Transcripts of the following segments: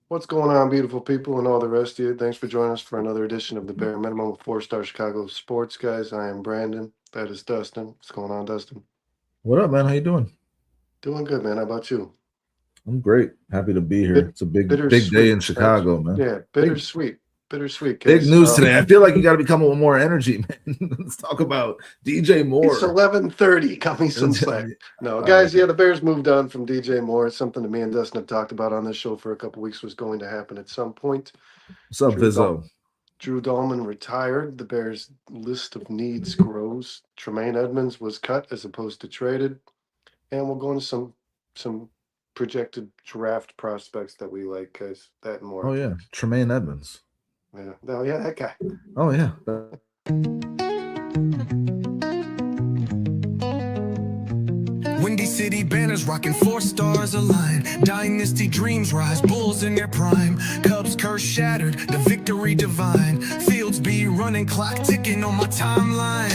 What's going on, beautiful people, and all the rest of you? Thanks for joining us for another edition of the Bare Minimum with 4 Star Chicago Sports, guys. I am Brandon. That is Dustin. What's going on, Dustin? What up, man? How you doing? Doing good, man. How about you? I'm great. Happy to be here. Bit It's a big day bittersweet, in right? Chicago, man. Yeah, Big bittersweet, big guys. news today. I feel like you got to become with more energy, man. Let's talk about DJ It's Moore. 11:30. Cut me some slack. No, guys. Okay. Yeah, the Bears moved on from DJ Moore. It's something that me and Dustin have talked about on this show for a couple weeks. Was going to happen at some point. What's up, Drew Vizzo? Drew Dalman retired. The Bears' list of needs grows. Tremaine Edmonds was cut as opposed to traded. And we'll go into some projected draft prospects that we like, guys. That and more Oh after yeah, this. Tremaine Edmonds. Yeah. Oh yeah, that guy. Oh yeah. Windy City banners rocking 4 stars align. Dynasty dreams rise, Bulls in their prime. Cubs curse shattered, the victory divine. Fields be running, clock ticking on my timeline.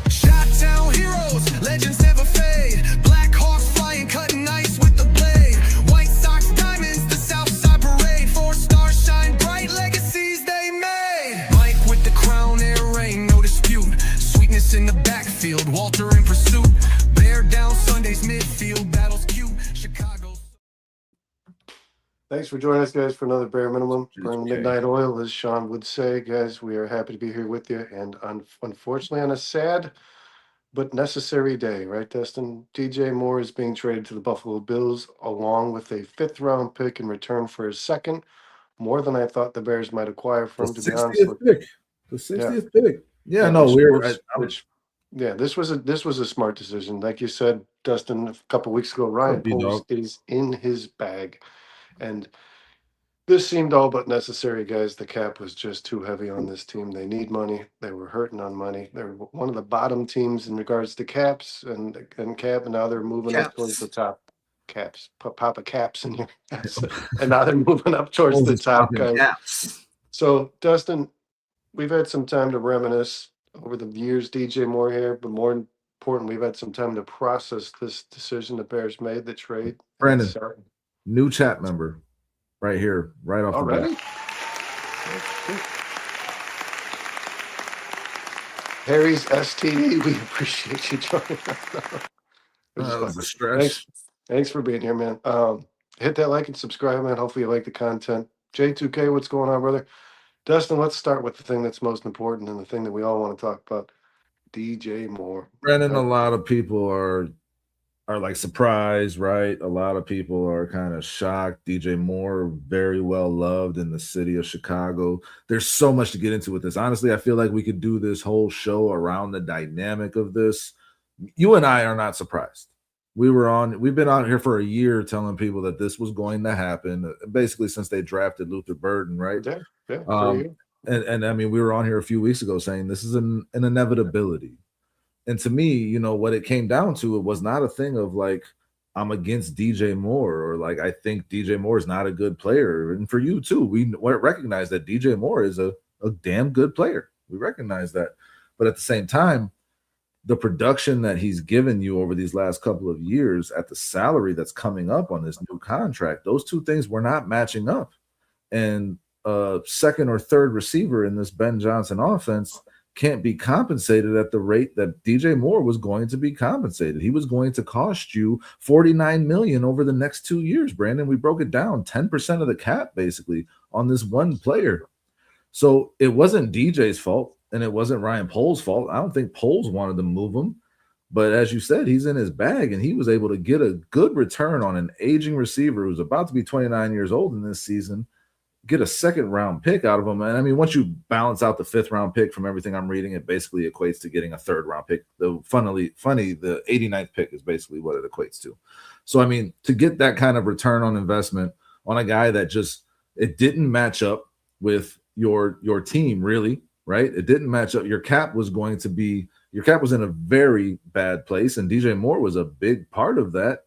Shot down heroes, legends never fade. Black Hawks flying, cutting ice with the blade. White Sox diamonds, the South Side parade. 4 stars shine bright, legacies they made. Mike with the crown, air rain, no dispute. Sweetness in the backfield, Walter in pursuit. Bear down Sunday's midfield, battles cute. Chicago. Thanks for joining us, guys, for another Bare Minimum. Burn the Okay. midnight oil, as Sean would say, guys. We are happy to be here with you. And unfortunately, on a sad but necessary day, right, Dustin? DJ Moore is being traded to the Buffalo Bills along with a 5th-round pick in return for his second. More than I thought the Bears might acquire The from him, to be honest 60th with pick. The yeah. 60th pick. Yeah, Yeah, no, this was a smart decision. Like you said, Dustin, a couple weeks ago, Ryan Poles dog. is in his bag. And this seemed all but necessary, guys. The cap was just too heavy on this team. They need money. They were hurting on money. They're one of the bottom teams in regards to caps and cap, and now they're moving up towards the Caps. top. Caps, Papa caps in here, and now they're moving up towards Poles the is top, popping guys. caps. So, Dustin, we've had some time to reminisce over the years. DJ Moore here, but more important, we've had some time to process this decision the Bears made, the trade, and Brandon, sorry. new chat member, right here, right off the bat. Already? Harry's STD, we appreciate you joining us. That was a stretch. Thanks for being here, man. Hit that like and subscribe, man. Hopefully you like the content. J2K, what's going on, brother? Dustin, let's start with the thing that's most important and the thing that we all want to talk about. DJ Moore. Brandon, a lot of people are like surprised, right? A lot of people are kind of shocked. DJ Moore, very well loved in the city of Chicago. There's so much to get into with this. Honestly, I feel like we could do this whole show around the dynamic of this. You and I are not surprised. We've been out here for a year telling people that this was going to happen, basically since they drafted Luther Burden, right? Yeah. And I mean, we were on here a few weeks ago saying this is an inevitability. And to me, you know, what it came down to, it was not a thing of like, I'm against DJ Moore or like, I think DJ Moore is not a good player. And for you too, we recognize that DJ Moore is a damn good player. We recognize that. But at the same time, the production that he's given you over these last couple of years at the salary that's coming up on this new contract, those two things were not matching up. And a second or third receiver in this Ben Johnson offense can't be compensated at the rate that DJ Moore was going to be compensated. He was going to cost you $49 million over the next 2 years, Brandon. We broke it down, 10% of the cap basically on this one player. So it wasn't DJ's fault and it wasn't Ryan Poles' fault. I don't think Poles wanted to move him. But as you said, he's in his bag and he was able to get a good return on an aging receiver who's about to be 29 years old in this season, get a second-round pick out of him. And I mean, once you balance out the 5th-round pick from everything I'm reading, it basically equates to getting a 3rd-round pick. The 89th pick is basically what it equates to. So, I mean, to get that kind of return on investment on a guy that just – it didn't match up with your team, really, right? It didn't match up. Your cap was in a very bad place, and DJ Moore was a big part of that.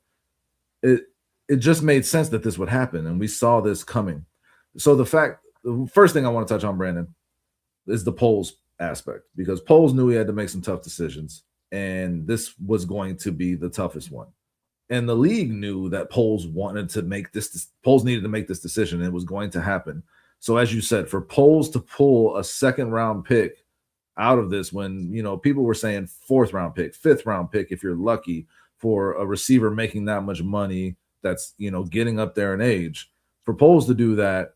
It just made sense that this would happen, and we saw this coming. So the first thing I want to touch on, Brandon, is the Poles aspect, because Poles knew he had to make some tough decisions, and this was going to be the toughest one. And the league knew that Poles needed to make this decision, and it was going to happen. So as you said, for Poles to pull a second round pick out of this, when people were saying fourth round pick, fifth round pick, if you're lucky, for a receiver making that much money, that's getting up there in age, for Poles to do that,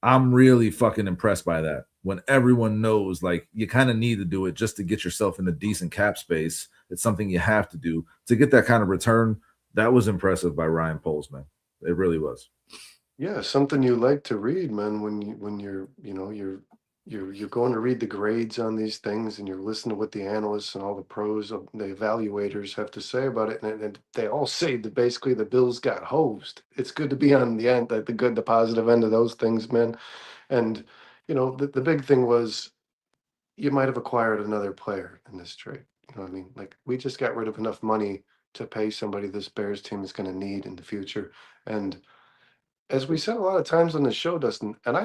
I'm really fucking impressed by that. When everyone knows, like, you kind of need to do it just to get yourself in a decent cap space. It's something you have to do to get that kind of return. That was impressive by Ryan Poles, man. It really was. Yeah, something you like to read, man. When you're going to read the grades on these things, and you're listening to what the analysts and all the pros of the evaluators have to say about it, and they all say that basically the Bills got hosed. It's good to be on the end, the positive end of those things, man. And the big thing was, you might have acquired another player in this trade. You know what I mean? Like, we just got rid of enough money to pay somebody this Bears team is going to need in the future. And as we said a lot of times on the show, Dustin, and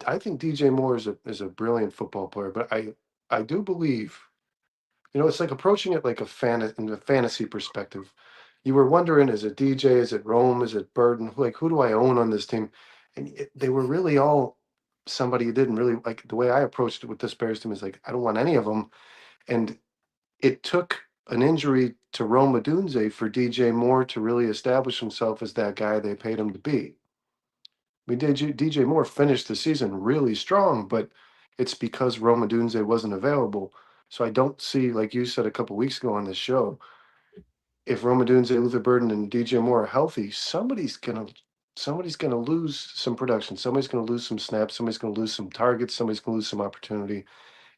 I think DJ Moore is a brilliant football player, but I do believe, it's like approaching it like in a fantasy perspective. You were wondering, is it DJ, is it Rome, is it Burden? Like, who do I own on this team? And they were really all somebody who didn't really like. The way I approached it with this Bears team is like, I don't want any of them. And it took an injury to Rome Odunze for DJ Moore to really establish himself as that guy they paid him to be. I mean, DJ Moore finished the season really strong, but it's because Rome Odunze wasn't available. So I don't see, like you said a couple weeks ago on this show, if Rome Odunze, Luther Burden, and DJ Moore are healthy, somebody's gonna lose some production. Somebody's gonna lose some snaps. Somebody's gonna lose some targets. Somebody's gonna lose some opportunity.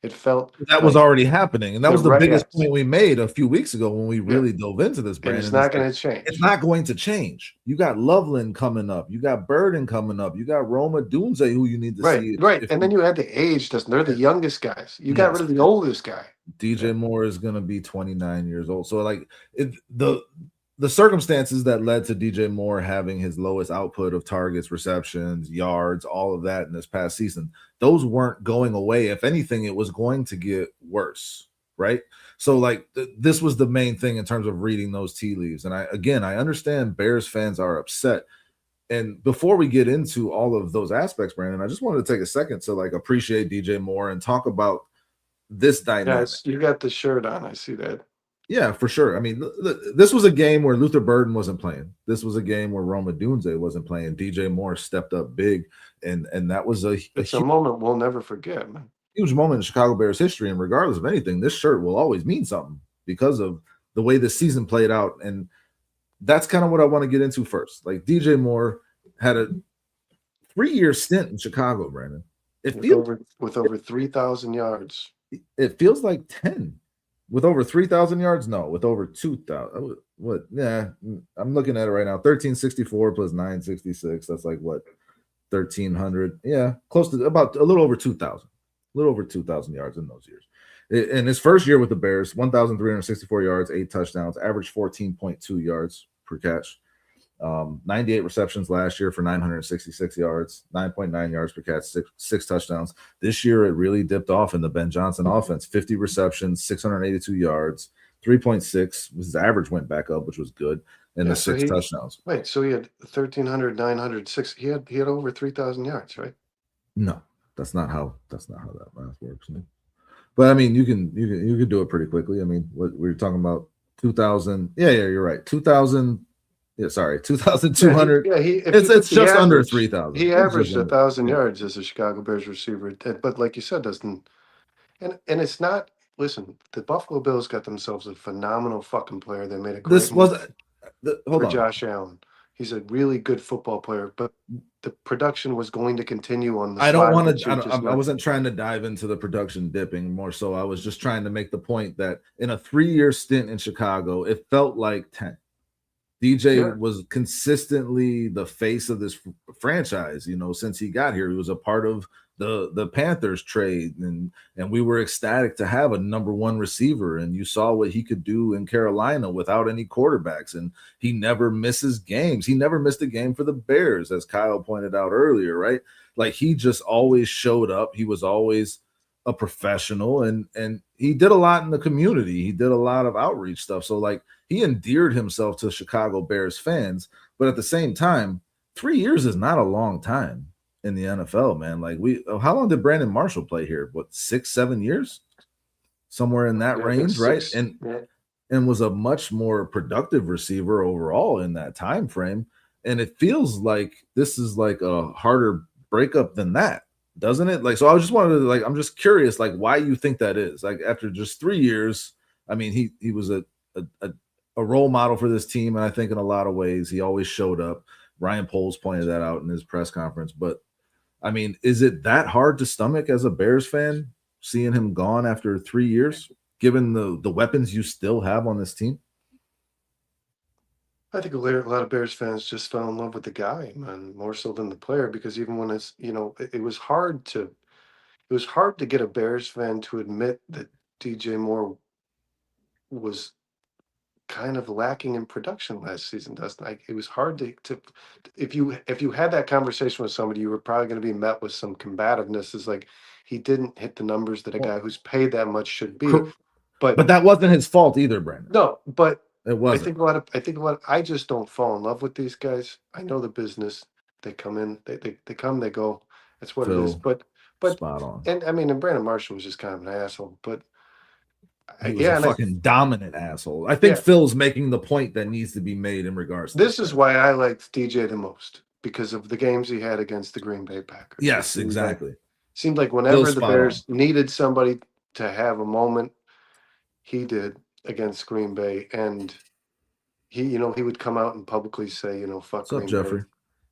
It felt That was like already happening, and that was the biggest yes. point we made a few weeks ago when we really dove into this, And Brandon. it's not going to change. It's not going to change. You got Loveland coming up. You got Burden coming up. You got Roma Dunze, who you need to see. Right. And then you had the age, they're the youngest guys. You got rid of the oldest guy. DJ Moore is going to be 29 years old. So, like, the circumstances that led to DJ Moore having his lowest output of targets, receptions, yards, all of that in this past season, those weren't going away. If anything, it was going to get worse, right? So, like, this was the main thing in terms of reading those tea leaves. And I understand Bears fans are upset. And before we get into all of those aspects, Brandon, I just wanted to take a second to, like, appreciate DJ Moore and talk about this dynamic. Yes, you got the shirt on. I see that. Yeah, for sure. I mean, this was a game where Luther Burden wasn't playing. This was a game where Roma Dunze wasn't playing. DJ Moore stepped up big, and that was a moment we'll never forget, man. Huge moment in Chicago Bears history. And regardless of anything, this shirt will always mean something because of the way the season played out. And that's kind of what I want to get into first. Like, DJ Moore had a 3-year stint in Chicago, Brandon. With over 3,000 yards. It feels like 10. With over 3,000 yards? No, with over 2,000. What? Yeah, I'm looking at it right now. 1,364 plus 966. That's like what? 1,300. Yeah, close to about a little over 2,000. A little over 2,000 yards in those years. In his first year with the Bears, 1,364 yards, 8 touchdowns, averaged 14.2 yards per catch. 98 receptions last year for 966 yards, 9.9 yards per catch, six touchdowns. This year, it really dipped off in the Ben Johnson offense. 50 receptions, 682 yards, 3.6. His average went back up, which was good, and the 6 touchdowns. Wait, so he had 1,300, 906. He had over 3,000 yards, right? No, that's not how that math works. Man. But I mean, you can do it pretty quickly. I mean, what we were talking about, 2,000. Yeah, you're right. 2,000. Yeah, sorry, 2,200. Yeah, it's just under 3,000. He averaged 1,000 yards as a Chicago Bears receiver. But like you said, Dustin, and it's not. Listen, the Buffalo Bills got themselves a phenomenal fucking player. They made a great for Josh Allen. He's a really good football player, but the production was going to continue on the. I wasn't trying to dive into the production dipping. More so, I was just trying to make the point that in a 3-year stint in Chicago, it felt like 10. DJ was consistently the face of this franchise, since he got here. He was a part of the Panthers trade, and we were ecstatic to have a number 1 receiver. And you saw what he could do in Carolina without any quarterbacks, and he never misses games. He never missed a game for the Bears, as Kyle pointed out earlier, right? Like, he just always showed up. He was always a professional, and he did a lot in the community. He did a lot of outreach stuff. So like he endeared himself to Chicago Bears fans, but at the same time, 3 years is not a long time in the NFL, man. Like how long did Brandon Marshall play here? What, 6-7 years? Somewhere in that range, right? And was a much more productive receiver overall in that time frame. And it feels like this is like a harder breakup than that, doesn't it? Like, so I just wanted to, like, I'm just curious, like, why you think that is. Like, after just 3 years, I mean, he was a role model for this team, and I think in a lot of ways he always showed up. Ryan Poles pointed that out in his press conference. But I mean, is it that hard to stomach as a Bears fan, seeing him gone after 3 years, given the weapons you still have on this team? I think a lot of Bears fans just fell in love with the guy, man, more so than the player, because even when it was hard to get a Bears fan to admit that DJ Moore was kind of lacking in production last season, Dustin. Like, it was hard to if you had that conversation with somebody, you were probably going to be met with some combativeness. Is like, he didn't hit the numbers that a guy who's paid that much should be. But that wasn't his fault either, Brandon. No, but it wasn't. I just don't fall in love with these guys. I know the business. They come in, they come, they go. That's what it is. But spot on. And I mean, and Brandon Marshall was just kind of an asshole, but he was a fucking dominant asshole. I think Phil's making the point that needs to be made in regards to this. Is why I liked DJ the most, because of the games he had against the Green Bay Packers. Yes, exactly. Seemed like whenever the Bears needed somebody to have a moment, he did against Green Bay. And he would come out and publicly say, fuck Green Bay. Jeffrey?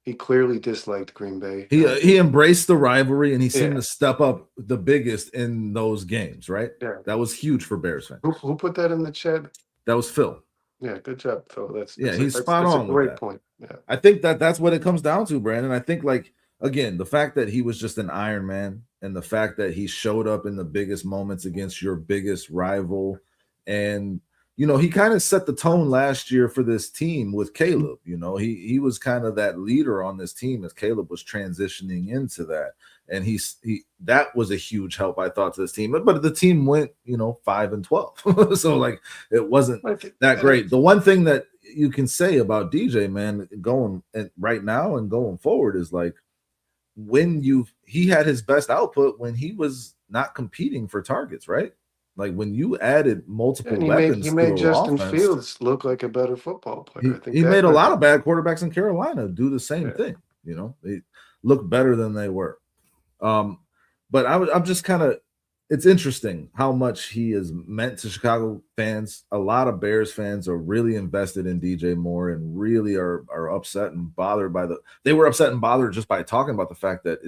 He clearly disliked Green Bay. He embraced the rivalry, and he seemed to step up the biggest in those games, right? Yeah. That was huge for Bears fans. Who put that in the chat? That was Phil. Yeah, good job, Phil. He's spot on. That's a great point. Yeah. I think that's what it comes down to, Brandon. I think, like, again, the fact that he was just an Iron Man, and the fact that he showed up in the biggest moments against your biggest rival, and he kind of set the tone last year for this team with Caleb. He was kind of that leader on this team as Caleb was transitioning into that. And that was a huge help, I thought, to this team. But the team went, 5-12. So like, it wasn't that great. The one thing that you can say about DJ, man, going right now and going forward is like, he had his best output when he was not competing for targets, right? Like when you added multiple weapons, he made Justin Fields look like a better football player. I think he made a lot of bad quarterbacks in Carolina do the same thing. They look better than they were. But I'm just kind of, it's interesting how much he is meant to Chicago fans. A lot of Bears fans are really invested in DJ Moore and really are upset and bothered they were upset and bothered just by talking about the fact that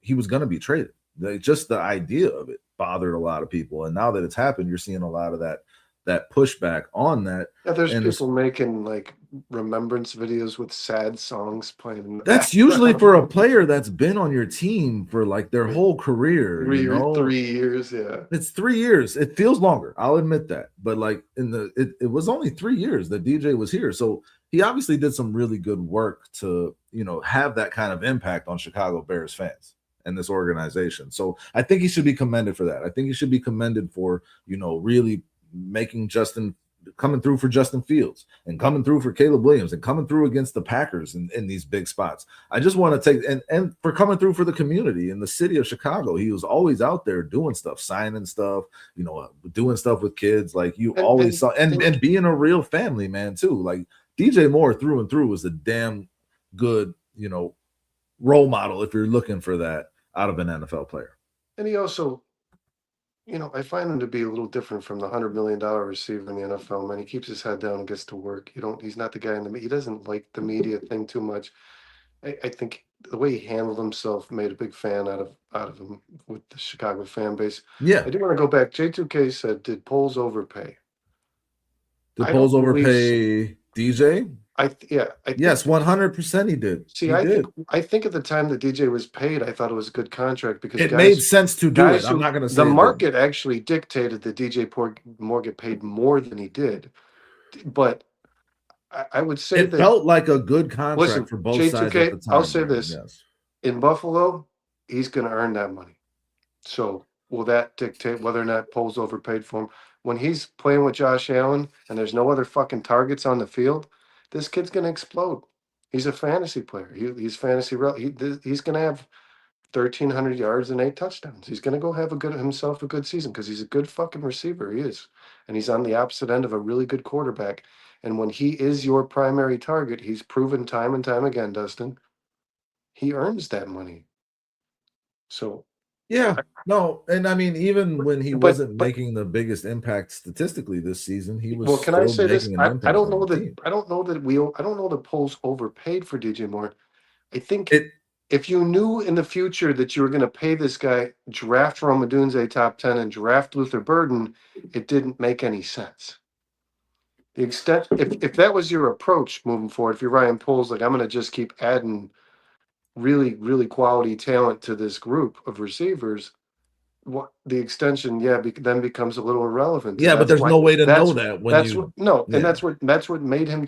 he was going to be traded. Just the idea of it bothered a lot of people, and now that it's happened, you're seeing a lot of that pushback on that. Yeah, there's people making like remembrance videos with sad songs playing. That's usually for a player that's been on your team for like their whole career. 3 years, yeah. It's 3 years. It feels longer, I'll admit that, but like it was only 3 years that DJ was here, so he obviously did some really good work to have that kind of impact on Chicago Bears fans and this organization. So I think he should be commended for that. I think he should be commended for, really making coming through for Justin Fields and coming through for Caleb Williams and coming through against the Packers in these big spots. I just want to take and for coming through for the community in the city of Chicago. He was always out there doing stuff, signing stuff, doing stuff with kids. Like you always saw, and being a real family man too. Like DJ Moore through and through was a damn good, role model if you're looking for that out of an NFL player. And he also, I find him to be a little different from the $100 million receiver in the NFL, man. He keeps his head down and gets to work. He's not the guy he doesn't like the media thing too much. I think the way he handled himself made a big fan out of him with the Chicago fan base. Yeah. I do want to go back. J2K said, did Poles overpay? Did Poles overpay DJ? Yes, 100% he did. See, I think at the time that DJ was paid, I thought it was a good contract because it made sense to do it. I'm not going to say the market actually dictated that DJ Moore get paid more than he did. But I would say it felt like a good contract for both sides at the time. I'll say this. Yes. In Buffalo, he's going to earn that money. So will that dictate whether or not Poles overpaid for him? When he's playing with Josh Allen and there's no other fucking targets on the field, this kid's gonna explode. He's a fantasy player. He's fantasy. He's gonna have 1,300 yards and 8 touchdowns. He's gonna go have himself a good season because he's a good fucking receiver. He is, and he's on the opposite end of a really good quarterback. And when he is your primary target, he's proven time and time again, Dustin, he earns that money. So Yeah, no, and I mean, even when he but wasn't making the biggest impact statistically this season, he was well, can I still say this? making an I impact don't on know the that team. I don't know that I don't know that Poles overpaid for DJ Moore. I think It if you knew in the future that you were going to pay this guy, draft Rome Odunze top 10 and draft Luther Burden, it didn't make any sense. The extent, if that was your approach moving forward, if you're Ryan Poles, like I'm going to just keep adding really, really quality talent to this group of receivers, what the extension, then becomes a little irrelevant, and yeah, but that's there's why no way to know that's that when that's what you no, and yeah. that's what made him.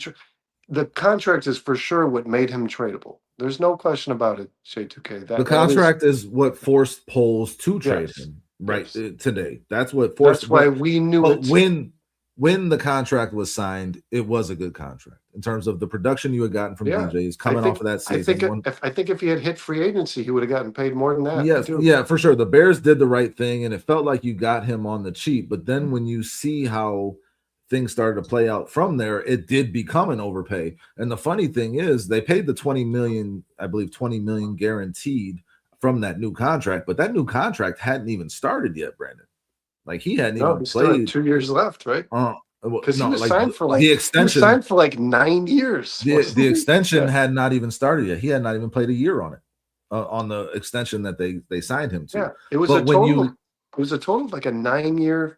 The contract is for sure what made him tradable. There's no question about it, J2K. The That is contract is what forced Poles to trade yes, him right yes. today. That's what forced. That's why we knew But it. when the contract was signed, it was a good contract in terms of the production you had gotten from DJs coming off of that season. I think if he had hit free agency, he would have gotten paid more than that. Yes, yeah, for sure. The Bears did the right thing, and it felt like you got him on the cheap. But then when you see how things started to play out from there, it did become an overpay. And the funny thing is, they paid the 20 million, I believe 20 million guaranteed from that new contract, but that new contract hadn't even started yet, Brandon. Like he hadn't even played. 2 years left, right? Because he was signed for like the extension. He was signed for like 9 years. The extension had not even started yet. He had not even played a year on it. On the extension that they signed him to. Yeah, it was a total of like a 9-year.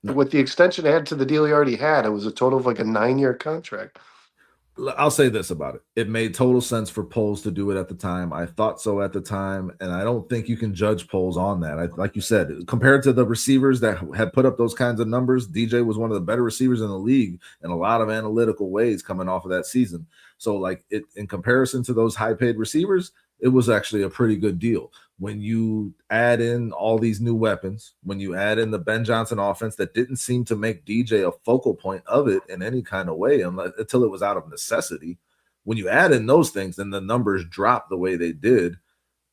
With the extension added to the deal he already had, it was a total of like a 9-year contract. I'll say this about it. It made total sense for Poles to do it at the time. I thought so at the time, and I don't think you can judge Poles on that. Like you said, compared to the receivers that had put up those kinds of numbers, DJ was one of the better receivers in the league in a lot of analytical ways coming off of that season. So like in comparison to those high-paid receivers, it was actually a pretty good deal. When you add in all these new weapons, when you add in the Ben Johnson offense that didn't seem to make DJ a focal point of it in any kind of way until it was out of necessity, when you add in those things and the numbers drop the way they did,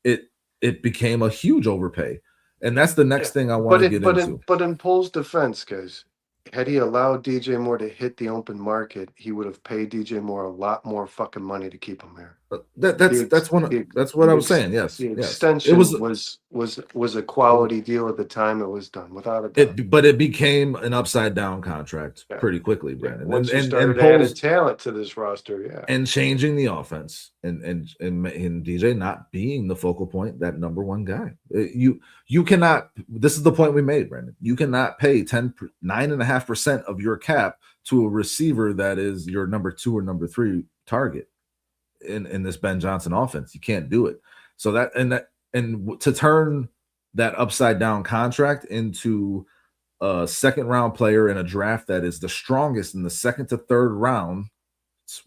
it became a huge overpay. And that's the next thing I want to get into. But in Poles' defense, guys, had he allowed DJ Moore to hit the open market, he would have paid DJ Moore a lot more fucking money to keep him there. That's what I was saying. Yes, the extension was a quality deal at the time it was done, without a doubt. But it became an upside down contract pretty quickly, Brandon. Once you started adding talent to this roster, and changing the offense, and DJ not being the focal point, that number one guy. You cannot. This is the point we made, Brandon. You cannot pay 9.5% of your cap to a receiver that is your number 2 or number 3 target in this Ben Johnson offense. You can't do it. So and to turn that upside down contract into a second round player in a draft that is the strongest in the second to third round,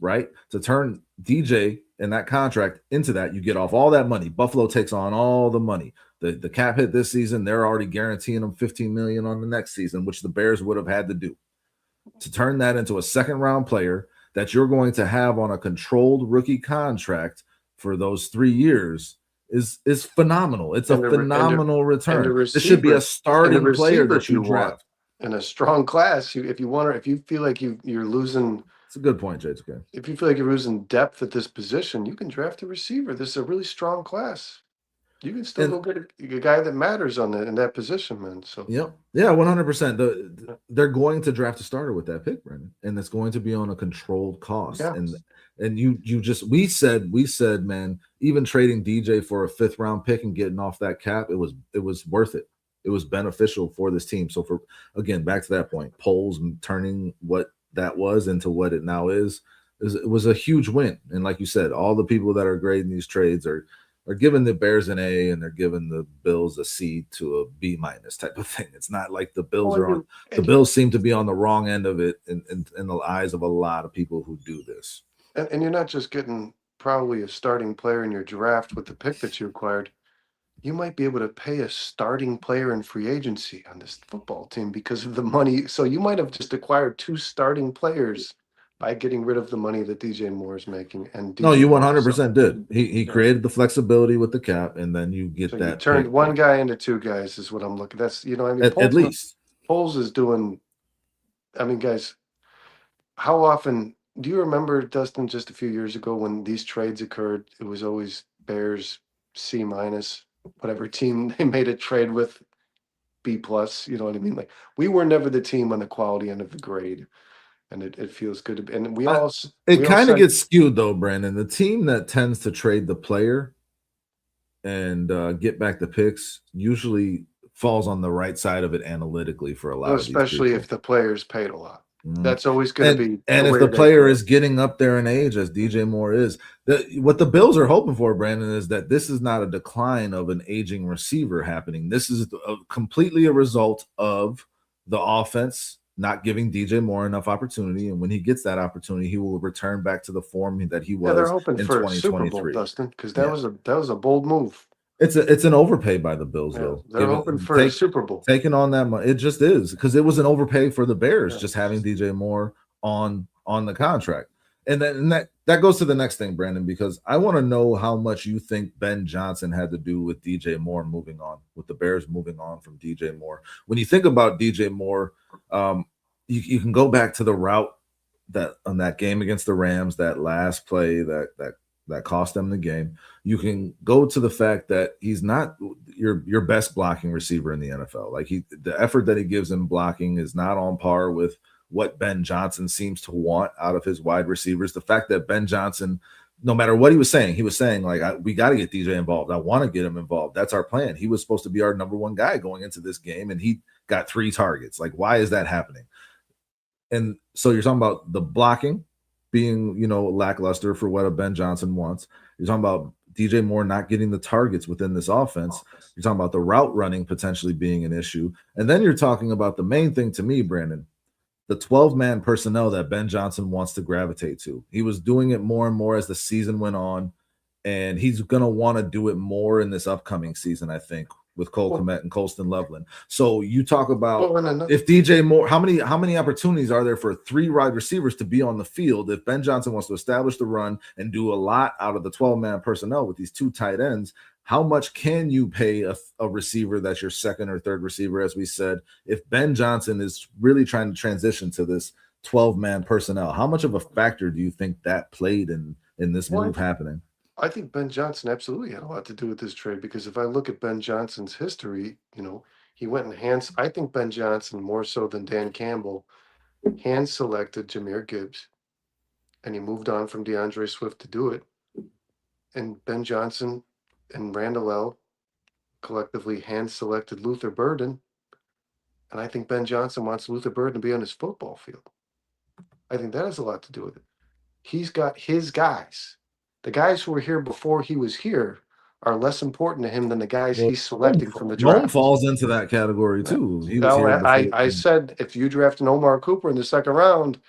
right? To turn DJ in that contract into that, you get off all that money. Buffalo takes on all the money. The cap hit this season, they're already guaranteeing them $15 million on the next season, which the Bears would have had to do. To turn that into a second round player that you're going to have on a controlled rookie contract for those 3 years is phenomenal. It's a phenomenal return. This should be a starting player that you draft in a strong class. If you feel like you're losing, it's a good point, J2K. If you feel like you're losing depth at this position, you can draft a receiver. This is a really strong class. You can still go get a guy that matters in that position, man. So yeah, 100%. They're going to draft a starter with that pick, Brandon, and it's going to be on a controlled cost. Yeah. And we said, man, even trading DJ for a 5th round pick and getting off that cap, it was worth it. It was beneficial for this team. So back to that point, Poles turning what that was into what it now is it was a huge win. And like you said, all the people that are grading these trades are giving the Bears an A and they're giving the Bills a C to a B- type of thing. It's not like the Bills the Bills seem to be on the wrong end of it in the eyes of a lot of people who do this. And you're not just getting probably a starting player in your draft with the pick that you acquired. you might be able to pay a starting player in free agency on this football team because of the money. So you might have just acquired 2 starting players by getting rid of the money that DJ Moore is making and No, DJ you Moore also. 100% did. He Yeah. created the flexibility with the cap, and then you get So you that turned pick. one guy into 2 guys is what I'm looking. That's, I mean, At least. Poles is doing. I mean, guys, how often do you remember, Dustin, just a few years ago when these trades occurred? It was always Bears C minus, whatever team they made a trade with, B plus. You know what I mean? Like, we were never the team on the quality end of the grade, and it feels good to be. And we all It we all kind of said, gets skewed though, Brandon. The team that tends to trade the player and get back the picks usually falls on the right side of it analytically for a lot of these especially people. if the players paid a lot. Mhm. That's always going to be. And if the player is getting up there in age, as DJ Moore is, what the Bills are hoping for, Brandon, is that this is not a decline of an aging receiver happening. This is completely a result of the offense not giving DJ Moore enough opportunity, and when he gets that opportunity, he will return back to the form that he was. They're hoping in for a Super Bowl, 2023. Dustin, because that was a bold move. It's an overpay by the Bills, though. They're hoping for a Super Bowl. Taking on that money, it just is, because it was an overpay for the Bears just having DJ Moore on the contract. And then that goes to the next thing, Brandon, because I want to know how much you think Ben Johnson had to do with DJ Moore moving on, with the Bears moving on from DJ Moore. When you think about DJ Moore, you can go back to the route that on that game against the Rams, that last play that cost them the game. You can go to the fact that he's not your best blocking receiver in the NFL. Like, the effort that he gives in blocking is not on par with what Ben Johnson seems to want out of his wide receivers. The fact that Ben Johnson, no matter what he was saying like, we got to get DJ involved. I want to get him involved. That's our plan. He was supposed to be our number 1 guy going into this game, and he got 3 targets. Like, why is that happening? And so you're talking about the blocking being, lackluster for what a Ben Johnson wants. You're talking about DJ Moore not getting the targets within this offense. You're talking about the route running potentially being an issue. And then you're talking about the main thing to me, Brandon, the 12-man personnel that Ben Johnson wants to gravitate to. He was doing it more and more as the season went on, and he's going to want to do it more in this upcoming season, I think, with Cole Kmet and Colston Loveland. So you talk about if DJ Moore, how many opportunities are there for 3 wide receivers to be on the field if Ben Johnson wants to establish the run and do a lot out of the 12-man personnel with these 2 tight ends? How much can you pay a receiver that's your second or third receiver, as we said, if Ben Johnson is really trying to transition to this 12-man personnel? How much of a factor do you think that played in this move happening? I think Ben Johnson absolutely had a lot to do with this trade, because if I look at Ben Johnson's history, he went and I think Ben Johnson, more so than Dan Campbell, hand selected Jahmyr Gibbs, and he moved on from DeAndre Swift to do it. And Ben Johnson and Randall L. collectively hand selected Luther Burden, and I think Ben Johnson wants Luther Burden to be on his football field. I think that has a lot to do with it. He's got his guys. The guys who were here before he was here are less important to him than the guys he's selecting from the draft. Rome falls into that category too. I said, if you draft an Omar Cooper in the second round,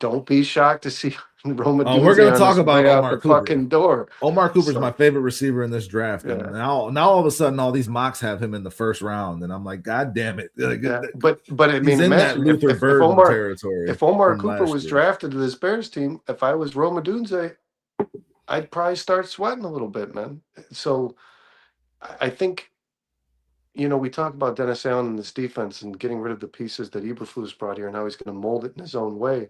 don't be shocked to see Roma. We're going to talk about Omar Cooper. Fucking door. Omar Cooper's my favorite receiver in this draft. Yeah. And now all of a sudden, all these mocks have him in the first round, and I'm like, God damn it! But I mean, imagine if Omar, territory. If Omar Cooper was drafted to this Bears team, if I was Roma Dunze, I'd probably start sweating a little bit, man. So I think, we talk about Dennis Allen and this defense and getting rid of the pieces that Eberflus brought here and how he's going to mold it in his own way.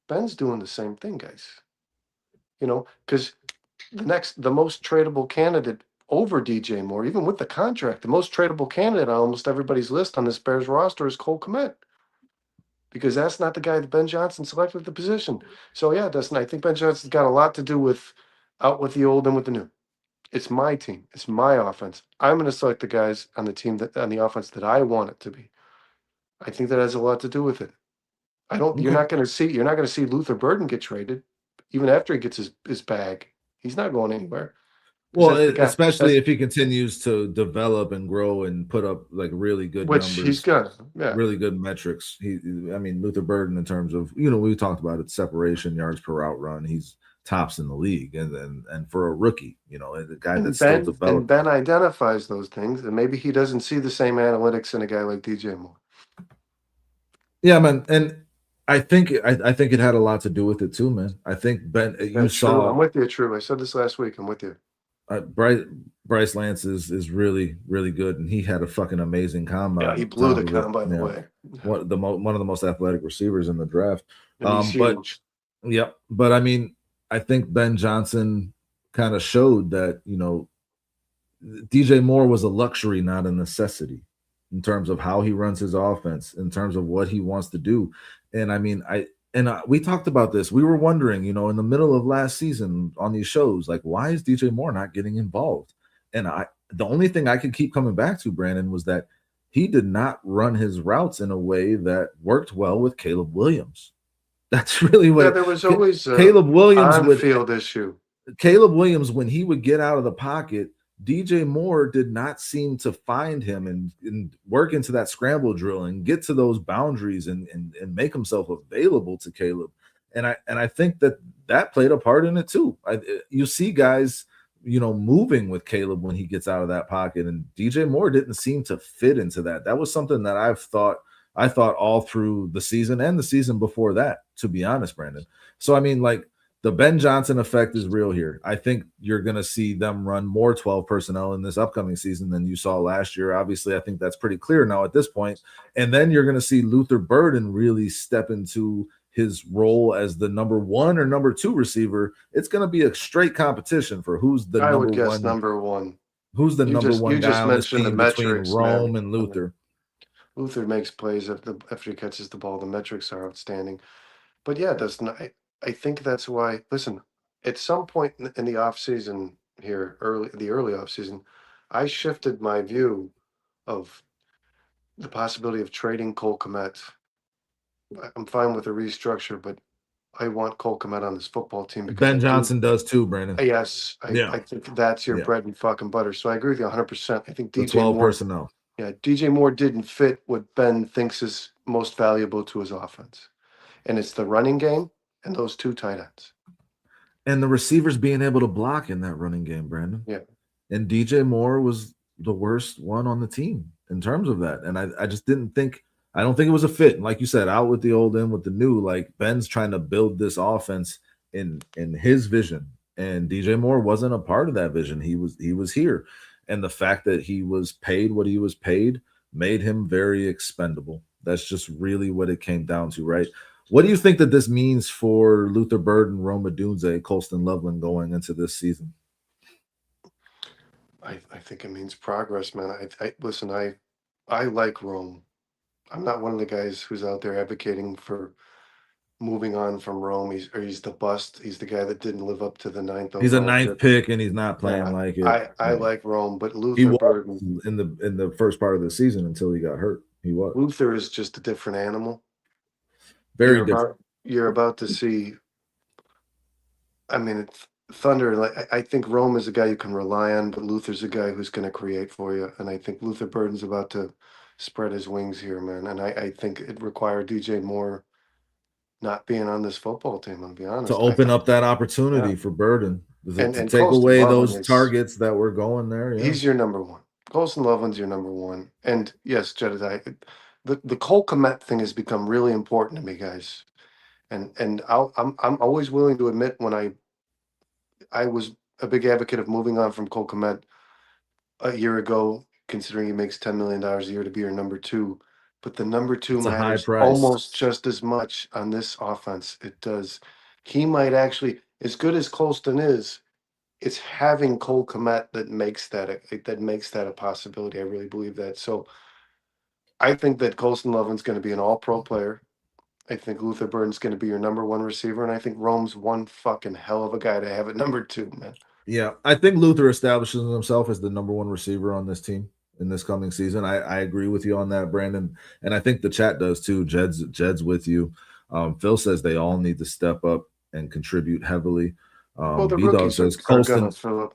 Ben's doing the same thing, guys. Because the most tradable candidate over DJ Moore, even with the contract, the most tradable candidate on almost everybody's list on this Bears roster is Cole Kmet. Because that's not the guy that Ben Johnson selected at the position. So yeah, Dustin, I think Ben Johnson's got a lot to do with out with the old and with the new. It's my team. It's my offense. I'm going to select the guys on the team on the offense that I want it to be. I think that has a lot to do with it. You're not going to see Luther Burden get traded, even after he gets his bag. He's not going anywhere. Well, especially if he continues to develop and grow and put up like really good numbers. He's got, really good metrics. Luther Burden, in terms of, we talked about it, separation, yards per route run. He's tops in the league, and for a rookie, you know, the guy And that's still Ben developing. identifies those things, and maybe he doesn't see the same analytics in a guy like DJ Moore. Yeah, man, and I think it had a lot to do with it too, man. I think Ben, you That's true. saw I'm with you, True. I said this last week. I'm with you. Bryce Lance is really really good, and he had a fucking amazing combine. Yeah, he blew the Sounds of it, combine yeah. away. One of the most athletic receivers in the draft. And he's But huge. yep, but I mean, I think Ben Johnson kind of showed that, you know, DJ Moore was a luxury, not a necessity, in terms of how he runs his offense, in terms of what he wants to do. And I mean, we talked about this. We were wondering, you know, in the middle of last season on these shows, like, why is DJ Moore not getting involved? And the only thing I could keep coming back to, Brandon, was that he did not run his routes in a way that worked well with Caleb Williams. That's really what. There was always Caleb Williams on-field issue. Caleb Williams, when he would get out of the pocket, DJ Moore did not seem to find him and work into that scramble drill and get to those boundaries and make himself available to Caleb. And I think that played a part in it too. You see guys, you know, moving with Caleb when he gets out of that pocket, and DJ Moore didn't seem to fit into that. That was something that I thought all through the season and the season before that, to be honest, Brandon. So I mean, like, the Ben Johnson effect is real here. I think you're going to see them run more 12 personnel in this upcoming season than you saw last year. Obviously, I think that's pretty clear now at this point. And then you're going to see Luther Burden really step into his role as the number 1 or number 2 receiver. It's going to be a straight competition for who's the I would guess number 1. Who's the number 1 guy on this team between Rome man. and Luther? Luther makes plays after he catches the ball. The metrics are outstanding. But yeah, Dustin, I think that's why. Listen, at some point in the offseason here, the early offseason, I shifted my view of the possibility of trading Cole Kmet. I'm fine with a restructure, but I want Cole Kmet on this football team because Ben Johnson does too, Brandon. Yes, I think that's your bread and fucking butter. So I agree with you 100%. I think DJ 12 Moore, personnel. Yeah, DJ Moore didn't fit what Ben thinks is most valuable to his offense, and it's the running game and those 2 tight ends. And the receivers being able to block in that running game, Brandon. Yeah. And DJ Moore was the worst one on the team in terms of that. And I just don't think it was a fit. And like you said, out with the old, in with the new. Like, Ben's trying to build this offense in his vision. And DJ Moore wasn't a part of that vision. He was here. And the fact that he was paid what he was paid made him very expendable. That's just really what it came down to, right? What do you think that this means for Luther Burden, Rome Odunze, Colston Loveland going into this season? I think it means progress, man. Listen, I like Rome. I'm not one of the guys who's out there advocating for moving on from Rome. He's the bust. He's the guy that didn't live up to the 9th. He's a 9th pick, and he's not playing like it. I like Rome, but Luther Burden in the first part of the season until he got hurt. He was. Luther is just a different animal. Very different. You're about to see. I mean, it's Thunder. Like, I think Rome is a guy you can rely on, but Luther's a guy who's going to create for you. And I think Luther Burden's about to spread his wings here, man. And I think it required DJ Moore not being on this football team, I'll be honest. To open up that opportunity for Burden. And to take away those targets that were going there. Yeah. He's your number 1. Colston Loveland's your number 1. And yes, Jedediah, the Cole Kmet thing has become really important to me, guys. And I'm always willing to admit when I was a big advocate of moving on from Cole Kmet a year ago, considering he makes $10 million a year to be your number 2. But the number 2 matters almost just as much on this offense. It does. He might actually, as good as Colston is, it's having Cole Kmet that makes that a possibility. I really believe that. So I think that Colston Loveland's going to be an all-pro player. I think Luther Burden's going to be your number 1 receiver, and I think Rome's one fucking hell of a guy to have at number 2, man. Yeah, I think Luther establishes himself as the number 1 receiver on this team in this coming season. I agree with you on that, Brandon, and I think the chat does too. Jed's with you. Phil says they all need to step up and contribute heavily. Well, the rookies says Colston.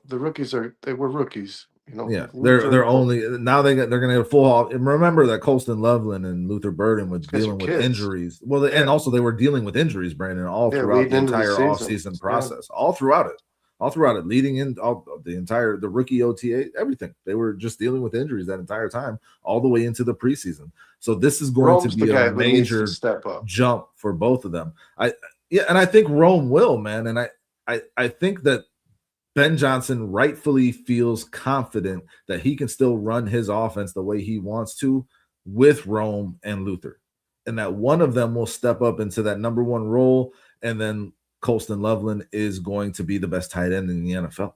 The rookies were rookies. You know, Yeah, Luther they're and Col- only now they're gonna get a full off. And remember that Colston Loveland and Luther Burden was guys are dealing with kids. injuries. Well, Yeah. and also they were dealing with injuries, Brandon, all Yeah, throughout leading the into the entire season. offseason Yeah. process, all throughout it, leading in all the rookie OTA, everything. They were just dealing with injuries that entire time, all the way into the preseason. So this is going to Rome's the be a guy who needs to major step up. jump for both of them. And I think Rome will, man. And I think that Ben Johnson rightfully feels confident that he can still run his offense the way he wants to with Rome and Luther, and that one of them will step up into that number one role, and then Colston Loveland is going to be the best tight end in the NFL.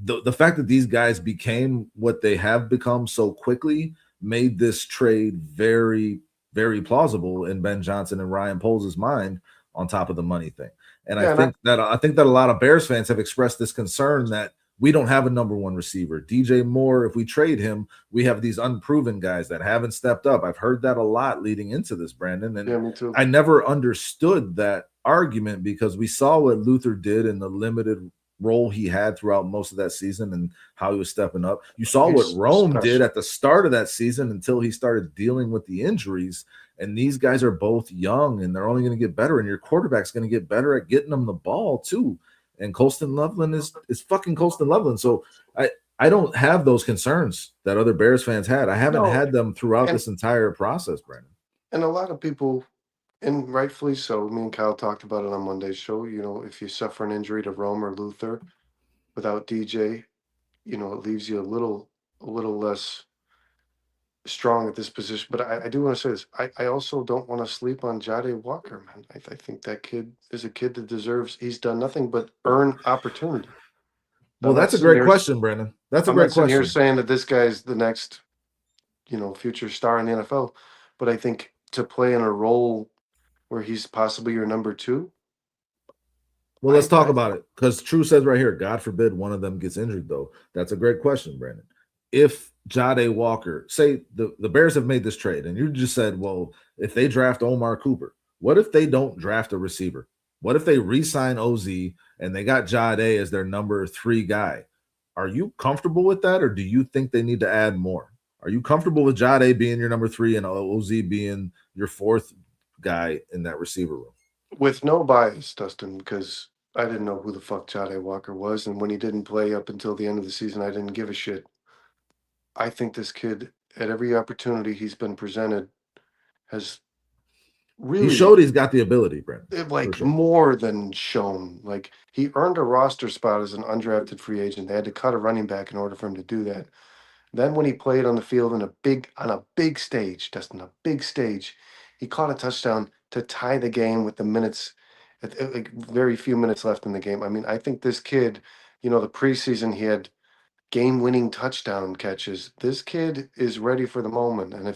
The fact that these guys became what they have become so quickly made this trade very, very plausible in Ben Johnson and Ryan Poles' mind, on top of the money thing. And Yeah, I think that a lot of Bears fans have expressed this concern that we don't have a number one receiver. DJ Moore, if we trade him, we have these unproven guys that haven't stepped up. I've heard that a lot leading into this, Brandon. And yeah, me too. I never understood that argument because we saw what Luther did in the limited role he had throughout most of that season and how he was stepping up. You saw what Rome did at the start of that season until he started dealing with the injuries. And these guys are both young and they're only going to get better. And your quarterback's going to get better at getting them the ball too. And Colston Loveland is fucking Colston Loveland. So I don't have those concerns that other Bears fans had. I haven't had them throughout this entire process, Brandon. And a lot of people, and rightfully so, me and Kyle talked about it on Monday's show, you know, if you suffer an injury to Rome or Luther without DJ, you know, it leaves you a little less strong at this position. But I do want to say this. I also don't want to sleep on Jade Walker, man. I think that kid is a kid that deserves, he's done nothing but earn opportunity. Well, that's a great question, Brandon. That's a great question. Here saying that this guy's the next, you know, future star in the NFL, but I think to play in a role where he's possibly your number two. Well, let's talk about it, because True says right here, God forbid one of them gets injured, though. That's a great question, Brandon. If Jade Walker, say the Bears have made this trade, and you just said, well, if they draft Omar Cooper, what if they don't draft a receiver? What if they re-sign OZ and they got Jade as their number 3 guy? Are you comfortable with that, or do you think they need to add more? Are you comfortable with Jade being your number 3 and OZ being your 4th guy in that receiver room? With no bias, Dustin, because I didn't know who the fuck Jade Walker was, and when he didn't play up until the end of the season, I didn't give a shit. I think this kid, at every opportunity he's been presented, has really he showed he's got the ability, Brandon. Like more than shown. Like he earned a roster spot as an undrafted free agent. They had to cut a running back in order for him to do that. Then when he played on the field on a big stage, Dustin, a big stage, he caught a touchdown to tie the game with the minutes, like very few minutes left in the game. I mean, I think this kid, you know, the preseason he had game-winning touchdown catches. This kid is ready for the moment, and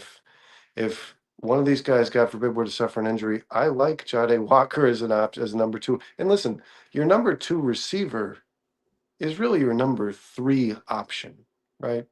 if one of these guys, God forbid, were to suffer an injury, I like Jade Walker as an option as number 2. And listen, your number 2 receiver is really your number 3 option, right?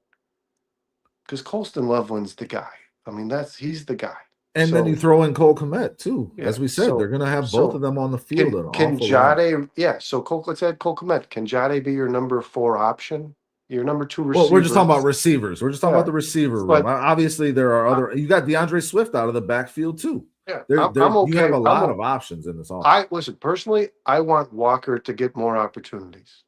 Because Colston Loveland's the guy. I mean, he's the guy. And then you throw in Cole Kmet too. Yeah, as we said, they're going to have both of them on the field. Can Jade? Yeah. So let's add Cole Kmet. Can Jade be your number 4 option? Your number 2 receiver. Well, we're just talking about receivers. We're just talking about the receiver room. Obviously, there are other. You got DeAndre Swift out of the backfield too. Yeah, I'm okay. You have a lot of options in this offense. Listen, personally, I want Walker to get more opportunities.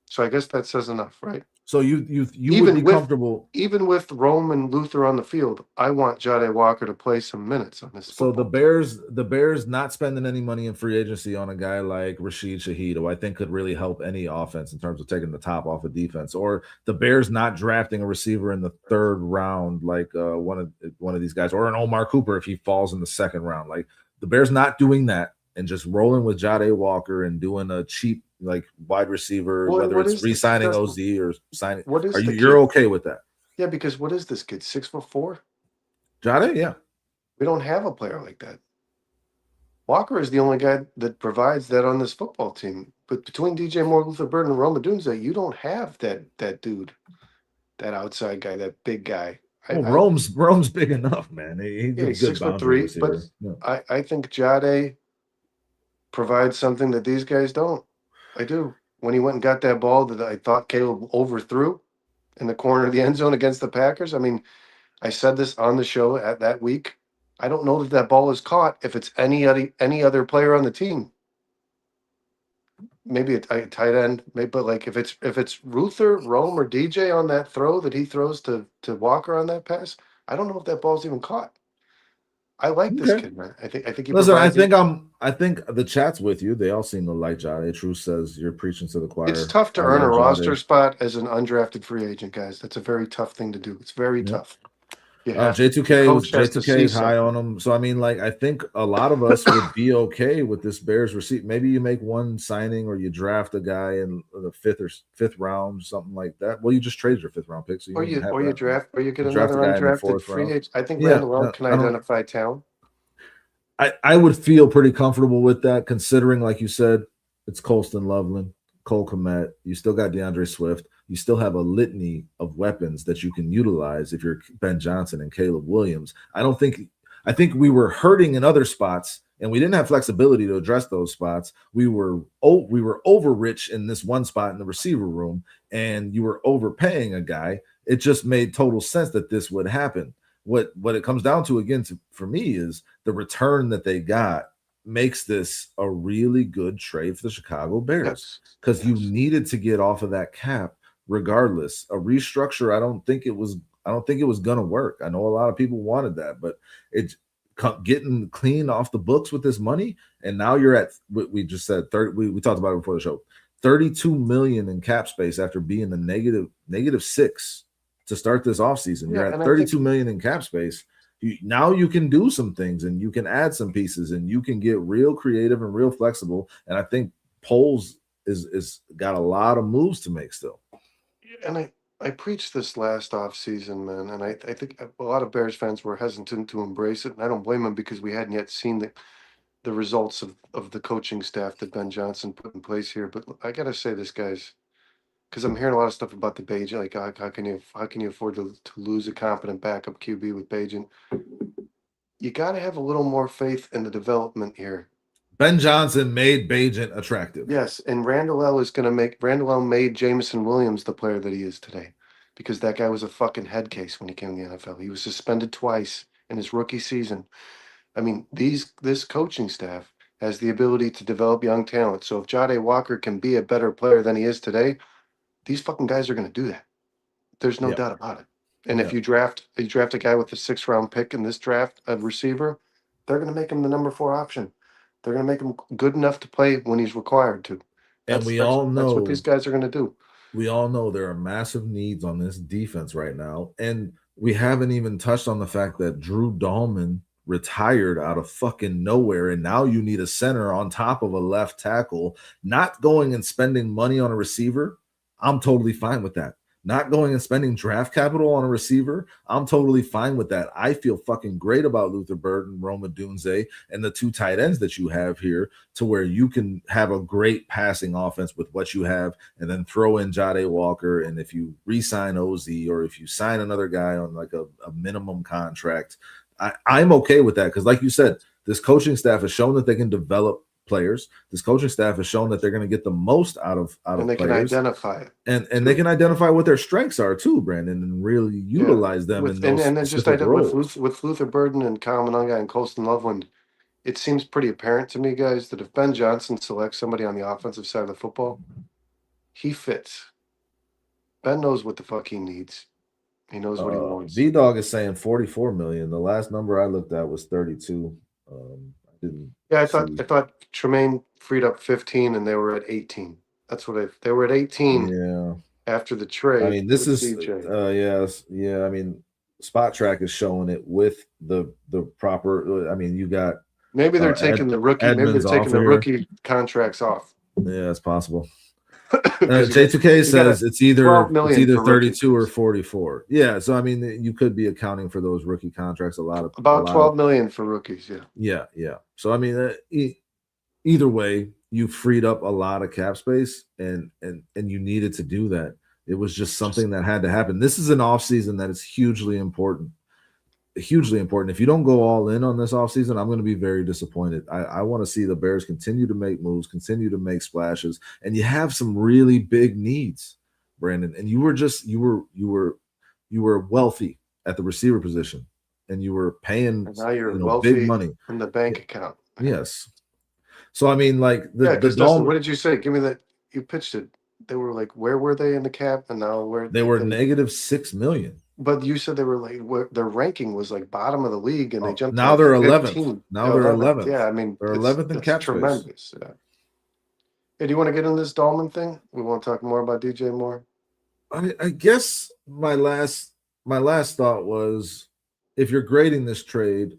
So I guess that says enough, right? So you would be comfortable even with Rome and Luther on the field. I want Jade Walker to play some minutes on this. So the Bears not spending any money in free agency on a guy like Rashid Shaheed, who I think could really help any offense in terms of taking the top off of defense, or the Bears not drafting a receiver in the 3rd round like one of these guys, or an Omar Cooper if he falls in the 2nd round. Like the Bears not doing that and just rolling with Jade Walker and doing a cheap like wide receiver, whether it's re-signing OZ or signing. You're okay with that? Yeah, because what is this kid? 6'4"? Jade, yeah. We don't have a player like that. Walker is the only guy that provides that on this football team. But between DJ Moore, Luther Burden, and Rome Odunze, you don't have that dude, that outside guy, that big guy. Well, Rome's big enough, man. He's a good 6'3", but yeah. I think Jade provides something that these guys don't. I do. When he went and got that ball that I thought Caleb overthrew, in the corner of the end zone against the Packers. I mean, I said this on the show at that week. I don't know that that ball is caught if it's any other player on the team. Maybe a tight end, maybe, but like if it's Ruther, Rome, or DJ on that throw that he throws to Walker on that pass, I don't know if that ball's even caught. I like this Okay. kid, man. I think he Listen, I provides. think the chat's with you. They all seem to like Jade. True says you're preaching to the choir. It's tough to I earn a love roster Jade. spot as an undrafted free agent, guys. That's a very tough thing to do. It's very Yep. tough. You have to. The J2K was coach has to J2K see is high something. on him. So I mean, like, I think a lot of us would be okay with this Bears receipt. Maybe you make one signing or you draft a guy in the fifth round, something like that. Well, you just traded your 5th round pick, so you Or don't even you have or you that. draft or you get You draft a another guy in the undrafted 4th free round. agent. I think Yeah, Randall can I don't. identify talent. I would feel pretty comfortable with that, considering, like you said, it's Colston Loveland, Cole Kmet. You still got DeAndre Swift. You still have a litany of weapons that you can utilize if you're Ben Johnson and Caleb Williams. I think we were hurting in other spots, and we didn't have flexibility to address those spots. We were over rich in this one spot in the receiver room, and you were overpaying a guy. It just made total sense that this would happen. What it comes down to again for me is the return that they got makes this a really good trade for the Chicago Bears, Yes. because you needed to get off of that cap regardless. A restructure, I don't think it was gonna work. I know a lot of people wanted that, but it's getting clean off the books with this money, and now you're at what we just said 30. We talked about it before the show. 32 million in cap space after being the negative 6 to start this offseason. You're Yeah, at and I 32 think million in cap space. Now you can do some things and you can add some pieces and you can get real creative and real flexible. And I think Poles is got a lot of moves to make still. and I preached this last off season, man, and I think a lot of Bears fans were hesitant to embrace it, and I don't blame them because we hadn't yet seen the results of the coaching staff that Ben Johnson put in place here. But I gotta say this, guys, because I'm hearing a lot of stuff about the Bajan. Like, how can you afford to lose a competent backup QB with Bajan? You got to have a little more faith in the development here. Ben Johnson made Bajent attractive. Yes, and Randall L made Jameson Williams the player that he is today, because that guy was a fucking head case when he came to the NFL. He was suspended twice in his rookie season. I mean, this coaching staff has the ability to develop young talent. So if Jade Walker can be a better player than he is today, these fucking guys are going to do that. There's no Yep. doubt about it. And if Yep. you draft a guy with a 6th round pick in this draft, a receiver, they're going to make him the number 4 option. They're going to make him good enough to play when he's required to. And That's what these guys are going to do. We all know there are massive needs on this defense right now. And we haven't even touched on the fact that Drew Dalman retired out of fucking nowhere. And now you need a center on top of a left tackle. Not going and spending money on a receiver, I'm totally fine with that. Not going and spending draft capital on a receiver, I'm totally fine with that. I feel fucking great about Luther Burden, Roma Dunze, and the 2 tight ends that you have here, to where you can have a great passing offense with what you have, and then throw in Jade Walker. And if you re-sign OZ, or if you sign another guy on like a minimum contract, I'm okay with that, because like you said, this coaching staff has shown that they can develop players. This coaching staff has shown that they're going to get the most out of And they players. can identify it. And they can identify what their strengths are too, Brandon, and really utilize them in those and then just specific roles. with Luther Burden and Kyle Monanga and Colston Loveland, it seems pretty apparent to me, guys, that if Ben Johnson selects somebody on the offensive side of the football, he fits. Ben knows what the fuck he needs. He knows what he wants. V-Dog is saying 44 million. The last number I looked at was 32. I didn't. Yeah, I thought Tremaine freed up 15 and they were at 18. That's what they were at 18. Yeah. After the trade. I mean, this is DJ. yeah. I mean, Spot Track is showing it with the proper. I mean, you got maybe they're taking the rookie. Maybe they're taking the rookie contracts off. Yeah, it's possible. J2K says it's either 32 or 44. Yeah, so I mean, you could be accounting for those rookie contracts. About 12 million for rookies. Yeah. So I mean, either way, you freed up a lot of cap space, and you needed to do that. It was just something that had to happen. This is an offseason that is hugely important. Hugely important. If you don't go all in on this offseason, I'm going to be very disappointed. I want to see the Bears continue to make moves, continue to make splashes, and you have some really big needs. Brandon, and you were wealthy at the receiver position, and you were paying And now you're wealthy big money from the bank account. Yes. So I mean, like Yeah, the because Dustin, what Dolphins, did you say? Give me that. You pitched it. They were like, where were they in the cap, and now where they were negative $6 million. But you said they were like their ranking was like bottom of the league, and they jumped to Now like they're 11th. 15. Now they're 11th. Yeah, I mean, they're 11th in cap space. Tremendous. Yeah. Hey, do you want to get into this Dalman thing? We want to talk more about DJ Moore. I guess my last thought was, if you're grading this trade,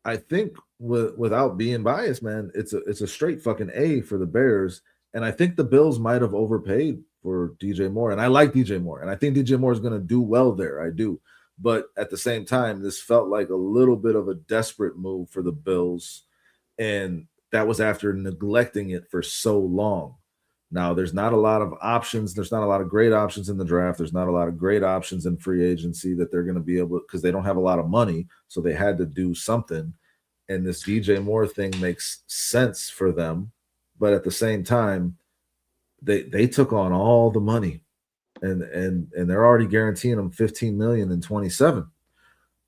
I think without being biased, man, it's a straight fucking A for the Bears, and I think the Bills might have overpaid for DJ Moore, and I like DJ Moore, and I think DJ Moore is going to do well there. I do, but at the same time, this felt like a little bit of a desperate move for the Bills, and that was after neglecting it for so long. Now, there's not a lot of options. There's not a lot of great options in the draft. There's not a lot of great options in free agency that they're going to be able, because they don't have a lot of money, so they had to do something. And this DJ Moore thing makes sense for them, but at the same time, they took on all the money, and they're already guaranteeing them $15 million in 27.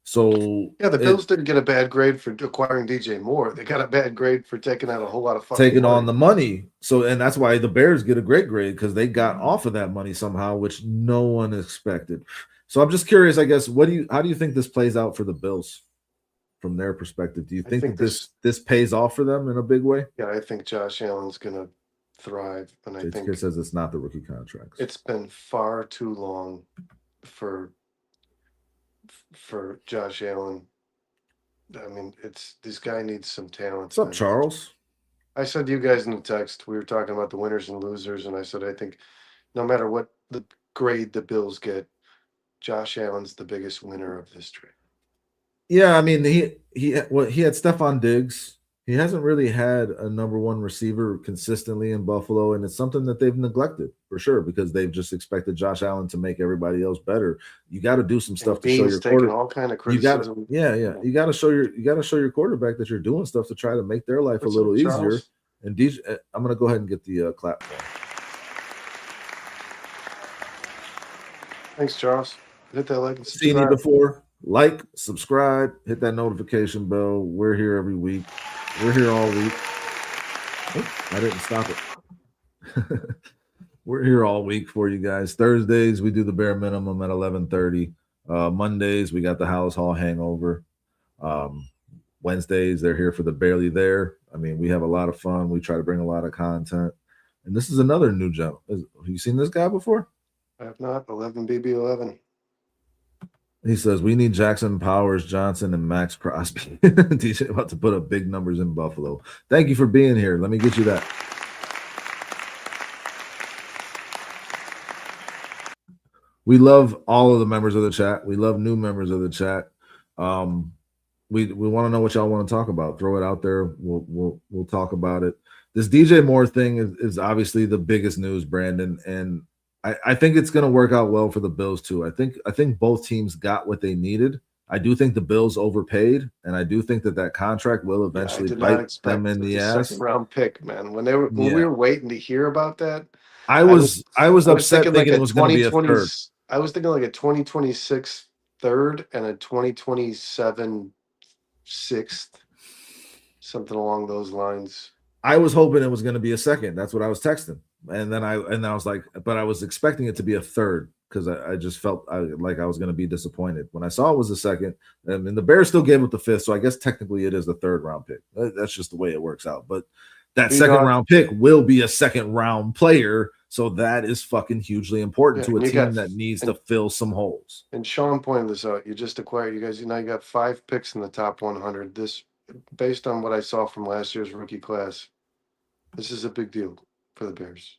So yeah, the Bills didn't get a bad grade for acquiring DJ Moore. They got a bad grade for taking out a whole lot of taking on the money. So, and that's why the Bears get a great grade, because they got off of that money somehow, which no one expected. So I'm just curious, I guess, how do you think this plays out for the Bills from their perspective? Do you think that this pays off for them in a big way? Yeah, I think Josh Allen's going to thrive, and I think it says it's not the rookie contracts. It's been far too long for Josh Allen. I mean, this guy needs some talent. What's up, Charles? I said to you guys in the text, we were talking about the winners and losers, and I said I think no matter what the grade the Bills get, Josh Allen's the biggest winner of this trade. Yeah, I mean, he had Stephon Diggs. He hasn't really had a number one receiver consistently in Buffalo, and it's something that they've neglected for sure, because they've just expected Josh Allen to make everybody else better. You got to do some stuff to show your quarterback. All kind of criticism. You got to show your quarterback that you're doing stuff to try to make their life a little easier. And DJ, I'm going to go ahead and get the clap for him. Thanks, Charles. Hit that like and subscribe. Seen you before. Like, subscribe, hit that notification bell. We're here every week. We're here all week. Oh, I didn't stop it. We're here all week for you guys. Thursdays, we do the bare minimum at 11:30. Mondays, we got the House Hall hangover. Wednesdays, they're here for the Barely There. I mean, we have a lot of fun. We try to bring a lot of content. And this is another new gem. Have you seen this guy before? I have not. 11BB11. He says, we need Jackson Powers, Johnson, and Max Crosby. DJ about to put up big numbers in Buffalo. Thank you for being here. Let me get you that. We love all of the members of the chat. We love new members of the chat. We want to know what y'all want to talk about. Throw it out there. We'll talk about it. This DJ Moore thing is obviously the biggest news, Brandon, and I think it's going to work out well for the Bills too. I think both teams got what they needed. I do think the Bills overpaid, and I do think that contract will eventually bite them in the ass. Second round pick, man. When we were waiting to hear about that, I was upset thinking it was going to be a third. I was thinking like a 2026 third and a 2027 sixth, something along those lines. I was hoping it was going to be a second. That's what I was texting. And then I was like, but I was expecting it to be a third, because I just felt like I was going to be disappointed. When I saw it was a second, and the Bears still gave up the fifth, so I guess technically it is the third round pick. That's just the way it works out. But that second round pick will be a second round player, so that is fucking hugely important to a team that needs to fill some holes. And Sean pointed this out. You just acquired, you guys, you got 5 picks in the top 100. This, based on what I saw from last year's rookie class, this is a big deal for the Bears.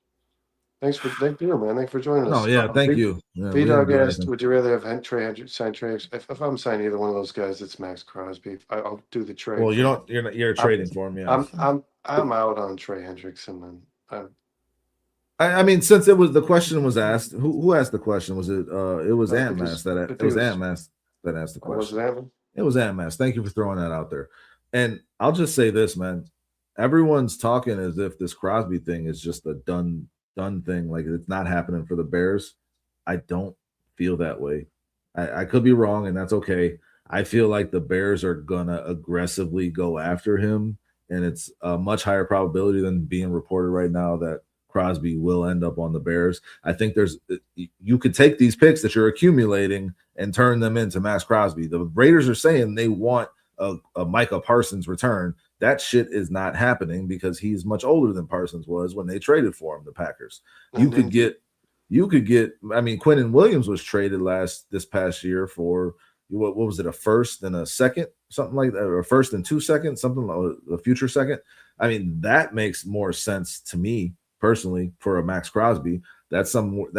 Thank you, man. Thanks for joining us. Oh yeah, thank you. B-Dog asked, would you rather have Trey Hendricks sign Trey? If I'm signing either one of those guys, it's Max Crosby. I'll do the trade. Well, you're trading for him. Yeah. I'm out on Trey Hendricks, and then I mean, since the question was asked, who asked the question? Was it was Ant Mass that asked the question? It was Ant Mass. Thank you for throwing that out there. And I'll just say this, man. Everyone's talking as if this Crosby thing is just a done done thing. Like it's not happening for the Bears. I don't feel that way. I could be wrong, and that's okay. I feel like the Bears are gonna aggressively go after him, and it's a much higher probability than being reported right now that Crosby will end up on the Bears. I think you could take these picks that you're accumulating and turn them into Max Crosby. The Raiders are saying they want a Micah Parsons return. That shit is not happening because he's much older than Parsons was when they traded for him, the Packers. You could get, I mean, Quinnen Williams was traded this past year for what was it, a first and a second, something like that, or a first and 2 seconds, something like a future second. I mean, that makes more sense to me personally for a Max Crosby. That's more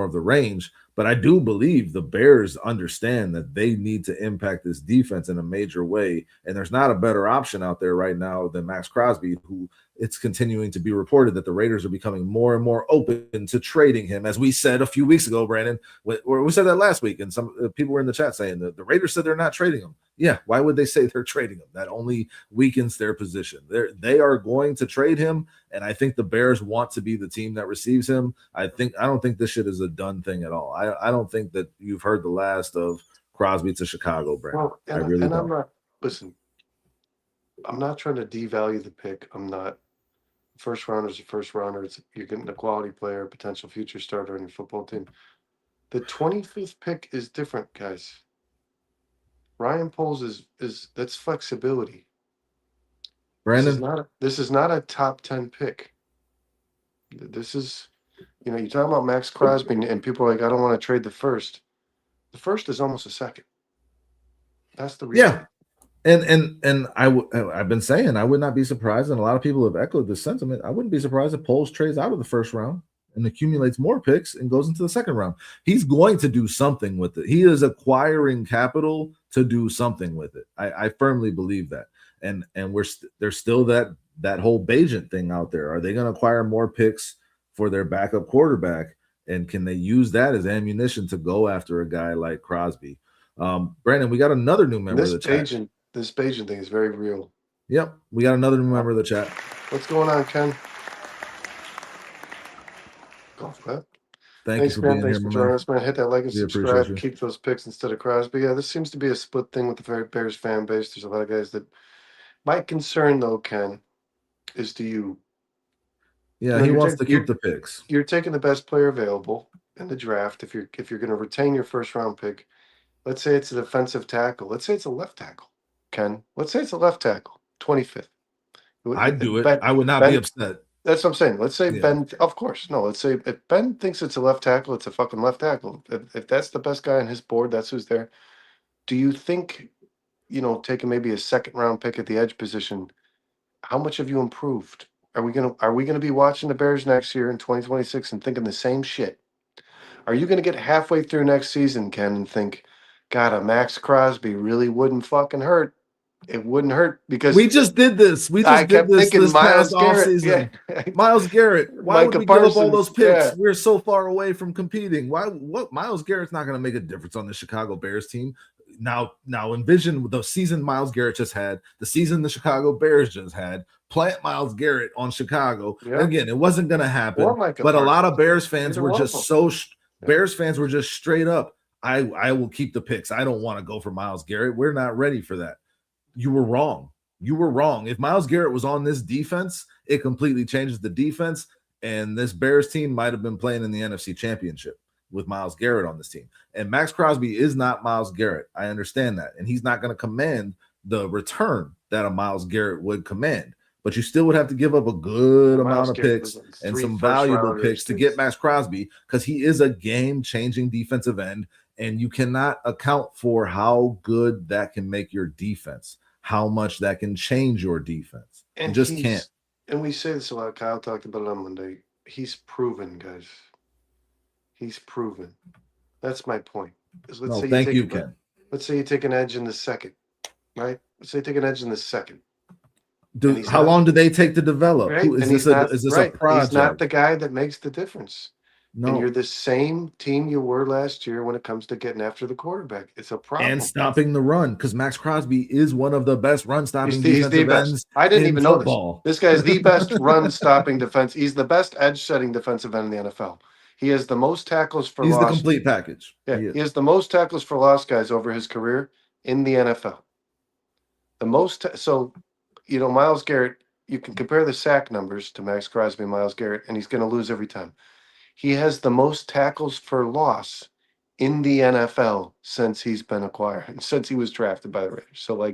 of the range. But I do believe the Bears understand that they need to impact this defense in a major way. And there's not a better option out there right now than Max Crosby, who it's continuing to be reported that the Raiders are becoming more and more open to trading him. As we said a few weeks ago, Brandon, we said that last week, and some people were in the chat saying that the Raiders said they're not trading him. Yeah, why would they say they're trading him? That only weakens their position. They are going to trade him, and I think the Bears want to be the team that receives him. I don't think this shit is a done thing at all. I don't think that you've heard the last of Crosby to Chicago, Brandon. Well, I really don't. I'm not, listen, I'm not trying to devalue the pick. I'm not. First rounder is a first rounder. You're getting a quality player, potential future starter on your football team. The 25th pick is different, guys. Ryan Poles is that's flexibility. Brandon, this is not a top 10 pick. This is, you're talking about Max Crosby, and people are like, I don't want to trade the first. The first is almost a second. That's the reason. yeah. And I've been saying I would not be surprised, and a lot of people have echoed this sentiment. I wouldn't be surprised if Poles trades out of the first round and accumulates more picks and goes into the second round. He's going to do something with it. He is acquiring capital to do something with it. I firmly believe that. And there's still that whole Bagent thing out there. Are they going to acquire more picks for their backup quarterback? And can they use that as ammunition to go after a guy like Crosby? Brandon, we got another new member of the chat. This Bayesian thing is very real. Yep, we got another new member of the chat. What's going on, Ken? Go for that. Thanks for being Thanks here, for joining us, man. Hit that like and We appreciate subscribe. you. Keep those picks instead of Crosby. Yeah, this seems to be a split thing with the Bears fan base. There's a lot of guys that. My concern, though, Ken, is to you. Yeah, he wants to keep the picks. You're taking the best player available in the draft. If you're going to retain your first round pick, let's say it's a defensive tackle. Let's say it's a left tackle. Ken, let's say it's a left tackle, 25th. I'd do it. I would not be upset. That's what I'm saying. Let's say Ben, of course. No, let's say if Ben thinks it's a left tackle, it's a fucking left tackle. If that's the best guy on his board, that's who's there. Do you think, taking maybe a second round pick at the edge position, how much have you improved? Are we gonna be watching the Bears next year in 2026 and thinking the same shit? Are you gonna get halfway through next season, Ken, and think, God, a Max Crosby really wouldn't fucking hurt? It wouldn't hurt because we just did this. We just did this past offseason. Yeah. Myles Garrett. Why would we give up all those picks? Yeah. We're so far away from competing. What Myles Garrett's not going to make a difference on the Chicago Bears team. Now envision the season Myles Garrett just had, the season the Chicago Bears just had. Plant Myles Garrett on Chicago. Yeah. Again, it wasn't going to happen. But a lot of Bears fans were just Bears fans were just straight up. I will keep the picks. I don't want to go for Myles Garrett. We're not ready for that. You were wrong. You were wrong. If Myles Garrett was on this defense, it completely changes the defense. And this Bears team might have been playing in the NFC Championship with Myles Garrett on this team. And Max Crosby is not Myles Garrett. I understand that. And he's not going to command the return that a Myles Garrett would command. But you still would have to give up a good amount of picks and some valuable picks to get Max Crosby because he is a game-changing defensive end. And you cannot account for how good that can make your defense, how much that can change your defense. And you just can't. And we say this a lot. Kyle talked about it on Monday. He's proven, guys. He's proven. That's my point. Thank you, Ken. Let's say you take an edge in the second, right? Let's say you take an edge in the second. Dude, how long do they take to develop? Right? Is this a project? He's not the guy that makes the difference. And No. you're the same team you were last year when it comes to getting after the quarterback. It's a problem. And stopping the run, because Max Crosby is one of the best run-stopping He's the defensive best. ends I didn't in even know football. this. This guy's the best run-stopping defense. He's the best edge-setting defensive end in the NFL. He has the most tackles for He's the loss. complete package. Yeah, he has the most tackles for loss, guys, over his career in the NFL. The most. So, Myles Garrett. You can compare the sack numbers to Max Crosby and Myles Garrett, and he's going to lose every time. He has the most tackles for loss in the NFL since he's been acquired and since he was drafted by the Raiders. So,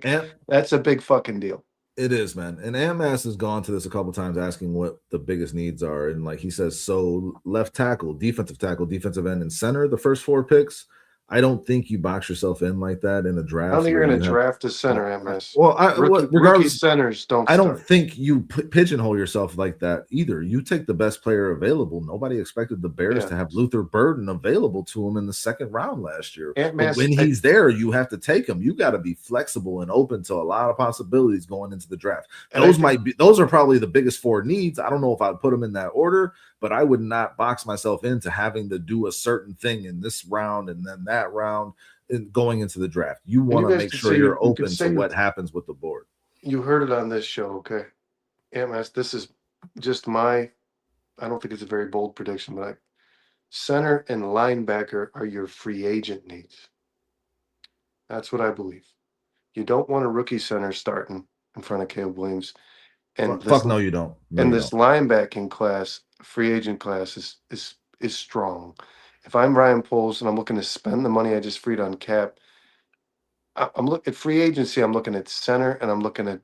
that's a big fucking deal. It is, man. And Amas has gone to this a couple times asking what the biggest needs are. And he says, so left tackle, defensive end, and center, the first 4 picks. I don't think you box yourself in like that in a draft. I don't think you're going to draft a center, MS. Well, rookie centers don't. I don't think you pigeonhole yourself like that either. You take the best player available. Nobody expected the Bears to have Luther Burden available to him in the 2nd round last year. But when he's there, you have to take him. You got to be flexible and open to a lot of possibilities going into the draft. Those are probably the biggest 4 needs. I don't know if I'd put them in that order, but I would not box myself into having to do a certain thing in this round and then that round and going into the draft. You want to make sure you're open to what happens with the board. You heard it on this show, okay? MS, this is just I don't think it's a very bold prediction, but center and linebacker are your free agent needs. That's what I believe. You don't want a rookie center starting in front of Caleb Williams. And no, you don't. This linebacking class, free agent class, is strong. If I'm Ryan Poles and I'm looking to spend the money I just freed on cap, I'm looking at free agency. I'm looking at center and I'm looking at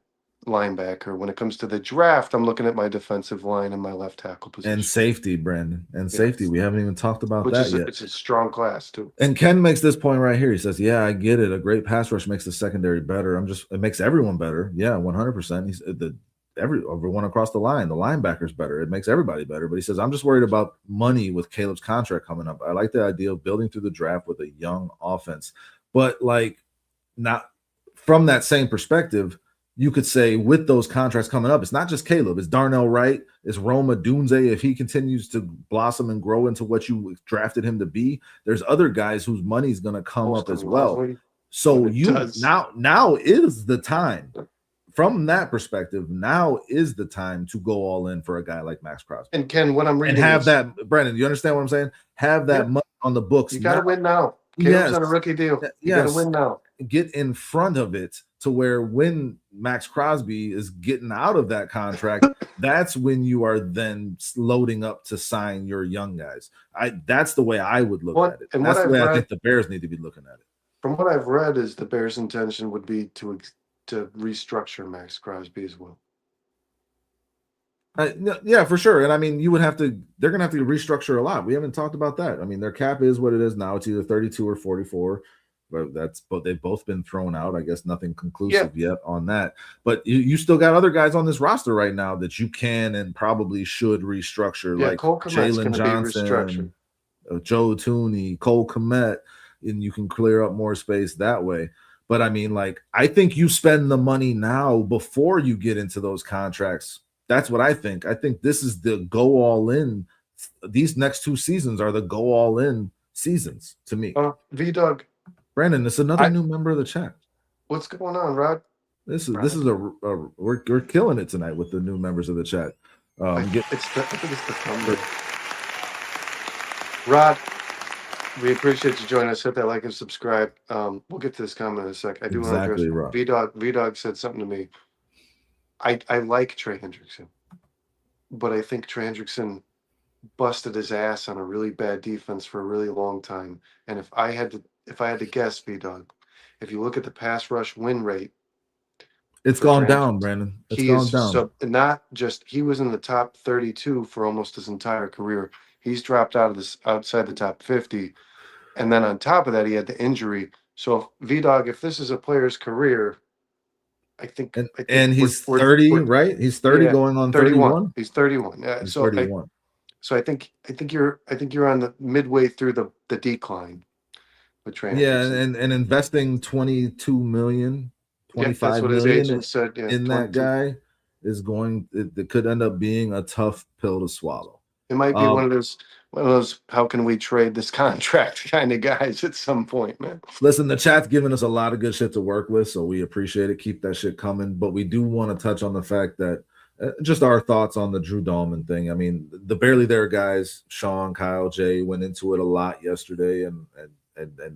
linebacker. When it comes to the draft, I'm looking at my defensive line and my left tackle position. And safety, Brandon. And safety. We haven't even talked about that yet. It's a strong class, too. And Ken makes this point right here. He says, yeah, I get it. A great pass rush makes the secondary better. It makes everyone better. Yeah, 100%. He's everyone across the line. The linebacker's better. It makes everybody better. But he says, I'm just worried about money with Caleb's contract coming up. I like the idea of building through the draft with a young offense. But not from that same perspective, you could say with those contracts coming up, it's not just Caleb. It's Darnell Wright. It's Roma Dunze. If he continues to blossom and grow into what you drafted him to be, there's other guys whose money's going to come up as well. So now is the time. From that perspective, now is the time to go all in for a guy like Max Crosby. And Ken, when I'm reading and have that, Brandon, you understand what I'm saying? Have that money on the books. You got to win now. Caleb's on a rookie deal. You got to win now. Get in front of it to where when Max Crosby is getting out of that contract, that's when you are then loading up to sign your young guys. That's the way I would look at it. And that's the way I think the Bears need to be looking at it. From what I've read, is the Bears' intention would be to restructure Max Crosby as well. Yeah, for sure. And I mean, they're going to have to restructure a lot. We haven't talked about that. I mean, their cap is what it is now. It's either 32 or 44. But they've both been thrown out. I guess nothing conclusive yet on that. But you still got other guys on this roster right now that you can and probably should restructure, like Jalen Johnson, Joe Tooney, Cole Kmet, and you can clear up more space that way. But I mean, I think you spend the money now before you get into those contracts. That's what I think. I think this is the go all in. These next 2 seasons are the go all in seasons to me. V-Dog. Brandon, it's another new member of the chat. What's going on, Rod? This is we're killing it tonight with the new members of the chat. I think it's the number. Rod, we appreciate you joining us. Hit that like and subscribe. We'll get to this comment in a sec. I do want to address V-Dog said something to me. I like Trey Hendrickson, but I think Trey Hendrickson busted his ass on a really bad defense for a really long time. And if I had to guess, V-Dog, if you look at the pass rush win rate, it's gone down, Brandon. It's gone down. So not just he was in the top 32 for almost his entire career. He's dropped outside the top 50, and then on top of that, he had the injury. So V-Dog, if this is a player's career, I think he's 30, right? He's 30 going on 31. He's 31. Yeah, he's 31. So I think you're on the midway through the decline with Trey. Yeah, and investing 22 million, 25 million in that guy is it could end up being a tough pill to swallow. It might be one of those. How can we trade this contract kind of guys at some point, man? Listen, the chat's giving us a lot of good shit to work with, so we appreciate it. Keep that shit coming. But we do want to touch on the fact that just our thoughts on the Drew Dalman thing. I mean, the barely there guys, Sean, Kyle, Jay, went into it a lot yesterday, and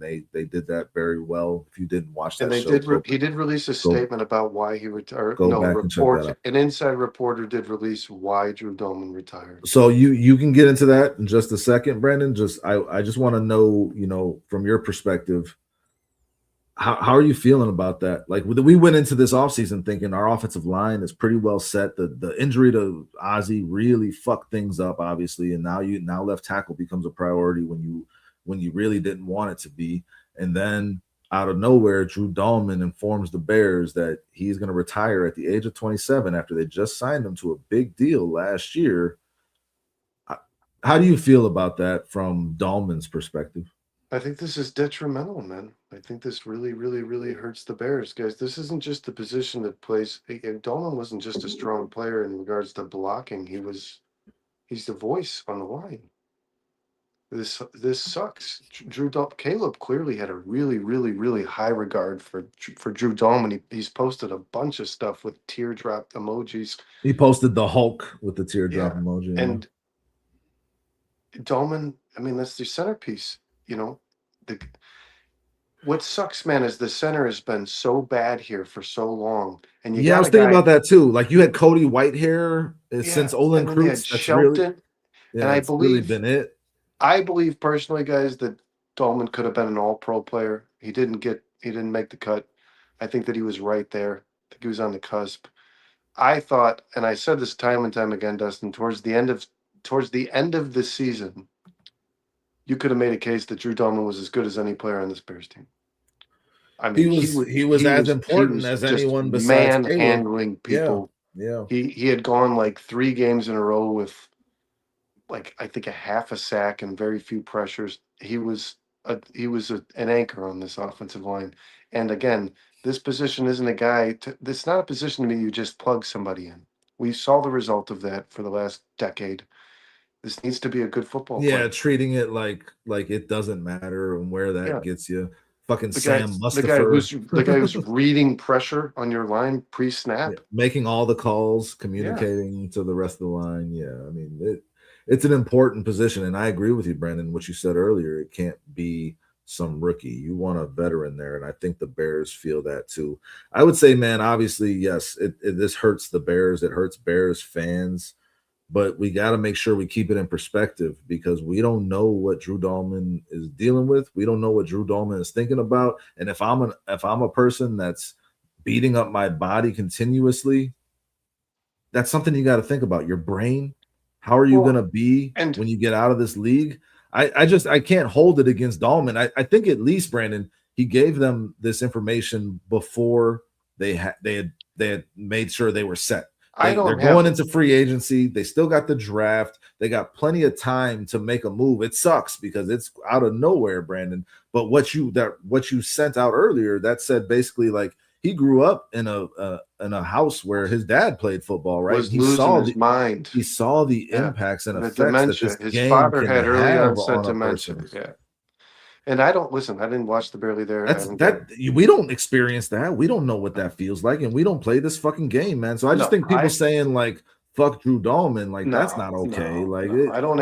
they did that very well. If you didn't watch that And they show, he did release a statement about why he retired. Go No, back and check that out. An inside reporter did release why Drew Dalman retired. So you can get into that in just a second, Brandon. I just want to know, from your perspective, how are you feeling about that? Like, we went into this offseason thinking our offensive line is pretty well set. The injury to Ozzie really fucked things up, obviously, and now left tackle becomes a priority when you really didn't want it to be. And then out of nowhere, Drew Dalman informs the Bears that he's going to retire at the age of 27 after they just signed him to a big deal last year. How do you feel about that from Dalman's perspective? I think this is detrimental, man. I think this really, really, really hurts the Bears, guys. This isn't just the position that plays. Dalman wasn't just a strong player in regards to blocking. He's the voice on the line. This sucks. Caleb clearly had a really, really, really high regard for Drew Dalman. He's posted a bunch of stuff with teardrop emojis. He posted the Hulk with the teardrop emoji. And Dalman, I mean, that's the centerpiece. What sucks, man, is the center has been so bad here for so long. And I was thinking about that too. Like, you had Cody Whitehair since Olin Kreutz. That's Shelton, and I believe really been it. I believe personally, guys, that Dalman could have been an all-pro player. He didn't make the cut. I think that he was right there. I think he was on the cusp. I thought, and I said this time and time again, Dustin, towards the end of the season, you could have made a case that Drew Dalman was as good as any player on this Bears team. I mean, he was as important as anyone besides handling people. Yeah. He had gone like 3 games in a row with, like, I think a half a sack and very few pressures. He was an anchor on this offensive line. And again, this position isn't a guy. It's not a position that you just plug somebody in. We saw the result of that for the last decade. This needs to be a good football player. Yeah, treating it like it doesn't matter and where that gets you. Fucking Sam Mustipher. The guy who's reading pressure on your line pre-snap. Making all the calls, communicating to the rest of the line. Yeah, I mean, it's an important position. And I agree with you, Brandon, what you said earlier. It can't be some rookie. You want a veteran there. And I think the Bears feel that too. I would say, man, obviously, yes, this hurts the Bears. It hurts Bears fans. But we got to make sure we keep it in perspective, because we don't know what Drew Dalman is dealing with. We don't know what Drew Dalman is thinking about. And if I'm a person that's beating up my body continuously, that's something you got to think about. Your brain. How are you going to be when you get out of this league? I can't hold it against Dalman. I think at least, Brandon, he gave them this information before they had made sure they were set. They're going into free agency. They still got the draft. They got plenty of time to make a move. It sucks because it's out of nowhere, Brandon. But what you sent out earlier, that said basically, like, he grew up in a house where his dad played football, right? He saw his mind. He saw the impacts and effects dementia. that this his game father can had early have onset on a dementia. person. Yeah. And I didn't watch the Barely There. We don't experience that. We don't know what that feels like, and we don't play this fucking game, man. So I just think people saying like "fuck Drew Dalman," like, that's not okay.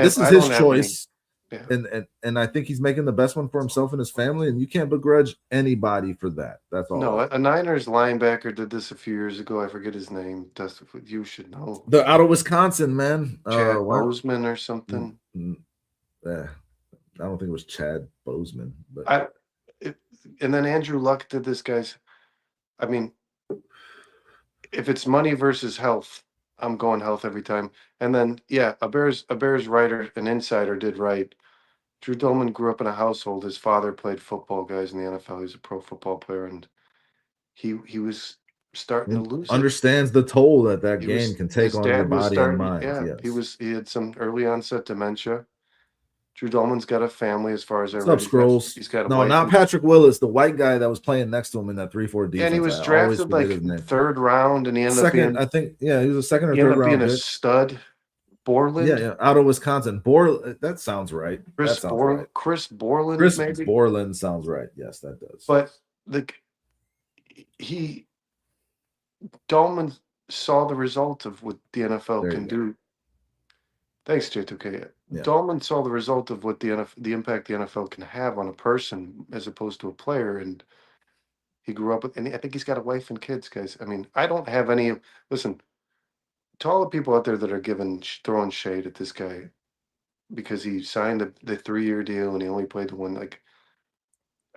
This is his choice, and I think he's making the best one for himself and his family, and you can't begrudge anybody for that. That's all. No, a Niners linebacker did this a few years ago. I forget his name. Dustin, you should know. The out of Wisconsin, man, Chad Boseman or something. Yeah. I don't think it was Chad Boseman, but and then Andrew Luck did this, guys. I mean, if it's money versus health, I'm going health every time. And then, a Bears writer, an insider, did write. Drew Dalman grew up in a household. His father played football, guys, in the NFL. He's a pro football player, and he was starting to lose. Understands the toll that game can take on your body and mind. Yeah, yes. He had some early onset dementia. Drew Dalman's got a family, as far as I read. Scrolls. He's got not Patrick Willis, the white guy that was playing next to him in that 3-4 defense. And he was drafted like 3rd round, and he ended up being, I think, he was a second or third round. He ended up being a stud. Borland. Yeah, out of Wisconsin. That sounds right. That sounds right. Chris Borland, Chris maybe. Borland sounds right. Yes, that does. But Dalman saw the result of what the NFL can do. Thanks, J2K. Yeah. Dalman saw the result of what the impact the NFL can have on a person as opposed to a player, and he grew up with. And I think he's got a wife and kids, guys. I mean, I don't have any. Listen, to all the people out there that are throwing shade at this guy because he signed the 3-year deal and he only played the one. Like,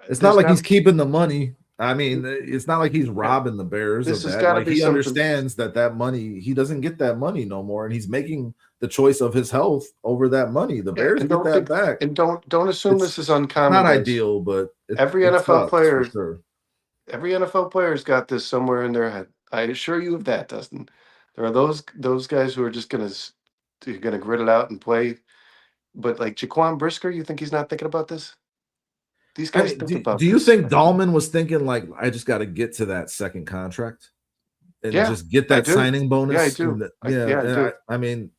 it's not like he's keeping the money. I mean, it's not like he's robbing the Bears This of has that. gotta Like, be he something- understands that money, he doesn't get that money no more, and he's making the choice of his health over that money. The Bears get that back. And don't assume this is uncommon. Not guys. ideal, but every NFL player, for sure. Every NFL player's got this somewhere in their head. I assure you of that, Dustin. There are those guys who are just gonna grit it out and play. But like Jaquan Brisker, you think he's not thinking about this? These guys think about. Do you think Dalman was thinking like, I just got to get to that second contract and just get that signing bonus? Yeah, I do. I do. I mean,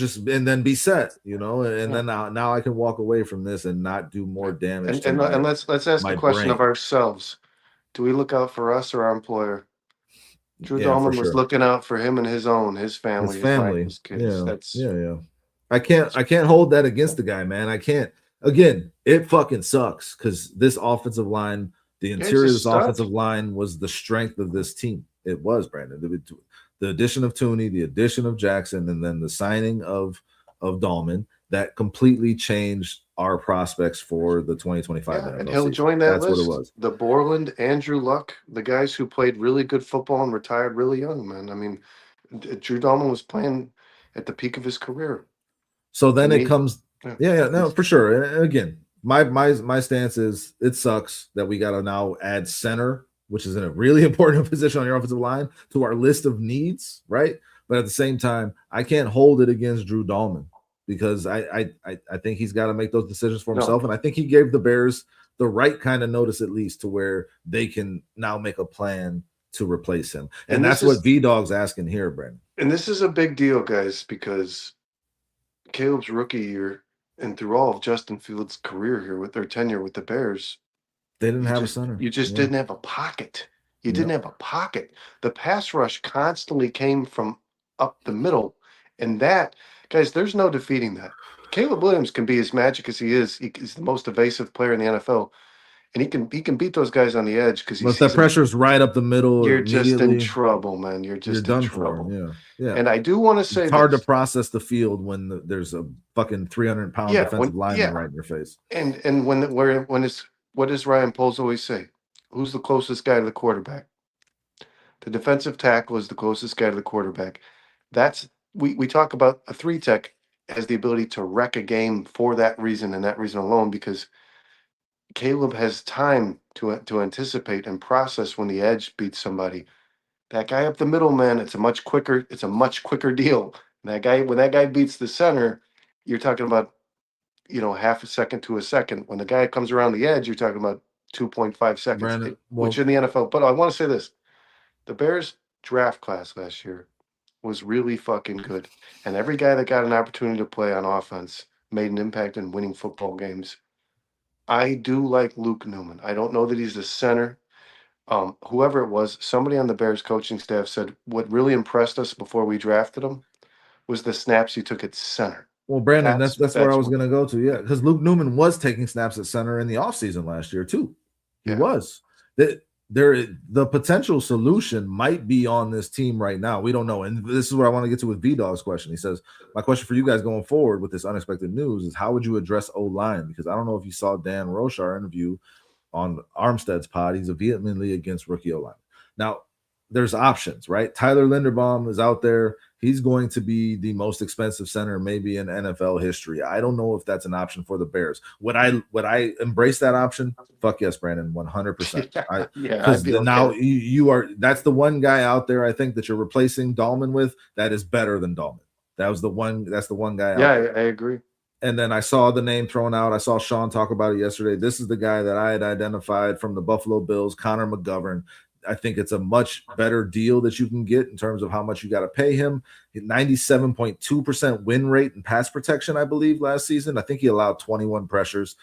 and then be set, and then now I can walk away from this and not do more damage. And let's ask the question of ourselves: do we look out for us or our employer? Drew Dalman was looking out for him and his family, his kids. Yeah. I can't hold that against the guy, man. I can't. Again, it fucking sucks because this offensive line, the interior of this offensive line was the strength of this team. It was, Brandon. The addition of Tooney, the addition of Jackson, and then the signing of Dalman, that completely changed our prospects for the 2025 NFL and he'll season. join that That's list. What it was. The Borland, Andrew Luck, the guys who played really good football and retired really young, man. I mean, Drew Dalman was playing at the peak of his career. So then it comes, no, for sure. And again, my stance is it sucks that we got to now add center, which is in a really important position on your offensive line, to our list of needs, right? But at the same time, I can't hold it against Drew Dalman because I think he's got to make those decisions for himself, and I think he gave the Bears the right kind of notice at least to where they can now make a plan to replace him, and that's what V-Dog's asking here, Brandon. And this is a big deal, guys, because Caleb's rookie year and through all of Justin Fields' career here with their tenure with the Bears, they didn't have a center. You just didn't have a pocket. You didn't have a pocket. The pass rush constantly came from up the middle, and that, guys, there's no defeating that. Caleb Williams can be as magic as he is. He's the most evasive player in the NFL, and he can beat those guys on the edge because but that pressure's right up the middle. You're just in trouble, man. You're done in trouble. For. Yeah. And I do want to say it's hard to process the field when there's a fucking 300-pound defensive lineman right in your face. And what does Ryan Poles always say? Who's the closest guy to the quarterback? The defensive tackle is the closest guy to the quarterback. That's we talk about a 3-tech has the ability to wreck a game for that reason and that reason alone, because Caleb has time to anticipate and process when the edge beats somebody. That guy up the middle, man, it's a much quicker deal. When that guy beats the center, you're talking about half a second to a second. When the guy comes around the edge, you're talking about 2.5 seconds, Brandon, which in the NFL. But I want to say this: the Bears draft class last year was really fucking good, and every guy that got an opportunity to play on offense made an impact in winning football games. I do like Luke Newman. I don't know that he's the center. Whoever it was, somebody on the Bears coaching staff said what really impressed us before we drafted him was the snaps he took at center. Well, Brandon, that's where I was going to go to. Yeah, because Luke Newman was taking snaps at center in the offseason last year too. He was. The potential solution might be on this team right now. We don't know. And this is what I want to get to with V-Dog's question. He says, my question for you guys going forward with this unexpected news is how would you address O-line? Because I don't know if you saw Dan Rochar interview on Armstead's pod. He's vehemently against rookie O-line. Now, there's options, right? Tyler Linderbaum is out there. He's going to be the most expensive center maybe in NFL history. I don't know if that's an option for the Bears. Would I embrace that option? Fuck yes, Brandon, 100%. Because now you are. That's the one guy out there I think that you're replacing Dalman with that is better than Dalman. That's the one guy. Yeah, I agree. And then I saw the name thrown out. I saw Sean talk about it yesterday. This is the guy that I had identified from the Buffalo Bills, Connor McGovern. I think it's a much better deal that you can get in terms of how much you got to pay him. 97.2% win rate in pass protection, I believe, last season. I think he allowed 21 pressures.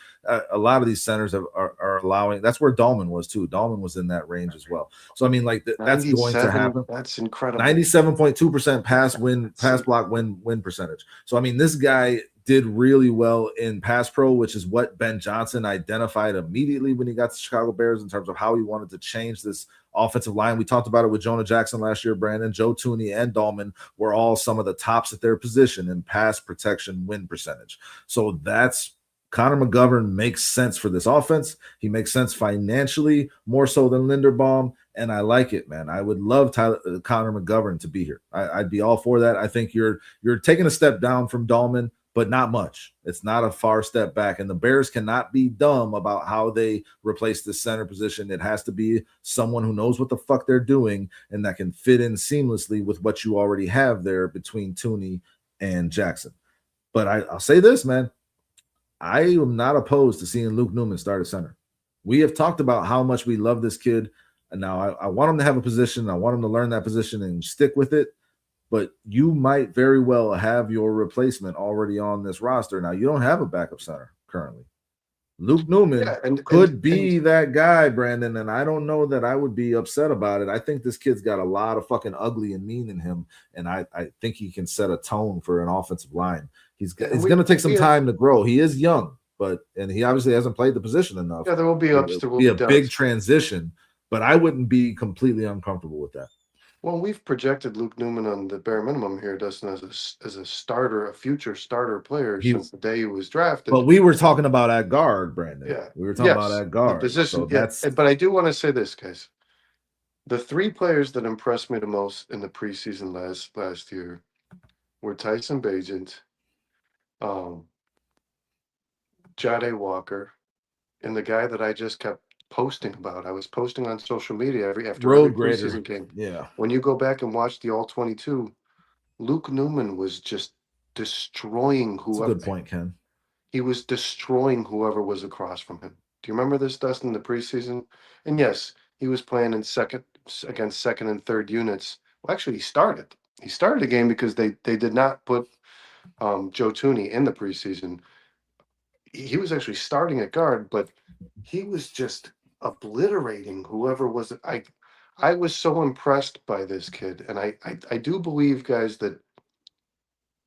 A lot of these centers are allowing. That's where Dalman was too. Dalman was in that range as well. So I mean, like that's going to happen. That's incredible. 97.2% pass block win percentage. So I mean, this guy did really well in pass pro, which is what Ben Johnson identified immediately when he got to Chicago Bears in terms of how he wanted to change this offensive line. We talked about it with Jonah Jackson last year, Brandon. Joe Tooney and Dalman were all some of the tops at their position in pass protection win percentage. So that's Connor McGovern makes sense for this offense. He makes sense financially more so than Linderbaum, and I like it, man. I would love Connor McGovern to be here. I'd be all for that. I think you're taking a step down from Dalman, but not much. It's not a far step back, and the Bears cannot be dumb about how they replace the center position. It has to be someone who knows what the fuck they're doing and that can fit in seamlessly with what you already have there between Tooney and Jackson. But I'll say this, man. I am not opposed to seeing Luke Newman start at center. We have talked about how much we love this kid, and now I want him to have a position. I want him to learn that position and stick with it. But you might very well have your replacement already on this roster. Now, you don't have a backup center currently. Luke Newman could be that guy, Brandon, and I don't know that I would be upset about it. I think this kid's got a lot of fucking ugly and mean in him, and I think he can set a tone for an offensive line. He's going to take some time to grow. He is young, and he obviously hasn't played the position enough. Yeah, there will be ups. There will be a big transition, but I wouldn't be completely uncomfortable with that. Well, we've projected Luke Newman on the bare minimum here, Dustin, as a starter, a future starter player since the day he was drafted. But we were talking about at guard, Brandon. Yeah, we were talking about at guard. The position, so but I do want to say this, guys. The three players that impressed me the most in the preseason last year were Tyson Bagent, Jade Walker, and the guy that I just kept posting about. I was posting on social media after every preseason game. Yeah. When you go back and watch the All 22, Luke Newman was just destroying whoever. That's a good point, Ken. He was destroying whoever was across from him. Do you remember this, Dustin, in the preseason? And yes, he was playing in against second and third units. Well, actually, he started. He started a game because they did not put Joe Tooney in the preseason. He was actually starting at guard, but he was just obliterating whoever was. I was so impressed by this kid, and I do believe, guys, that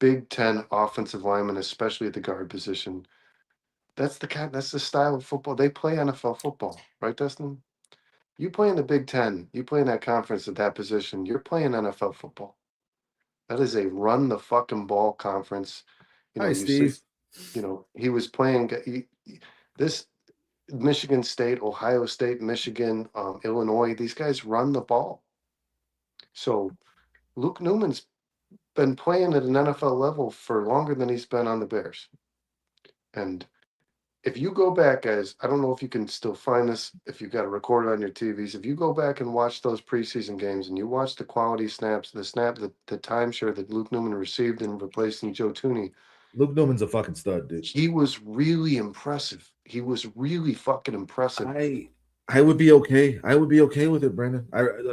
Big Ten offensive linemen, especially at the guard position, that's the style of football they play. NFL football, right, Dustin? You play in the Big Ten, you play in that conference at that position, you're playing NFL football. That is a run the fucking ball conference. Hi, Steve. He was playing this Michigan State, Ohio State, Michigan, Illinois. These guys run the ball. So Luke Newman's been playing at an NFL level for longer than he's been on the Bears. And if you go back, guys, I don't know if you can still find this, if you've got to record it on your TVs. If you go back and watch those preseason games and you watch the quality snaps, the timeshare that Luke Newman received in replacing Joe Tooney. Luke Newman's a fucking stud, dude. He was really impressive. He was really fucking impressive. I would be okay. I would be okay with it, Brandon.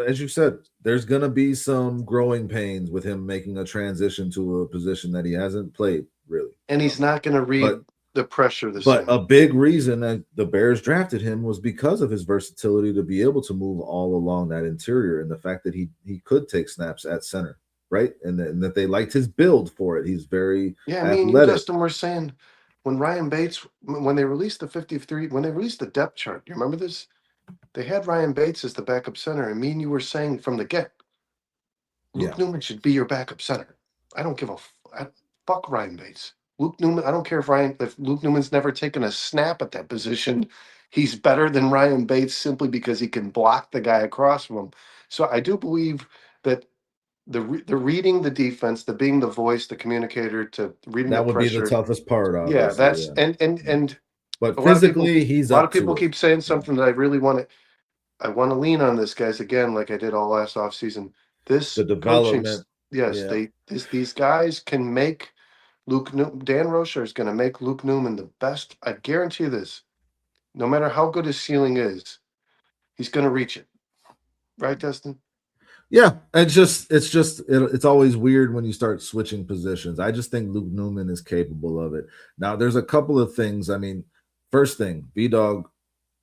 As you said, there's gonna be some growing pains with him making a transition to a position that he hasn't played really. And he's not gonna read the pressure the same. But a big reason that the Bears drafted him was because of his versatility to be able to move all along that interior and the fact that he could take snaps at center. Right, and that they liked his build for it. He's very athletic. You, Dustin, were saying when Ryan Bates, when they released the 53, when they released the depth chart, you remember this? They had Ryan Bates as the backup center, and me and you were saying from the get, Luke Newman should be your backup center. I don't give a fuck Ryan Bates. Luke Newman, I don't care if Luke Newman's never taken a snap at that position. He's better than Ryan Bates simply because he can block the guy across from him. So I do believe that the reading the defense, the being the voice, the communicator, to reading that the would pressure, be the toughest part. And but physically, he's a lot of people keep saying something that I really want to lean on this, guys, again, like I did all last offseason. The development, these guys can make Dan Rocher is going to make Luke Newman the best. I guarantee you this. No matter how good his ceiling is, he's going to reach it. Right, Dustin? Yeah, it's always weird when you start switching positions. I just think Luke Newman is capable of it. Now, there's a couple of things. I mean, first thing, B Dog,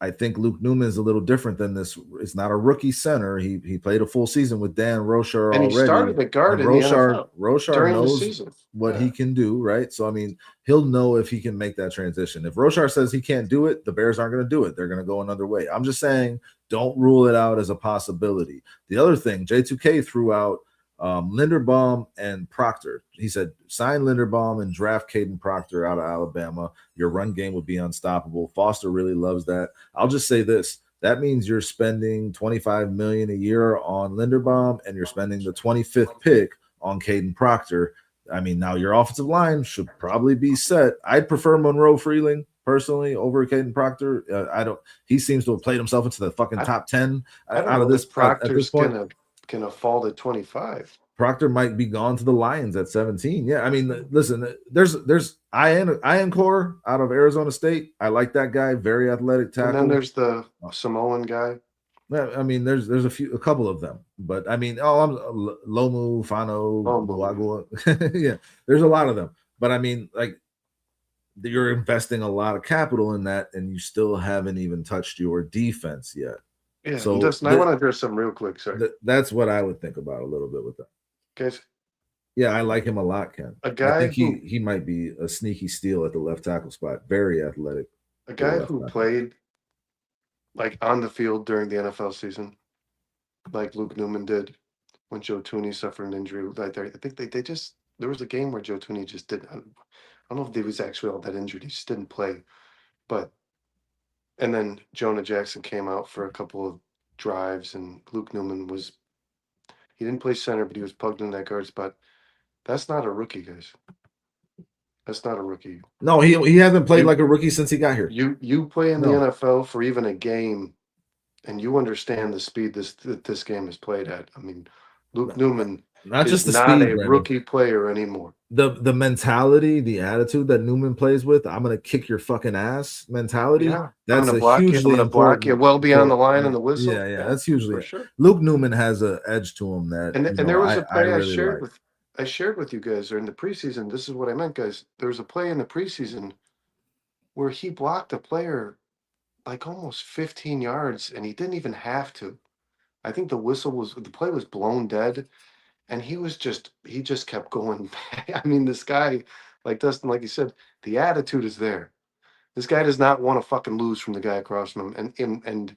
I think Luke Newman is a little different than this. It's not a rookie center. He played a full season with Dan Roshar And he already, started at guard and in the NFL Roshar during the knows season. what he can do, right? So I mean, he'll know if he can make that transition. If Roshar says he can't do it, the Bears aren't going to do it. They're going to go another way. I'm just saying, don't rule it out as a possibility. The other thing, J2K threw out Linderbaum and Proctor. He said, sign Linderbaum and draft Caden Proctor out of Alabama. Your run game would be unstoppable. Foster really loves that. I'll just say this. That means you're spending $25 million a year on Linderbaum and you're spending the 25th pick on Caden Proctor. I mean, now your offensive line should probably be set. I'd prefer Monroe Freeling personally over Caden Proctor. He seems to have played himself into the fucking top 10 out of this at this point. Gonna fall to 25. Proctor might be gone to the Lions at 17. Yeah, I mean, listen, there's Ian Core out of Arizona State. I like that guy, very athletic tackle. And then there's the Samoan guy. I mean, there's a couple of them, but I mean, Lomu, Fano, Buagua. Yeah, there's a lot of them. But I mean, like, you're investing a lot of capital in that, and you still haven't even touched your defense yet. Yeah, so Dustin, I want to address something real quick. Sorry. That's what I would think about a little bit with that. Guys. Yeah, I like him a lot, Ken. A guy I think he might be a sneaky steal at the left tackle spot. Very athletic. A guy who played like on the field during the NFL season, like Luke Newman did when Joe Tooney suffered an injury right there. I think they just there was a game where Joe Tooney just didn't. I don't know if he was actually all that injured. He just didn't play, but. And then Jonah Jackson came out for a couple of drives, and Luke Newman he didn't play center, but he was plugged in that guard spot. That's not a rookie, guys. That's not a rookie. No, he hasn't played like a rookie since he got here. You play in the NFL for even a game, and you understand the speed this game is played at. I mean, Luke Newman not just the not speed, a rookie player anymore. The mentality, the attitude that Newman plays with, I'm gonna kick your fucking ass mentality. Yeah, that's I'm gonna block you well beyond the line and the whistle. Yeah, that's hugely. For sure. Luke Newman has an edge to him that. And there was a play I shared with you guys during the preseason. This is what I meant, guys. There was a play in the preseason where he blocked a player like almost 15 yards, and he didn't even have to. I think the play was blown dead. And he just kept going back. I mean, this guy, like Dustin, like you said, the attitude is there. This guy does not want to fucking lose from the guy across from him. And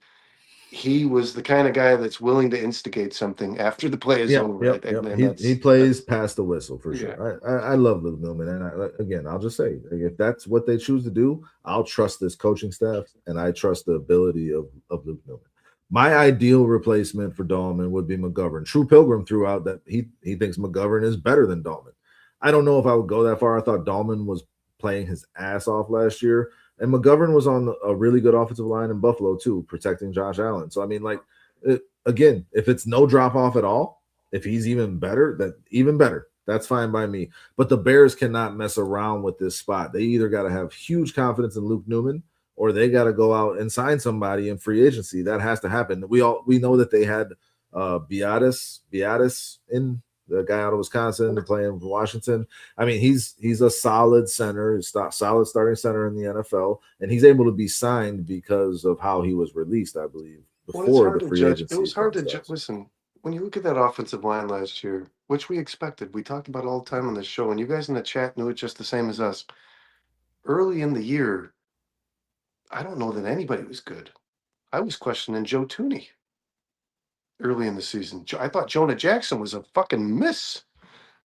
he was the kind of guy that's willing to instigate something after the play is over. He plays past the whistle for sure. I love Luke Newman. And I'll just say, if that's what they choose to do, I'll trust this coaching staff, and I trust the ability of Luke Newman. My ideal replacement for Dalman would be McGovern. True Pilgrim threw out that he thinks McGovern is better than Dalman. I don't know if I would go that far. I thought Dalman was playing his ass off last year, and McGovern was on a really good offensive line in Buffalo too, protecting Josh Allen. So I mean, like, again, if it's no drop off at all, if he's even better, that's fine by me. But the Bears cannot mess around with this spot. They either got to have huge confidence in Luke Newman, or they got to go out and sign somebody in free agency. That has to happen. We know that they had Biadasz in, the guy out of Wisconsin, playing for Washington. I mean, he's a solid center, solid starting center in the NFL, and he's able to be signed because of how he was released, I believe, before the free agency. It was hard to judge. Listen, when you look at that offensive line last year, which we expected, we talked about all the time on this show, and you guys in the chat knew it just the same as us. Early in the year, I don't know that anybody was good. I was questioning Joe Tooney early in the season. I thought Jonah Jackson was a fucking miss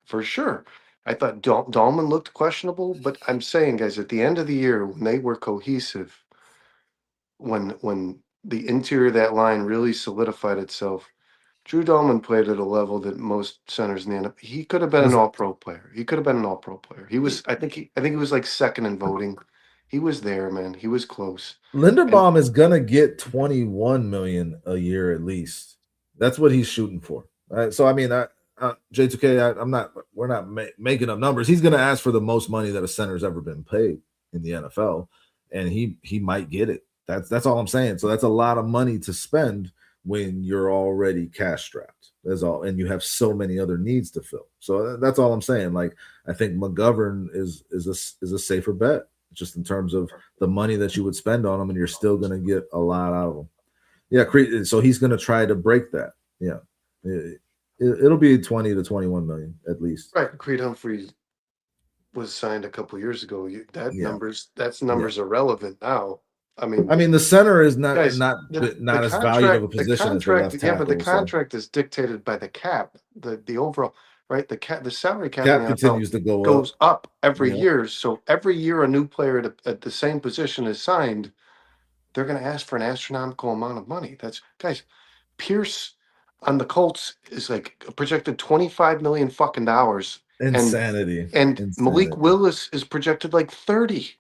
for sure. I thought Dalman looked questionable, but I'm saying, guys, at the end of the year, when they were cohesive, when the interior of that line really solidified itself, Drew Dalman played at a level that most centers in the NFL. He could have been an all-pro player. He was, I think he was like second in voting. He was there, man. He was close. Linderbaum is gonna get $21 million a year at least. That's what he's shooting for. Right? So I mean, J2K, we're not making up numbers. He's gonna ask for the most money that a center's ever been paid in the NFL, and he might get it. That's all I'm saying. So that's a lot of money to spend when you're already cash strapped. That's all, and you have so many other needs to fill. So that's all I'm saying. Like, I think McGovern is a safer bet, just in terms of the money that you would spend on him, and you're still going to get a lot out of him. Yeah, so he's going to try to break that. Yeah, it'll be 20 to 21 million at least. Right, Creed Humphreys was signed a couple years ago. That's Yeah. numbers are relevant now. I mean, the center is not guys, not the as valued of a contract, position as the left tackle. yeah, but the contract is dictated by the cap, the overall, right? The salary cap in cap the NFL continues to goes up every Yeah. year. So every year a new player at the same position is signed, they're going to ask for an astronomical amount of money. That's, guys, Pierce on the Colts is like projected 25 million fucking dollars. Insanity. And Malik Willis is projected like 30.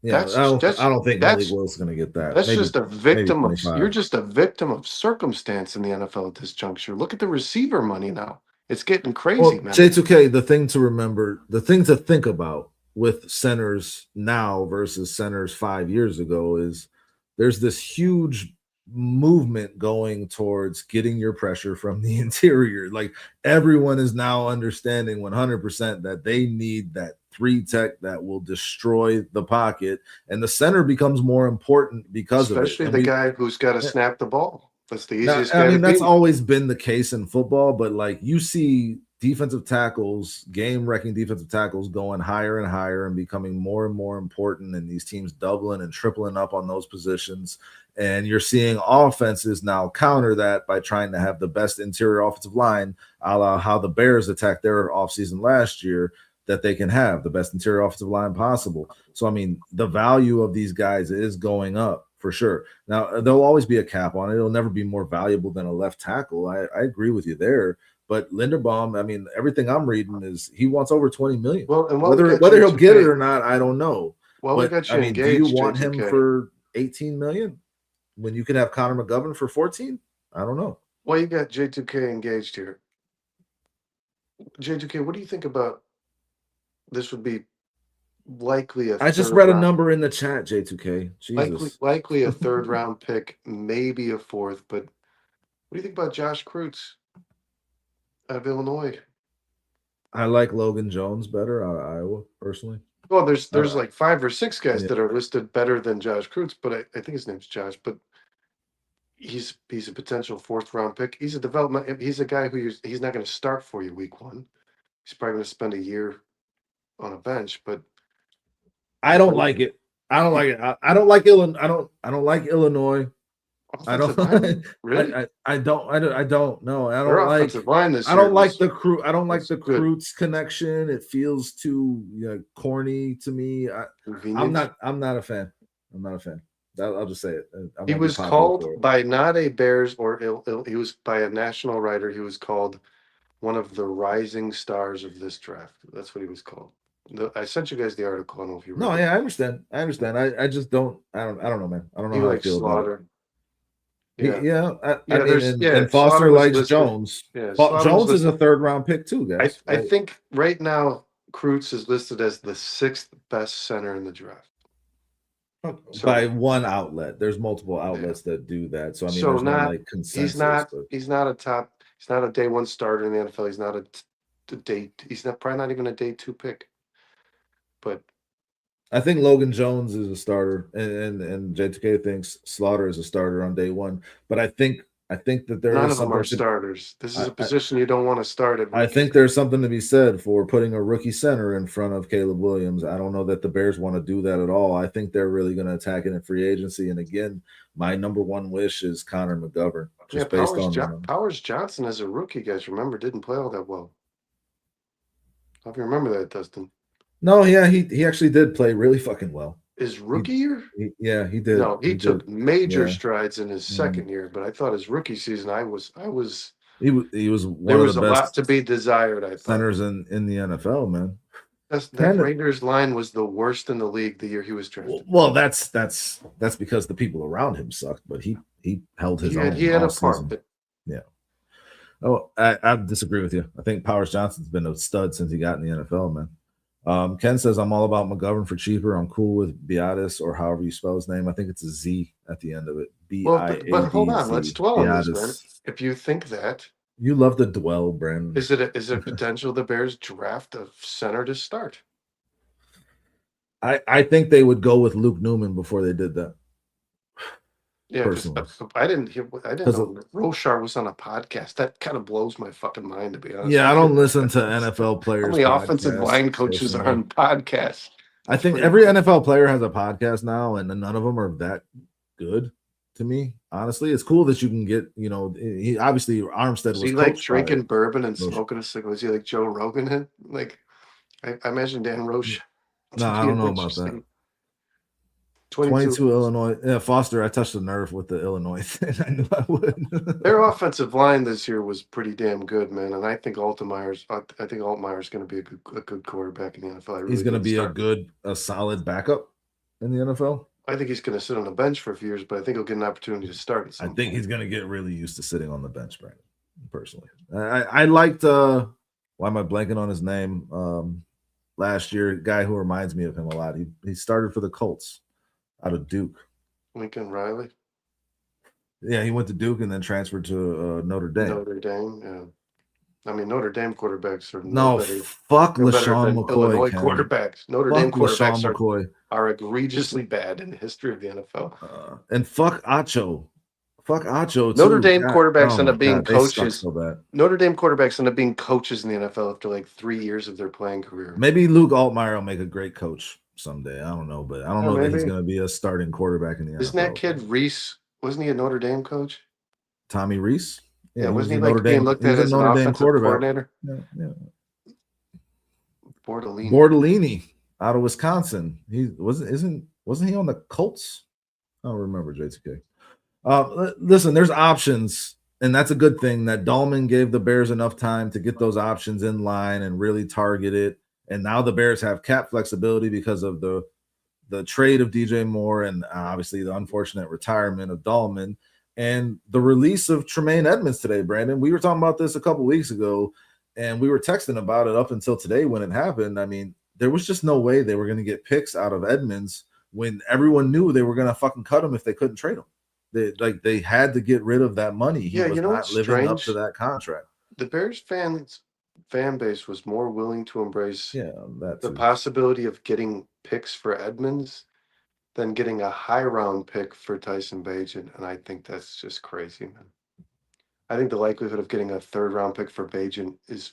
Yeah, I don't think Malik Willis is going to get that. That's just a victim of, you're just a victim of circumstance in the NFL at this juncture. Look at the receiver money now. It's getting crazy, man. J2K, the thing to remember, the thing to think about with centers now versus centers 5 years ago is there's this huge movement going towards getting your pressure from the interior. Like, everyone is now understanding 100% that they need that 3 tech that will destroy the pocket, and the center becomes more important because especially of it. The guy who's got to snap the ball. That's the easiest guy. I mean, that's always been the case in football, but like, you see defensive tackles, game-wrecking defensive tackles going higher and higher and becoming more and more important, and these teams doubling and tripling up on those positions. And you're seeing offenses now counter that by trying to have the best interior offensive line, a la how the Bears attacked their offseason last year, that they can have the best interior offensive line possible. So, I mean, the value of these guys is going up for sure. Now, there'll always be a cap on it. It'll never be more valuable than a left tackle. I agree with you there. But Linderbaum, I mean, everything I'm reading is he wants over 20 million. Well, and whether he'll get it or not, I don't know. Well, but, I mean, do you want him for 18 million when you can have Connor McGovern for 14? I don't know. Well, you got J2K engaged here. J2K, what do you think about this? Would be likely I just read a number in the chat, J2K. Jesus. Likely a third round pick, maybe a fourth. But what do you think about Josh Kreutz out of Illinois? I like Logan Jones better out of Iowa, personally. Well, there's like 5 or 6 guys that are listed better than Josh Kreutz, but I think his name's Josh. But he's a potential 4th round pick. He's a development. He's a guy who he's not going to start for you week 1. He's probably going to spend a year on a bench. But I don't like it. I don't like it. I don't like Illinois. I don't like Illinois. I don't. Really? I don't know. I Their don't like. offensive line this I don't year like the crew. I don't like the good. Kreutz connection. It feels too corny to me. I'm not a fan. I'm not a fan. I'll just say it. He was called by not a Bears or he was by a national writer. He was called one of the rising stars of this draft. That's what he was called. I sent you guys the article. I don't know if you read it. Yeah, I understand. I just don't. I don't know, man. I don't know how I feel Slaughter. About it. And Foster Slaughter likes Jones. Yeah, Jones is a 3rd round pick too, guys. I think right now Kreutz is listed as the 6th best center in the draft. By one outlet. There's multiple outlets that do that. So I mean, there's not like consensus. He's not a day 1 starter in the NFL. He's not he's probably not even a day 2 pick. But I think Logan Jones is a starter, and J2K thinks Slaughter is a starter on day 1. But I think that there none of them are starters. This is a position you don't want to start at. I think there's something to be said for putting a rookie center in front of Caleb Williams. I don't know that the Bears want to do that at all. I think they're really going to attack it in free agency. And again, my number 1 wish is Connor McGovern. Just based on Powers Johnson as a rookie, guys, remember, didn't play all that well. I hope you remember that, Dustin. No, yeah, he actually did play really fucking well. His rookie year? He did. No, he took major strides in his 2nd year, but I thought his rookie season, he was one of the there was best a lot to be desired, I thought. Centers in the NFL, man. That Raiders line was the worst in the league the year he was drafted. Well, that's because the people around him sucked, but he held his own. He had a part, but yeah. Oh, I disagree with you. I think Powers Johnson's been a stud since he got in the NFL, man. Ken says, I'm all about McGovern for cheaper. I'm cool with Beatis, or however you spell his name. I think it's a Z at the end of it. but hold on, let's B-I-A-D-Z. dwell on this, man. Biadasz. If you think that, You love to dwell, Brandon. is it potential the Bears draft a center to start? I think they would go with Luke Newman before they did that. Yeah, because Personally. I didn't Because know that Roshar was on a podcast. That kind of blows my fucking mind, to be honest. yeah, I with don't you. listen to NFL players. How many offensive podcasts, line coaches are personally. on podcasts? I think every NFL player has a podcast now, and none of them are that good to me. Honestly, it's cool that you can get, he obviously Armstead Was was he like coached by drinking bourbon and Roche. smoking a cigar? Was he like Joe Rogan? Like, I imagine Dan Roche. No, I don't know about that. 22 Illinois. Yeah, Foster, I touched the nerve with the Illinois thing. I knew I would. Their offensive line this year was pretty damn good, man. And I think Altmaier's going to be a good quarterback in the NFL. He's going to be a solid backup in the NFL. I think he's going to sit on the bench for a few years, but I think he'll get an opportunity to start. I think he's going to get really used to sitting on the bench, Brandon. Personally, I liked. Why am I blanking on his name? Last year, guy who reminds me of him a lot. He started for the Colts out of Duke. Lincoln Riley. Yeah, he went to Duke and then transferred to Notre Dame. Notre Dame, yeah. I mean, Notre Dame quarterbacks are fuck LaShawn McCoy. Illinois quarterbacks. Notre Dame quarterbacks are egregiously bad in the history of the NFL. And fuck Acho. Fuck Acho. Notre Dame quarterbacks end up being coaches. So bad. Notre Dame quarterbacks end up being coaches in the NFL after like 3 years of their playing career. Maybe Luke Altmaier will make a great coach someday. I don't know, but I don't know that he's going to be a starting quarterback in the NFL. Isn't that kid Reese? Wasn't he a Notre Dame coach? Tommy Reese? Yeah, wasn't he like being looked at as an offensive coordinator? Yeah. Bortolini out of Wisconsin. He wasn't he on the Colts? I don't remember JTK. Listen, there's options, and that's a good thing that Dalman gave the Bears enough time to get those options in line and really target it. And now the Bears have cap flexibility because of the trade of DJ Moore and obviously the unfortunate retirement of Dalman and the release of Tremaine Edmonds today, Brandon. We were talking about this a couple weeks ago, and we were texting about it up until today when it happened. I mean, there was just no way they were going to get picks out of Edmonds when everyone knew they were going to fucking cut him if they couldn't trade him. They had to get rid of that money. He was not living up to that contract. The Bears fan base was more willing to embrace the possibility of getting picks for Edmonds than getting a high round pick for Tyson Bagent, and I think that's just crazy, man. I think the likelihood of getting a third round pick for Bagent is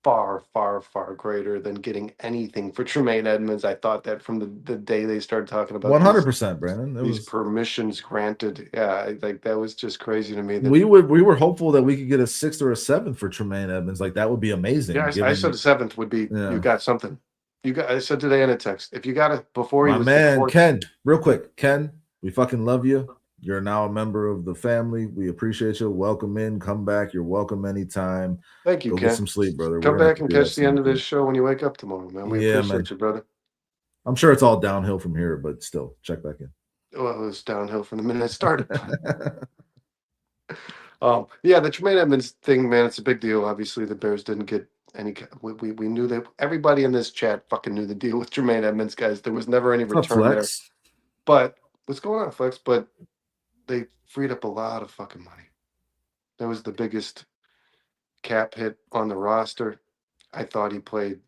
far, far, far greater than getting anything for Tremaine Edmonds. I thought that from the day they started talking about 100%, Brandon. These permissions granted. Yeah, that was just crazy to me. We were hopeful that we could get a 6th or a 7th for Tremaine Edmonds. Like that would be amazing. Yeah, I said the 7th would be. You got something. I said today in a text. If you got it before he was man, Ken, real quick, Ken, we fucking love you. You're now a member of the family. We appreciate you. Welcome in. Come back. You're welcome anytime. Thank you, Go Ken. Get some sleep, brother. Come back and catch the end of this show when you wake up tomorrow, man. We appreciate you, brother. I'm sure it's all downhill from here, but still, check back in. Well, it was downhill from the minute it started. The Tremaine Edmonds thing, man, it's a big deal. Obviously, the Bears didn't get any. We knew that everybody in this chat fucking knew the deal with Tremaine Edmonds, guys. There was never any return there. But what's going on, Flex? But they freed up a lot of fucking money. That was the biggest cap hit on the roster. I thought he played.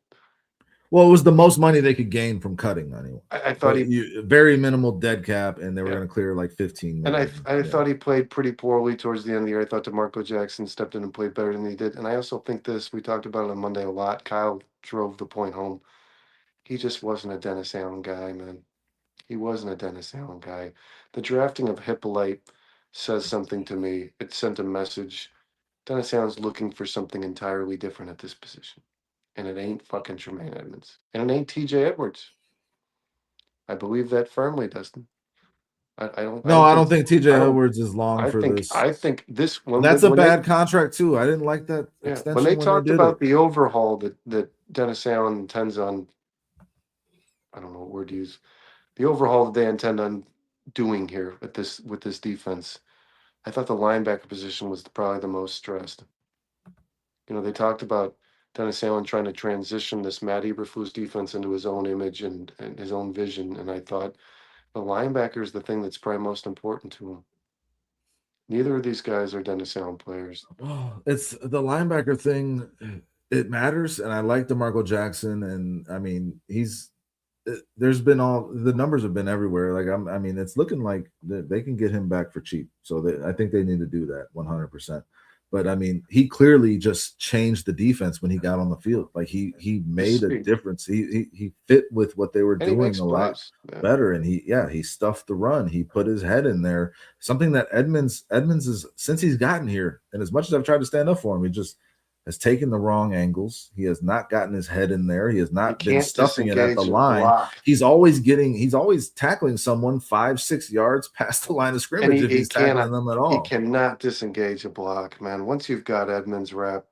Well, it was the most money they could gain from cutting anyway. I thought very minimal dead cap, and they were going to clear like 15 million. And I thought he played pretty poorly towards the end of the year. I thought DeMarco Jackson stepped in and played better than he did. And I also think we talked about it on Monday a lot. Kyle drove the point home. He just wasn't a Dennis Allen guy, man. He wasn't a Dennis Allen guy. The drafting of Hippolyte says something to me. It sent a message. Dennis Allen's looking for something entirely different at this position. And it ain't fucking Tremaine Edmonds. And it ain't TJ Edwards. I believe that firmly, Dustin. I don't think TJ Edwards is long for this. I think this one. That's a bad contract too. I didn't like that extension. When they talked about the overhaul that Dennis Allen intends on, I don't know what word to use. The overhaul that they intend on doing here with this defense, I thought the linebacker position was probably the most stressed. They talked about Dennis Allen trying to transition this Matt Eberflus defense into his own image and his own vision, and I thought the linebacker is the thing that's probably most important to him. Neither of these guys are Dennis Allen players. Well, it's the linebacker thing. It matters, and I like DeMarco Jackson, and I mean there's been all the numbers have been everywhere. Like I mean, it's looking like they can get him back for cheap. So I think they need to do that 100%. But I mean, he clearly just changed the defense when he got on the field. Like he made a difference. He fit with what they were doing a lot better. And he stuffed the run. He put his head in there. Something that Edmonds is, since he's gotten here, and as much as I've tried to stand up for him, he just has taken the wrong angles. He has not gotten his head in there. He has not been stuffing it at the line. He's always tackling someone 5-6 yards past the line of scrimmage if he's tackling them at all. He cannot disengage a block, man. Once you've got Edmonds wrapped,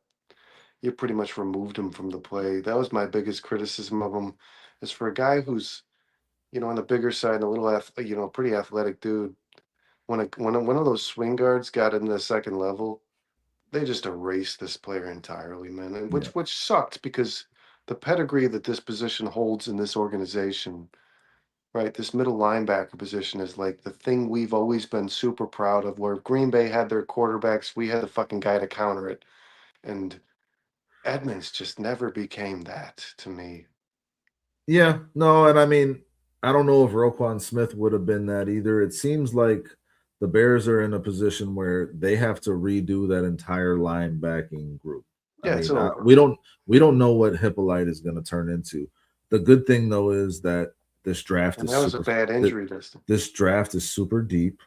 you pretty much removed him from the play. That was my biggest criticism of him, is for a guy who's, on the bigger side and a little, pretty athletic dude. When one of those swing guards got into the second level, they just erased this player entirely, man. And which sucked, because the pedigree that this position holds in this organization, right? This middle linebacker position is like the thing we've always been super proud of, where Green Bay had their quarterbacks, we had the fucking guy to counter it. And Edmonds just never became that to me. Yeah, no, and I mean, I don't know if Roquan Smith would have been that either. It seems like the Bears are in a position where they have to redo that entire linebacking group. Yeah, we don't know what Hippolyte is going to turn into. The good thing though is that this draft was a bad injury. This draft is super deep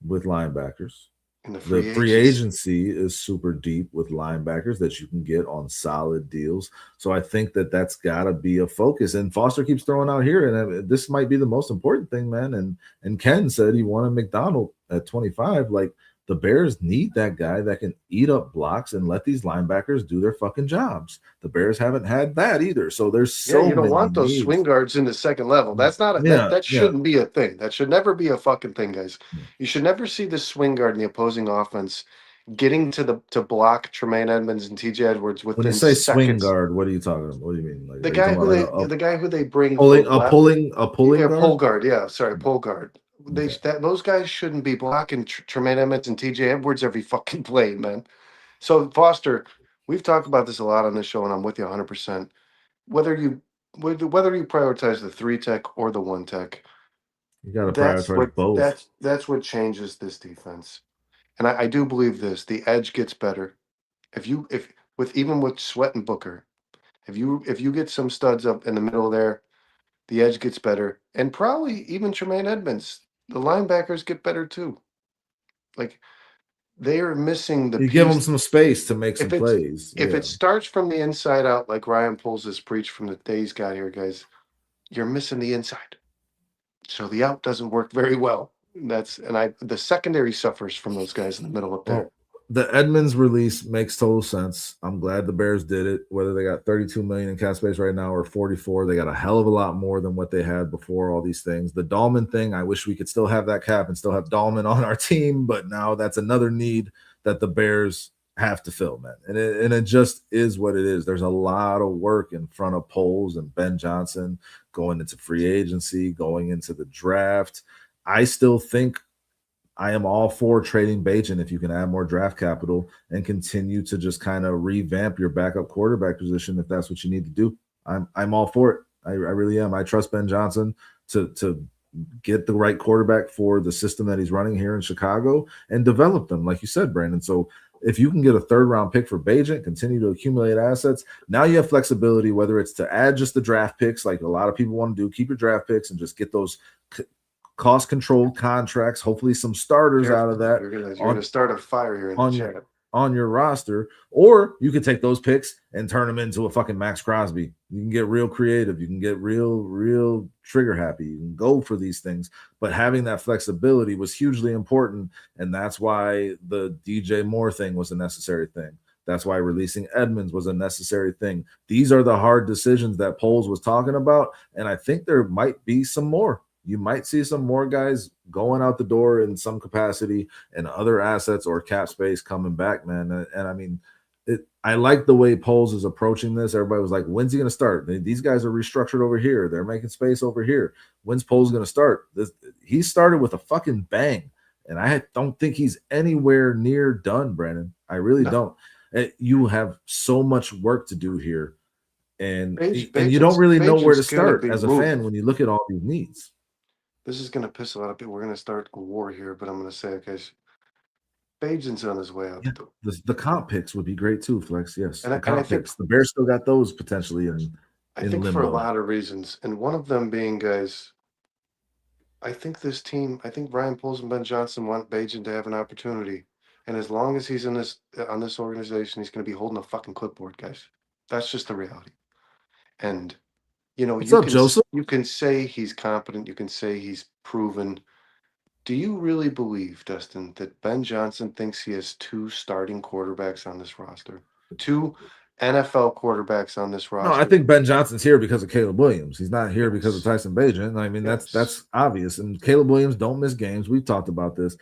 with linebackers. And the free agency is super deep with linebackers that you can get on solid deals. So I think that that's got to be a focus. And Foster keeps throwing out here, and this might be the most important thing, man. And Ken said he wanted McDonald at 25. Like, the Bears need that guy that can eat up blocks and let these linebackers do their fucking jobs. The Bears haven't had that either. So there's you don't want those swing guards in the second level. That's not that shouldn't be a thing. That should never be a fucking thing, guys. You should never see the swing guard in the opposing offense getting to block Tremaine Edmonds and TJ Edwards within When you say seconds. Swing guard, what are you talking about? What do you mean? Like, the guy who they bring pulling guard? Pull guard. Yeah, sorry, pull guard. Those guys shouldn't be blocking Tremaine Edmonds and TJ Edwards every fucking play, man. So Foster, we've talked about this a lot on this show, and I'm with you 100%. Whether you prioritize the 3-tech or the 1-tech, you got to prioritize both. That's what changes this defense. And I do believe this: the edge gets better even with Sweat and Booker. If you get some studs up in the middle there, the edge gets better, and probably even Tremaine Edmonds. The linebackers get better too. Like, they are missing the. You give them some space to make some plays. If it starts from the inside out, like Ryan Poles has preached from the day he's got here, guys, you're missing the inside. So the out doesn't work very well. The secondary suffers from those guys in the middle up there. Well, the Edmonds release makes total sense. I'm glad the Bears did it. Whether they got $32 million in cap space right now or 44, they got a hell of a lot more than what they had before all these things. The Dalman thing, I wish we could still have that cap and still have Dalman on our team, but now that's another need that the Bears have to fill, man. And it just is what it is. There's a lot of work in front of Poles and Ben Johnson going into free agency, going into the draft. I still think I am all for trading Bajan if you can add more draft capital and continue to just kind of revamp your backup quarterback position if that's what you need to do. I'm all for it. I really am. I trust Ben Johnson to get the right quarterback for the system that he's running here in Chicago and develop them, like you said, Brandon. So if you can get a 3rd-round pick for Bajan, continue to accumulate assets, now you have flexibility, whether it's to add just the draft picks, like a lot of people want to do, keep your draft picks and just get those cost-controlled contracts, hopefully some starters out of that. You're going to start a fire here in the chat. On your roster, or you could take those picks and turn them into a fucking Max Crosby. You can get real creative. You can get real trigger happy. You can go for these things. But having that flexibility was hugely important, and that's why the DJ Moore thing was a necessary thing. That's why releasing Edmonds was a necessary thing. These are the hard decisions that Poles was talking about, and I think there might be some more. You might see some more guys going out the door in some capacity and other assets or cap space coming back, man. And I mean, I like the way Poles is approaching this. Everybody was like, when's he going to start? These guys are restructured over here. They're making space over here. When's Poles going to start? He started with a fucking bang. And I don't think he's anywhere near done, Brandon. I really don't. You have so much work to do here. And you don't really know where to start as a fan when you look at all these needs. This is going to piss a lot of people. We're going to start a war here, but I'm going to say, okay, Bajan's on his way out. Yeah, the comp picks would be great too, Flex. Yes, and the comp picks. The Bears still got those potentially I think for a lot of reasons, and one of them being, guys, I think this team, I think Ryan Poles and Ben Johnson want Bajan to have an opportunity. And as long as he's on this organization, he's going to be holding a fucking clipboard, guys. That's just the reality. And what's up, Joseph? You can say he's competent. You can say he's proven. Do you really believe, Dustin, that Ben Johnson thinks he has 2 starting quarterbacks on this roster? 2 NFL quarterbacks on this roster? No, I think Ben Johnson's here because of Caleb Williams. He's not here because of Tyson Bagent. I mean, that's obvious. And Caleb Williams don't miss games. We've talked about this.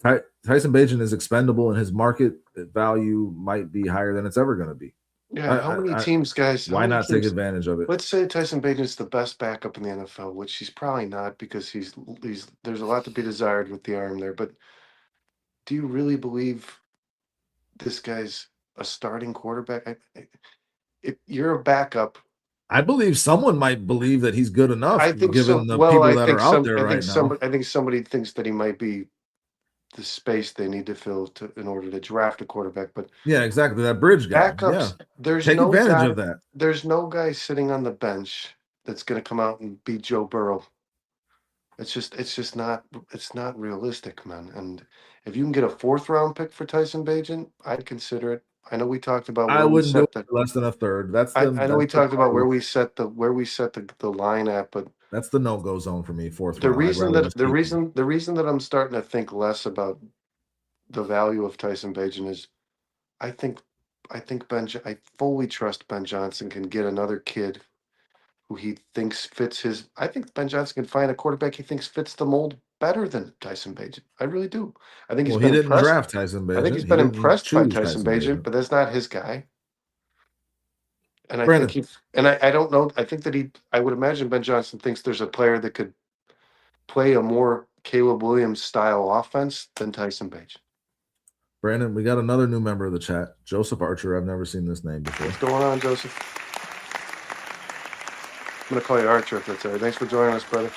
Tyson Bagent is expendable, and his market value might be higher than it's ever going to be. Yeah, how many teams, guys? Why not take advantage of it? Let's say Tyson Bagent's the best backup in the NFL, which he's probably not because he's there's a lot to be desired with the arm there. But do you really believe this guy's a starting quarterback? If you're a backup, I believe someone might believe that he's good enough. I think given the people that are out there right now. I think somebody thinks that he might be the space they need to fill in order to draft a quarterback. But yeah, exactly, that bridge guy. Backups, there's take advantage of that. There's no guy sitting on the bench that's going to come out and beat Joe Burrow. It's just not realistic, man. And if you can get a 4th round pick for Tyson Bagent, I'd consider it. I know we talked about I wouldn't do it less than a third. I know we talked about where we set the line at, but that's the no-go zone for me. 4th round. The reason that I'm starting to think less about the value of Tyson Bagent is I fully trust Ben Johnson can get another kid who he thinks fits his. I think Ben Johnson can find a quarterback he thinks fits the mold better than Tyson Bagent. I really do. I think he didn't draft Tyson Bagent. I think he's been impressed by Tyson Bagent, but that's not his guy. And I think I don't know. I think that I would imagine Ben Johnson thinks there's a player that could play a more Caleb Williams style offense than Tyson Bagent. Brandon, we got another new member of the chat, Joseph Archer. I've never seen this name before. What's going on, Joseph? I'm going to call you Archer if that's all right. Thanks for joining us, brother.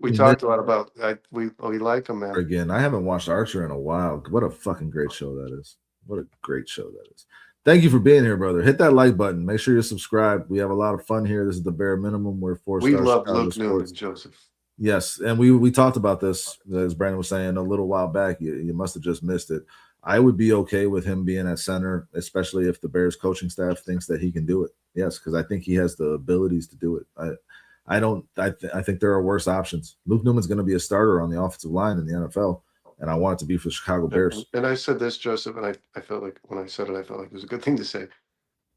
We talked a lot about we like him, man. Again, I haven't watched Archer in a while. What a fucking great show that is. What a great show that is. Thank you for being here, brother. Hit that like button. Make sure you're subscribed. We have a lot of fun here. This is the bare minimum. We're 4 stars. We love Luke Newman, Joseph. Yes, and we talked about this, as Brandon was saying a little while back. You must have just missed it. I would be okay with him being at center, especially if the Bears coaching staff thinks that he can do it. Yes, because I think he has the abilities to do it. I think there are worse options. Luke Newman's going to be a starter on the offensive line in the NFL, and I want it to be for the Chicago Bears. And I said this, Joseph, and I felt like when I said it, I felt like it was a good thing to say.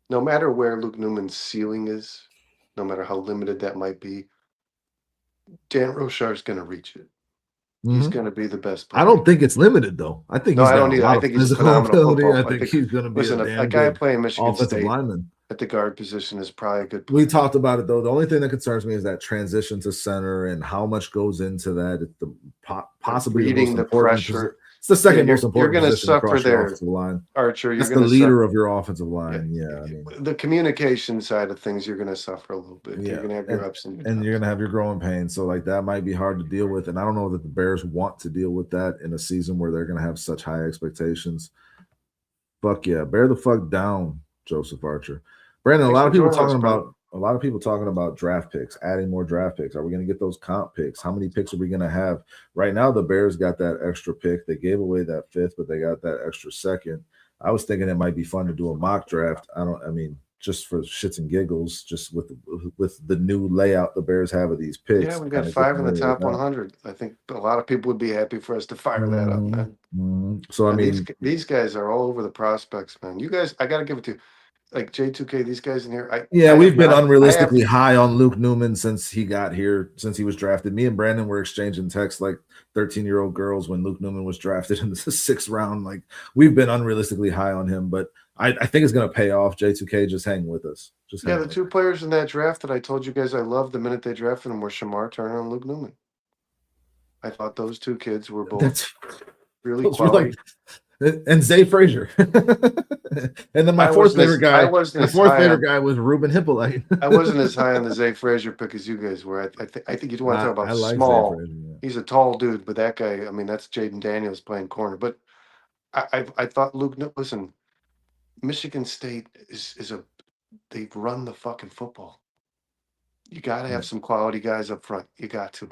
No matter where Luke Newman's ceiling is, no matter how limited that might be, Dan Rochar's going to reach it. He's going to be the best player. I don't think it's limited, though. I think I don't either. I think he's phenomenal football. I think he's going to be a guy playing Michigan State lineman at the guard position is probably a good player. We talked about it, though. The only thing that concerns me is that transition to center and how much goes into that. Possibly reading the pressure. It's the second most important. You're going to suffer there, line. Archer. That's the leader of your offensive line. Yeah, the communication side of things, you're going to suffer a little bit. Yeah. You're going to have your ups and downs. You're going to have your growing pains. So, that might be hard to deal with. And I don't know that the Bears want to deal with that in a season where they're going to have such high expectations. Fuck yeah, bear the fuck down, Joseph Archer. Brandon, a lot of people talking about draft picks, adding more draft picks. Are we going to get those comp picks? How many picks are we going to have? Right now, the Bears got that extra pick. They gave away that 5th, but they got that extra 2nd. I was thinking it might be fun to do a mock draft. Just for shits and giggles, just with the new layout the Bears have of these picks. Yeah, we got 5 in the top 100. I think a lot of people would be happy for us to fire that up, man. So, these guys are all over the prospects, man. You guys, I got to give it to you. Like J2K, these guys in here. We've been unrealistically high on Luke Newman since he got here, since he was drafted. Me and Brandon were exchanging texts like 13-year-old girls when Luke Newman was drafted in the 6th round. Like, we've been unrealistically high on him, but I think it's going to pay off. J2K, just hang with us. The 2 players in that draft that I told you guys I loved the minute they drafted him were Shamar Turner and Luke Newman. I thought those two kids were both That's really those were quality. and Zay Frazier. And then my I fourth wasn't as favorite I guy, wasn't my as fourth high favorite on guy was Ruben Hippolyte. I wasn't as high on the Zay Frazier pick as you guys were. I think you want to talk I about like Zay small. Frazier. Yeah. He's a tall dude, but that guy, I mean, that's Jaden Daniels playing corner. But I thought listen, Michigan State is a they run the fucking football. You got to Yeah. have some quality guys up front. You got to.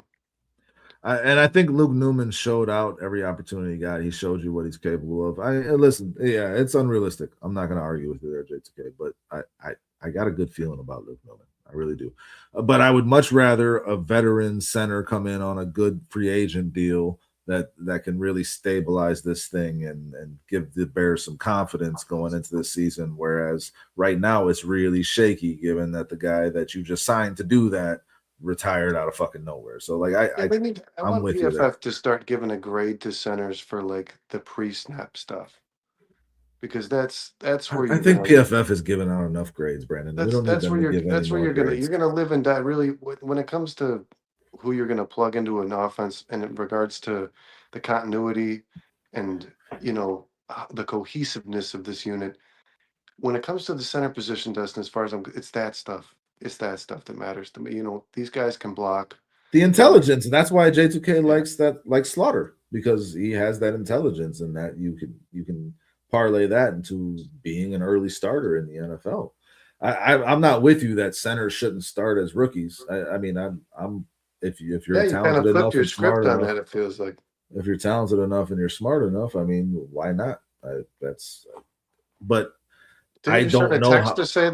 And I think Luke Newman showed out every opportunity he got. He showed you what he's capable of. Listen, yeah, it's unrealistic. I'm not going to argue with you there, J2K, but I got a good feeling about Luke Newman. I really do. But I would much rather a veteran center come in on a good free agent deal that can really stabilize this thing and give the Bears some confidence going into this season. Whereas right now it's really shaky, given that the guy that you just signed to do that retired out of fucking nowhere. So like I I'm want with you there. PFF to start giving a grade to centers for like the pre-snap stuff, because that's where I you're think gonna PFF has given out enough grades, Brandon. We don't need that's them where to give any more you're grades. gonna live and die. Really, when it comes to who you're gonna plug into an offense, and in regards to the continuity and the cohesiveness of this unit, when it comes to the center position, Dustin, as far as it's that stuff. It's that stuff that matters to me. These guys can block. The intelligence, and that's why J2K Yeah. likes Slaughter, because he has that intelligence, and that you can parlay that into being an early starter in the NFL. I'm not with you that centers shouldn't start as rookies. I mean, I'm if you're Yeah, you kind talented of flipped enough your and smart script on enough, that, it feels like. if you're talented enough and you're smart enough, I mean, why not? But Didn't I you send don't a know text how. to say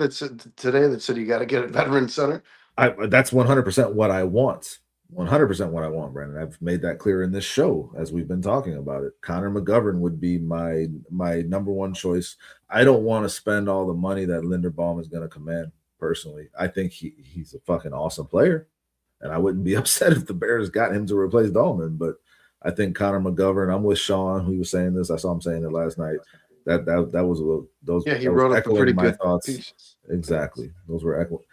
today that said you got to get a veteran center? That's 100% what I want. 100% what I want, Brandon. I've made that clear in this show as we've been talking about it. Connor McGovern would be my number one choice. I don't want to spend all the money that Linderbaum is going to command. Personally, I think he's a fucking awesome player, and I wouldn't be upset if the Bears got him to replace Dalman. But I think Connor McGovern. I'm with Sean, who was saying this. I saw him saying it last night. That was a little, those. Yeah, he That was wrote up a pretty echoing my good thoughts. piece. Exactly, those were echoing.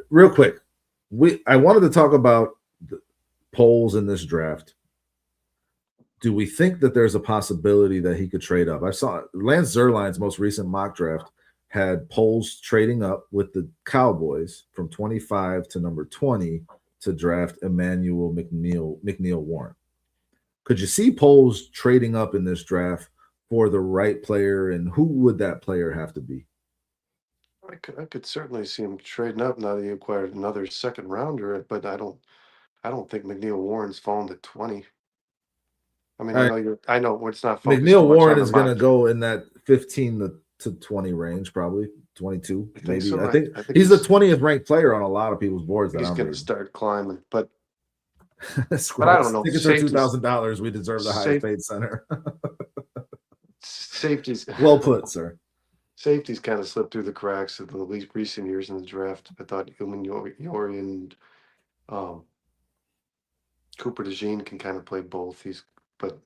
Real quick, I wanted to talk about the polls in this draft. Do we think that there's a possibility that he could trade up? I saw Lance Zerline's most recent mock draft had polls trading up with the Cowboys from 25 to number 20 to draft Emmanuel McNeil Warren. Could you see polls trading up in this draft for the right player, and who would that player have to be? I could certainly see him trading up now that he acquired another second rounder, but I don't think McNeil Warren's fallen to 20. I mean, All right. I know it's not focused McNeil too much Warren on the is going to mock. go in that 15 to 20 range, probably 22, I think maybe. so. I think I think he's the 20th ranked player on a lot of people's boards. he's That I'm going to reading. start climbing, but But I don't know. Tickets are $2,000. We deserve the highest paid center. Safeties. Well put, sir. Safeties kind of slipped through the cracks in the least recent years in the draft. I thought Yori and Cooper DeJean can kind of play both. But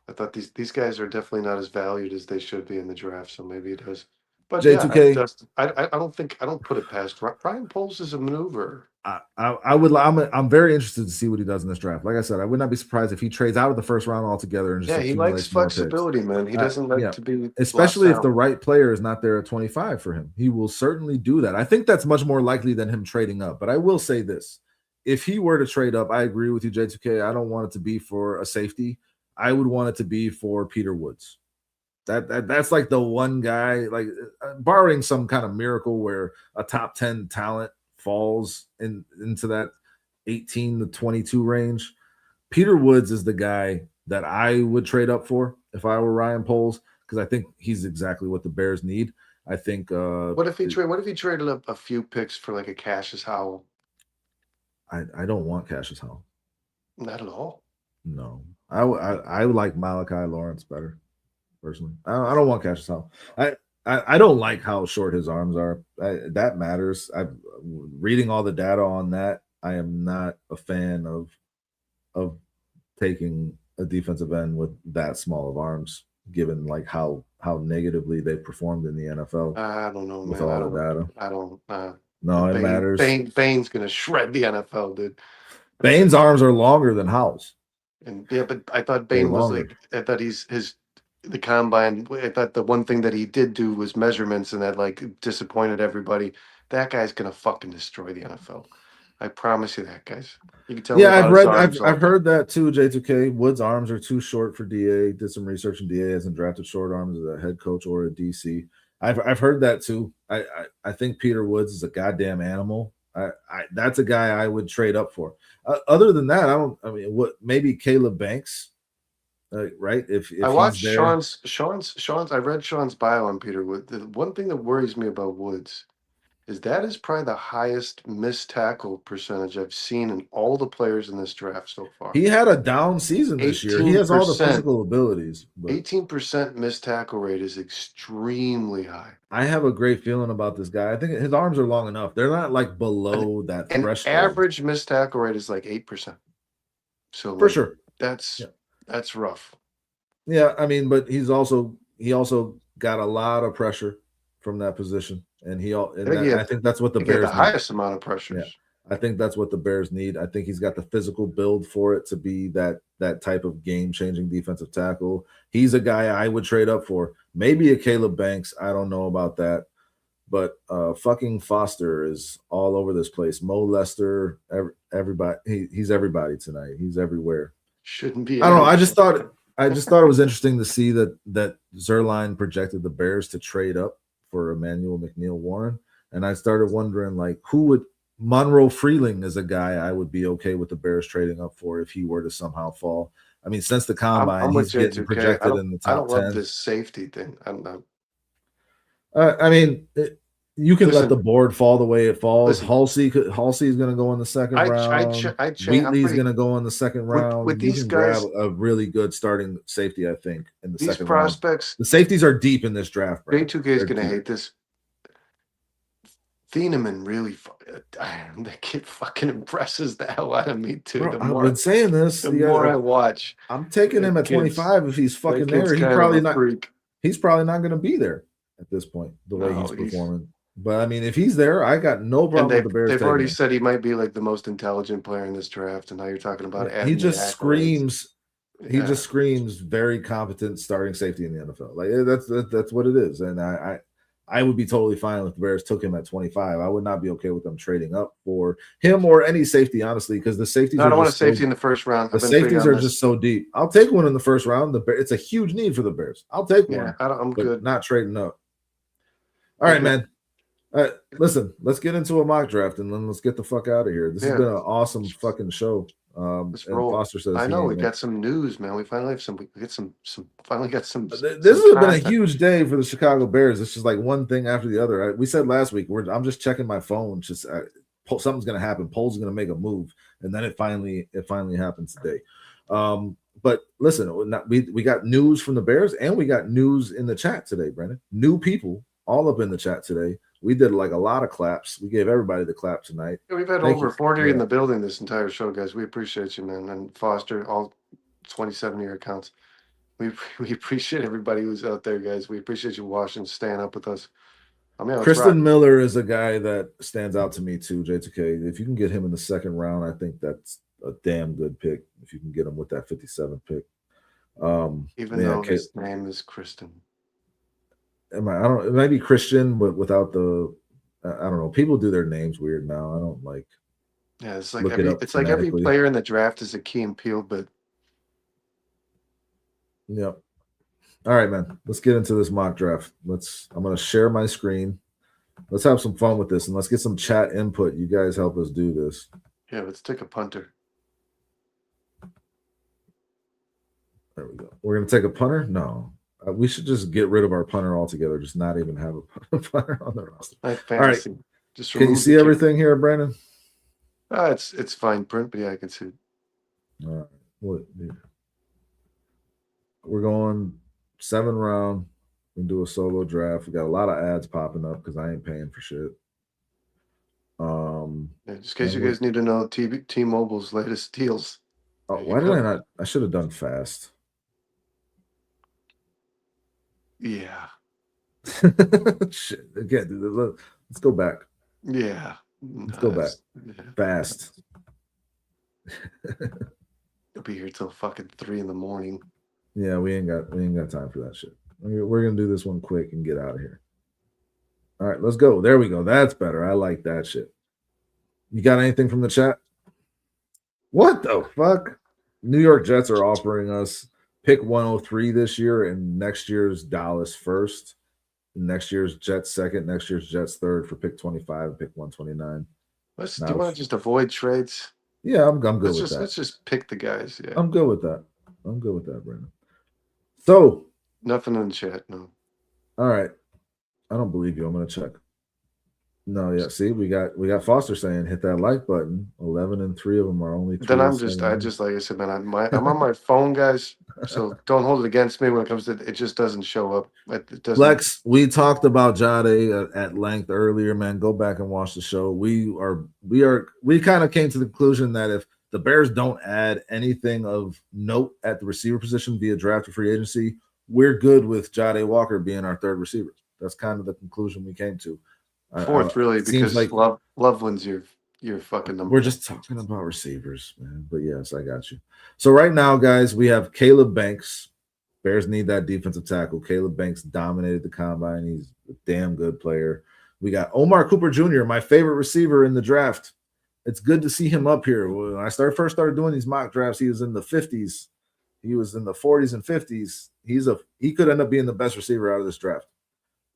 I thought these guys are definitely not as valued as they should be in the draft. So maybe it does. But J2K. I don't put it past Ryan Poles is a maneuver. I'm very interested to see what he does in this draft. Like I said, I would not be surprised if he trades out of the first round altogether and just He likes flexibility, man. He doesn't like to be, especially if the right player is not there at 25 for him. He will certainly do that. I think that's much more likely than him trading up. But I will say this: if he were to trade up, I agree with you, J2K. I don't want it to be for a safety. I would want it to be for Peter Woods. That's like the one guy, like barring some kind of miracle where a top 10 talent falls into that 18 to 22 range. Peter Woods is the guy that I would trade up for if I were Ryan Poles, because I think he's exactly what the Bears need. I think. What if he traded up a few picks for like a Cassius Howell? I don't want Cassius Howell. Not at all. No, I like Malachi Lawrence better. Personally, I don't want Cassius Howell. I don't like how short his arms are. That matters. I'm reading all the data on that. I am not a fan of taking a defensive end with that small of arms, given like how negatively they performed in the NFL. I don't know, with man. all the data. I don't. No, it matters. Bane's gonna shred the NFL, dude. Bane's arms are longer than Howell's. And yeah, but I thought Way Bane was longer. like, I thought the combine. I thought the one thing that he did do was measurements, and that like disappointed everybody. That guy's gonna fucking destroy the NFL. I promise you that, guys. You can tell me Yeah, about his arms all I've day. heard that too. J2K Wood's arms are too short for DA. Did some research, and DA hasn't drafted short arms as a head coach or a DC. I've heard that too. I think Peter Woods is a goddamn animal. That's a guy I would trade up for. Other than that, I don't. I mean, what maybe Caleb Banks, right? If I he's watched there, Sean's. I read Sean's bio on Peter Wood. The one thing that worries me about Woods is that is probably the highest missed tackle percentage I've seen in all the players in this draft so far. he had a down season this year. He has all the 18%. physical abilities, but 18% missed tackle rate is extremely high. I have a great feeling about this guy. I think his arms are long enough. They're not like below that An threshold. average missed tackle rate is like 8%. So For like, sure. that's rough. Yeah, I mean, but he also got a lot of pressure from that position, and I think that's what the He had Bears the need. highest amount of pressures. Yeah. I think that's what the Bears need. I think he's got the physical build for it to be that type of game-changing defensive tackle. He's a guy I would trade up for. Maybe a Caleb Banks. I don't know about that. But fucking Foster is all over this place. Mo Lester, everybody. He's everybody tonight. He's everywhere. Shouldn't be. I don't know. I just thought it was interesting to see that Zerline projected the Bears to trade up for Emmanuel McNeil Warren, and I started wondering like who would Monroe Freeling is a guy I would be okay with the Bears trading up for if he were to somehow fall. I mean, since the combine, he's getting projected in the top 10. I don't love this safety thing. I'm not. I mean, you can let the board fall the way it falls. Halsey is going to go in the second round. Wheatley's going to go in the second round. With you these can guys, grab a really good starting safety, I think, in the second prospects, round. The safeties are deep in this draft. J2K is going to hate this. Thieneman really, that kid fucking impresses the hell out of me too. Bro, I've been saying this. The more I watch, I'm taking him at 25 if he's fucking there. He's probably not going to be there at this point. The way he's performing. But I mean, if he's there, I got no problem with the Bears. They've already said he might be like the most intelligent player in this draft, and now you're talking about he just screams. He just screams very competent starting safety in the NFL. Like that's what it is, and I would be totally fine if the Bears took him at 25. I would not be okay with them trading up for him or any safety, honestly, because the safeties. No, I don't want a safety in the first round. The safeties are just so deep. I'll take one in the first round. It's a huge need for the Bears. I'll take one. I'm good. Not trading up. All right, man. Listen, let's get into a mock draft and then let's get the fuck out of here. This has been an awesome fucking show. And Foster says, I know we got some news, man. We finally have finally got some. This has been a huge day for the Chicago Bears. It's just like one thing after the other. We said last week, I'm just checking my phone. Just something's going to happen. Poll's going to make a move, and then it finally happens today. But listen, we got news from the Bears, and we got news in the chat today, Brandon. New people all up in the chat today. We did like a lot of claps. We gave everybody the clap tonight. Yeah, we've had over 40 in the building this entire show, guys. We appreciate you, man. And Foster, all 27 of your accounts. We appreciate everybody who's out there, guys. We appreciate you watching, staying up with us. Kristen Miller is a guy that stands out to me too, J2K. If you can get him in the second round, I think that's a damn good pick. If you can get him with that 57 pick. Even though his name is Kristen. I don't. It might be Christian, but without the. I don't know. People do their names weird now. I don't like. Yeah, it's like every player in the draft is a Key and Peele, but. Yep. All right, man. Let's get into this mock draft. I'm gonna share my screen. Let's have some fun with this, and let's get some chat input. You guys help us do this. Yeah, let's take a punter. There we go. We're gonna take a punter. No. We should just get rid of our punter altogether. Just not even have a punter on the roster. All right. Just can you see everything here, Brandon? It's fine print, but yeah, I can see it. All right. We're going 7th round. We can do a solo draft. We got a lot of ads popping up because I ain't paying for shit. Just in case you guys need to know T-Mobile's latest deals. Oh, why did I not? I should have done fast. Yeah. Shit. Again, let's go back. Yeah. Let's go back. Fast. You'll be here till fucking 3 in the morning. Yeah, we ain't got time for that shit. We're gonna do this one quick and get out of here. All right, let's go. There we go. That's better. I like that shit. You got anything from the chat? What the fuck? New York Jets are offering us pick 103 this year and next year's Dallas first, next year's Jets second, next year's Jets third for pick 25 and pick 129. Do you want to just avoid trades? Yeah, I'm good with that. Let's just pick the guys. Yeah, I'm good with that. I'm good with that, Brandon. So nothing in the chat. No. All right. I don't believe you. I'm gonna check. No, yeah. See, we got Foster saying hit that like button. 11 and 3 of them are only. Then I just like I said, man, I'm on my phone, guys. So don't hold it against me when it comes to it. Just doesn't show up. It doesn't. Flex, we talked about Jade at length earlier, man. Go back and watch the show. We kind of came to the conclusion that if the Bears don't add anything of note at the receiver position via draft or free agency, we're good with Jade Walker being our third receiver. That's kind of the conclusion we came to. Fourth, really, because like Loveland's your fucking number. We're just talking about receivers, man. But yes, I got you. So right now, guys, we have Caleb Banks. Bears need that defensive tackle. Caleb Banks dominated the combine. He's a damn good player. We got Omar Cooper Jr., my favorite receiver in the draft. It's good to see him up here. When I first started doing these mock drafts, he was in the 50s. He was in the 40s and 50s. He could end up being the best receiver out of this draft.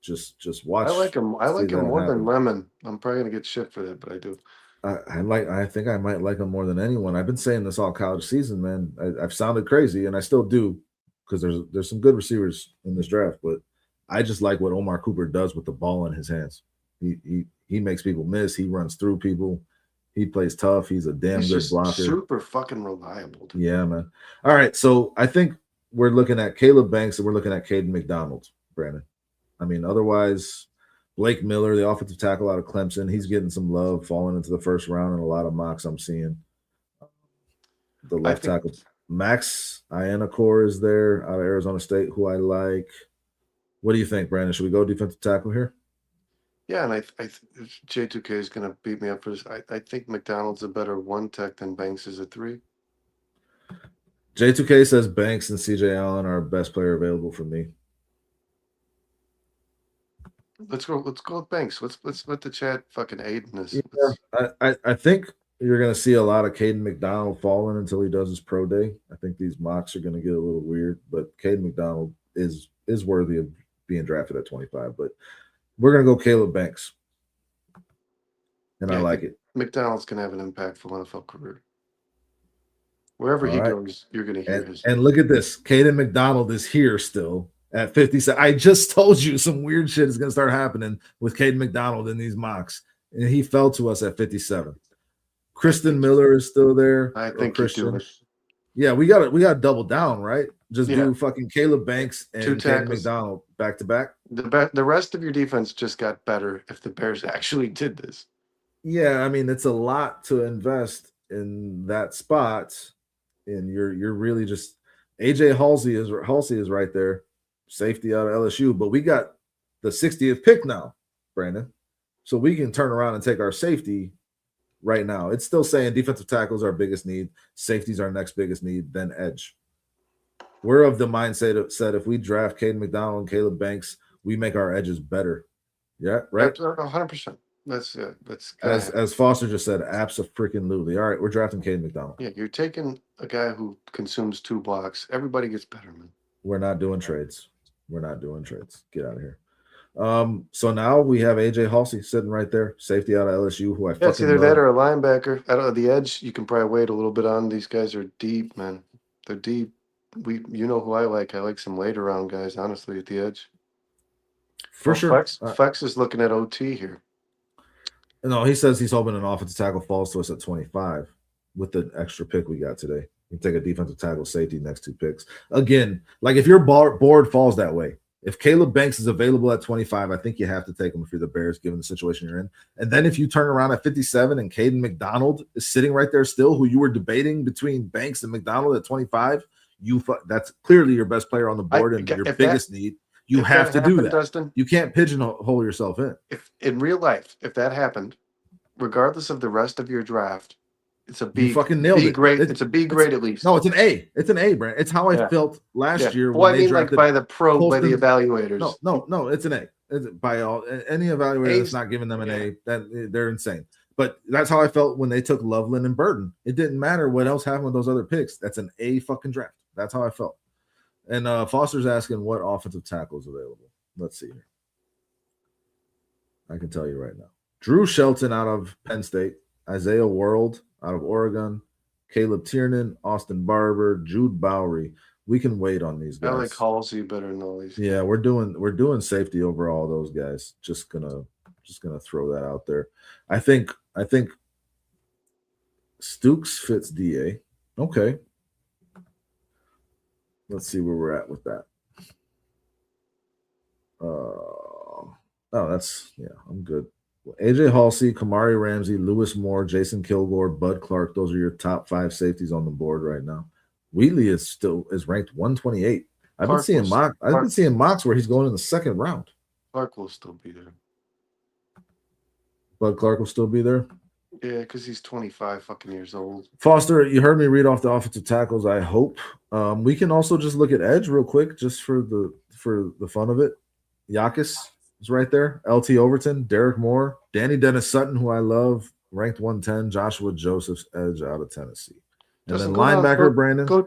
Just watch. I like him. I like him more than Lemon. I'm probably gonna get shit for that, but I do. I think I might like him more than anyone. I've been saying this all college season, man. I've sounded crazy, and I still do, because there's some good receivers in this draft, but I just like what Omar Cooper does with the ball in his hands. He makes people miss. He runs through people. He plays tough. He's a damn good blocker. Super fucking reliable. Dude. Yeah, man. All right, so I think we're looking at Caleb Banks and we're looking at Caden McDonald, Brandon. I mean, otherwise, Blake Miller, the offensive tackle out of Clemson, he's getting some love, falling into the first round in a lot of mocks I'm seeing. The left tackle, Max Ianacor, is there out of Arizona State, who I like. What do you think, Brandon? Should we go defensive tackle here? Yeah, and I J2K is going to beat me up for this. I think McDonald's a better one tech than Banks is a 3. J2K says Banks and CJ Allen are best player available for me. Let's go with Banks. Let's let the chat fucking aid in this. Yeah, I think you're going to see a lot of Caden McDonald falling until he does his pro day. I think these mocks are going to get a little weird, but Caden McDonald is worthy of being drafted at 25. But we're going to go Caleb Banks, and I like it. McDonald's going to have an impactful NFL career. Wherever he goes, you're going to hear his name. And look at this. Caden McDonald is here still. At 57, I just told you some weird shit is going to start happening with Caden McDonald in these mocks, and he fell to us at 57. Kristen Miller is still there. I think Christian. Yeah, we got to double down, right? Just do fucking Caleb Banks and Caden McDonald back to back. The rest of your defense just got better if the Bears actually did this. Yeah, I mean, it's a lot to invest in that spot, and you're really just AJ Halsey is right there. Safety out of LSU, but we got the 60th pick now, Brandon. So we can turn around and take our safety right now. It's still saying defensive tackle is our biggest need, safety's our next biggest need, then edge. We're of the mindset of said if we draft Caden McDonald and Caleb Banks, we make our edges better. Yeah, right? 100%. That's as Foster just said, abso-freaking-lutely. All right, we're drafting Caden McDonald. Yeah, you're taking a guy who consumes 2 blocks. Everybody gets better, man. We're not doing trades. Get out of here. So now we have AJ Halsey sitting right there, safety out of LSU, who I fucking it's either that or a linebacker. I don't know, the edge, you can probably wait a little bit on. These guys are deep, man. They're deep. You know who I like. I like some later round guys, honestly, at the edge. For sure. Flex is looking at OT here. No, he says he's hoping an offensive tackle falls to us at 25 with the extra pick we got today. You take a defensive tackle, safety, next 2 picks. Again, like if your board falls that way, if Caleb Banks is available at 25, I think you have to take him if you're the Bears, given the situation you're in. And then if you turn around at 57 and Caden McDonald is sitting right there still, who you were debating between Banks and McDonald at 25, that's clearly your best player on the board and your biggest need. You have to do that. Dustin, you can't pigeonhole yourself in. If in real life, if that happened, regardless of the rest of your draft, It's a You B. fucking nailed B it. grade. It's a B grade at least. No, it's an A. It's an A, Brand. It's how I Yeah. felt last year Well, when I they mean, like drafted by the by the Colston. evaluators. No, it's an A. By all any evaluator that's A's, not giving them an A, that they're insane. But that's how I felt when they took Loveland and Burton. It didn't matter what else happened with those other picks. That's an A fucking draft. That's how I felt. And Foster's asking what offensive tackle is available. Let's see here. I can tell you right now. Drew Shelton out of Penn State, Isaiah World out of Oregon, Caleb Tiernan, Austin Barber, Jude Bowery. We can wait on these guys. I like Halsey better than all these. Yeah, we're doing safety over all those guys. Just gonna throw that out there. I think Stukes fits DA. Okay. Let's see where we're at with that. I'm good. AJ Halsey, Kamari Ramsey, Lewis Moore, Jason Kilgore, Bud Clark. Those are your top 5 safeties on the board right now. Wheatley is ranked 128. I've been seeing mocks where he's going in the 2nd round. Clark will still be there. Bud Clark will still be there. Yeah, because he's 25 fucking years old. Foster, you heard me read off the offensive tackles. I hope we can also just look at edge real quick, just for the fun of it. Yakis is right there. LT Overton, Derek Moore, Danny Dennis Sutton, who I love, ranked 110. Joshua Joseph's edge out of Tennessee, and then linebacker Brandon. Go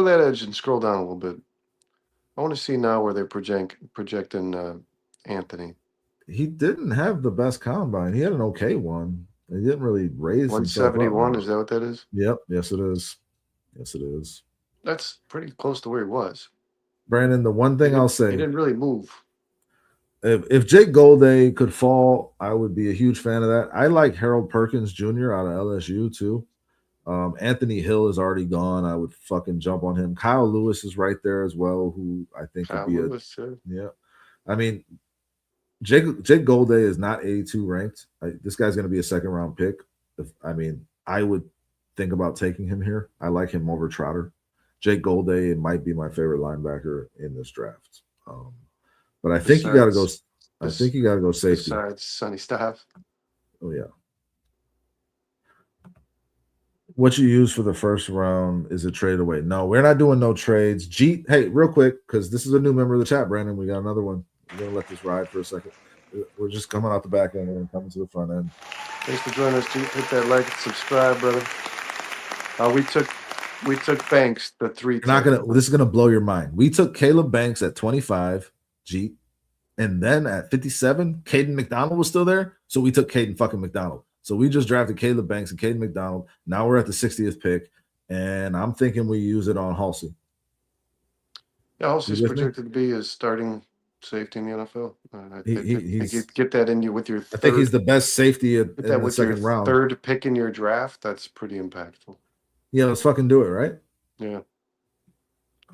that edge and scroll down a little bit. I want to see now where they're projecting Anthony. He didn't have the best combine. He had an okay one. He didn't really raise 171. Is that what that is? Yep. Yes, it is. Yes, it is. That's pretty close to where he was. Brandon, the one thing I'll say, he didn't really move. If Jake Golday could fall, I would be a huge fan of that. I like Harold Perkins Jr. out of LSU too. Anthony Hill is already gone. I would fucking jump on him. Kyle Lewis is right there as well, who I think would be yeah. I mean, Jake Golday is not 82 ranked. This guy's going to be a 2nd round pick. I would think about taking him here. I like him over Trotter. Jake Golday might be my favorite linebacker in this draft. But I think you got to go. I think you got to go safety. Besides Sonny Staff. Oh yeah. What you use for the 1st round is a trade away? No, we're not doing no trades. Hey, real quick, because this is a new member of the chat, Brandon. We got another one. We're gonna let this ride for a second. We're just coming out the back end and coming to the front end. Thanks for joining us. Hit that like and subscribe, brother. We took Banks the 3. This is gonna blow your mind. We took Caleb Banks at 25. Jeet. And then at 57, Caden McDonald was still there. So we took Caden fucking McDonald. So we just drafted Caleb Banks and Caden McDonald. Now we're at the 60th pick. And I'm thinking we use it on Halsey. Yeah, Halsey's projected to be a starting safety in the NFL. Get that in you with your third. I think he's the best safety in the 2nd round. 3rd pick in your draft. That's pretty impactful. Yeah, let's fucking do it, right? Yeah.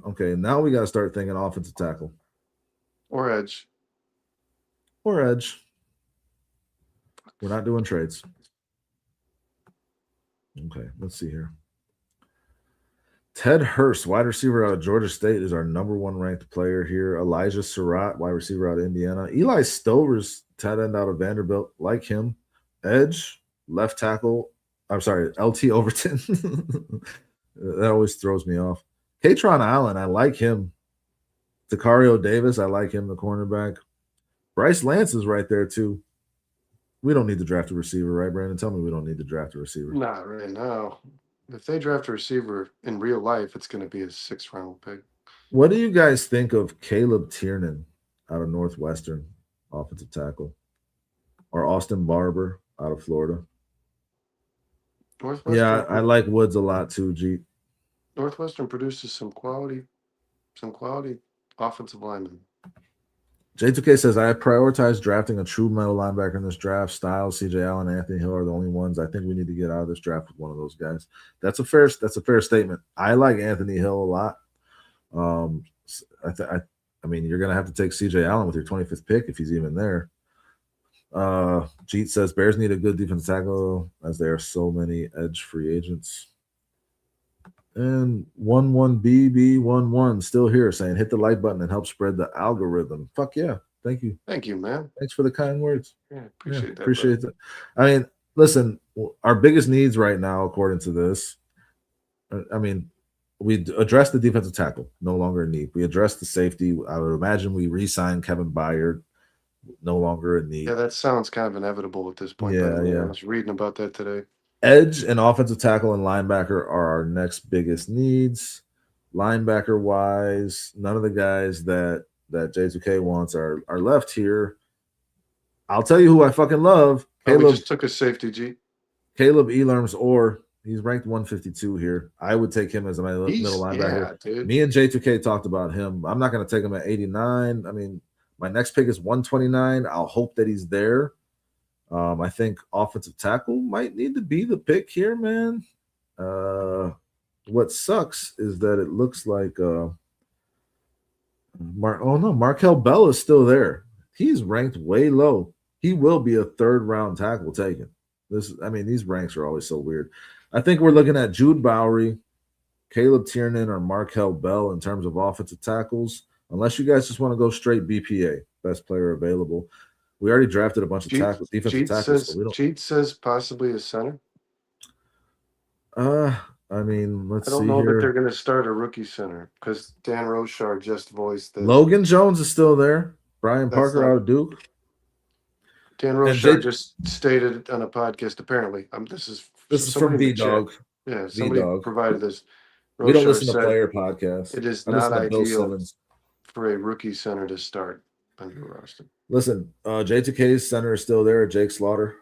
Okay, now we got to start thinking offensive tackle. Or edge. We're not doing trades. Okay, let's see here. Ted Hurst, wide receiver out of Georgia State, is our number 1 ranked player here. Elijah Surratt, wide receiver out of Indiana. Eli Stover's tight end out of Vanderbilt, like him. Edge, left tackle. I'm sorry, LT Overton. That always throws me off. Katron Allen, I like him. Takario Davis, I like him, the cornerback. Bryce Lance is right there too. We don't need to draft a receiver, right, Brandon? Tell me we don't need to draft a receiver. Not right now. If they draft a receiver in real life, it's going to be a 6th round pick. What do you guys think of Caleb Tiernan out of Northwestern, offensive tackle, or Austin Barber out of Florida? Yeah, I like Woods a lot too. Northwestern produces some quality offensive linemen. J2K says, I prioritize drafting a true middle linebacker in this draft. Styles, CJ Allen, Anthony Hill are the only ones. I think we need to get out of this draft with one of those guys. That's a fair statement. I like Anthony Hill a lot. I mean, you're going to have to take CJ Allen with your 25th pick if he's even there. Jeet says, Bears need a good defensive tackle as there are so many edge free agents. And 11BB11 still here saying, hit the like button and help spread the algorithm. Fuck yeah. Thank you. Thank you, man. Thanks for the kind words. Yeah, appreciate that. Appreciate that. I mean, listen, our biggest needs right now, according to this, I mean, we addressed the defensive tackle, no longer a need. We addressed the safety. I would imagine we re-signed Kevin Byard, no longer a Yeah, need. that sounds kind of inevitable at this point, by the Yeah, way. I yeah. was reading about that today. Edge and offensive tackle and linebacker are our next biggest needs. Linebacker wise, none of the guys that J2K wants are left here. I'll tell you who I fucking love. We Caleb just took a safety, G. Elerms, or he's ranked 152 here. I would take him as my middle linebacker. Yeah, dude. Me and J2K talked about him. I'm not going to take him at 89. I mean, my next pick is 129. I'll hope that he's there. I think offensive tackle might need to be the pick here, man. What sucks is that it looks like Markel Bell is still there. He's ranked way low. He will be a third round tackle taken. These ranks are always so weird. I think we're looking at Jude Bowery, Caleb Tiernan, or Markel Bell in terms of offensive tackles, unless you guys just want to go straight BPA, best player available. We already drafted a bunch of defensive tackles. Cheat says possibly a center. Let's see. I don't know that they're going to start a rookie center because Dan Rochard just voiced this. Logan Jones is still there. Brian Parker out of Duke. Dan Rochard just stated on a podcast. Apparently, this is from B-Dog. Yeah, somebody provided this. Rochard, we don't listen to player podcasts. It is not ideal for a rookie center to start on your roster. Listen, J2K's center is still there. Jake Slaughter,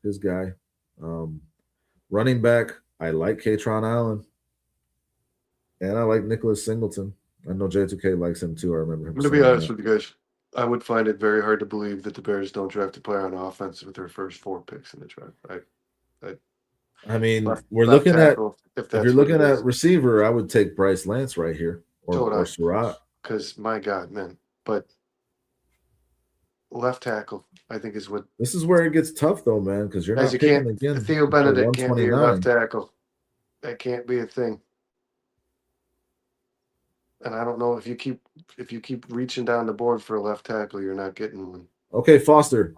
his guy. Running back, I like Katron Allen. And I like Nicholas Singleton. I know J2K likes him too. I remember him. To be honest with you guys, I would find it very hard to believe that the Bears don't draft a player on offense with their first 4 picks in the draft. We're looking at if you're looking at receiver, I would take Bryce Lance right here or Surratt. Because my God, man, but left tackle, I think is what. This is where it gets tough though, man, because you're not picking again. Theo Benedict can't be your left tackle. That can't be a thing. And I don't know if you keep reaching down the board for a left tackle, you're not getting one. Okay, Foster,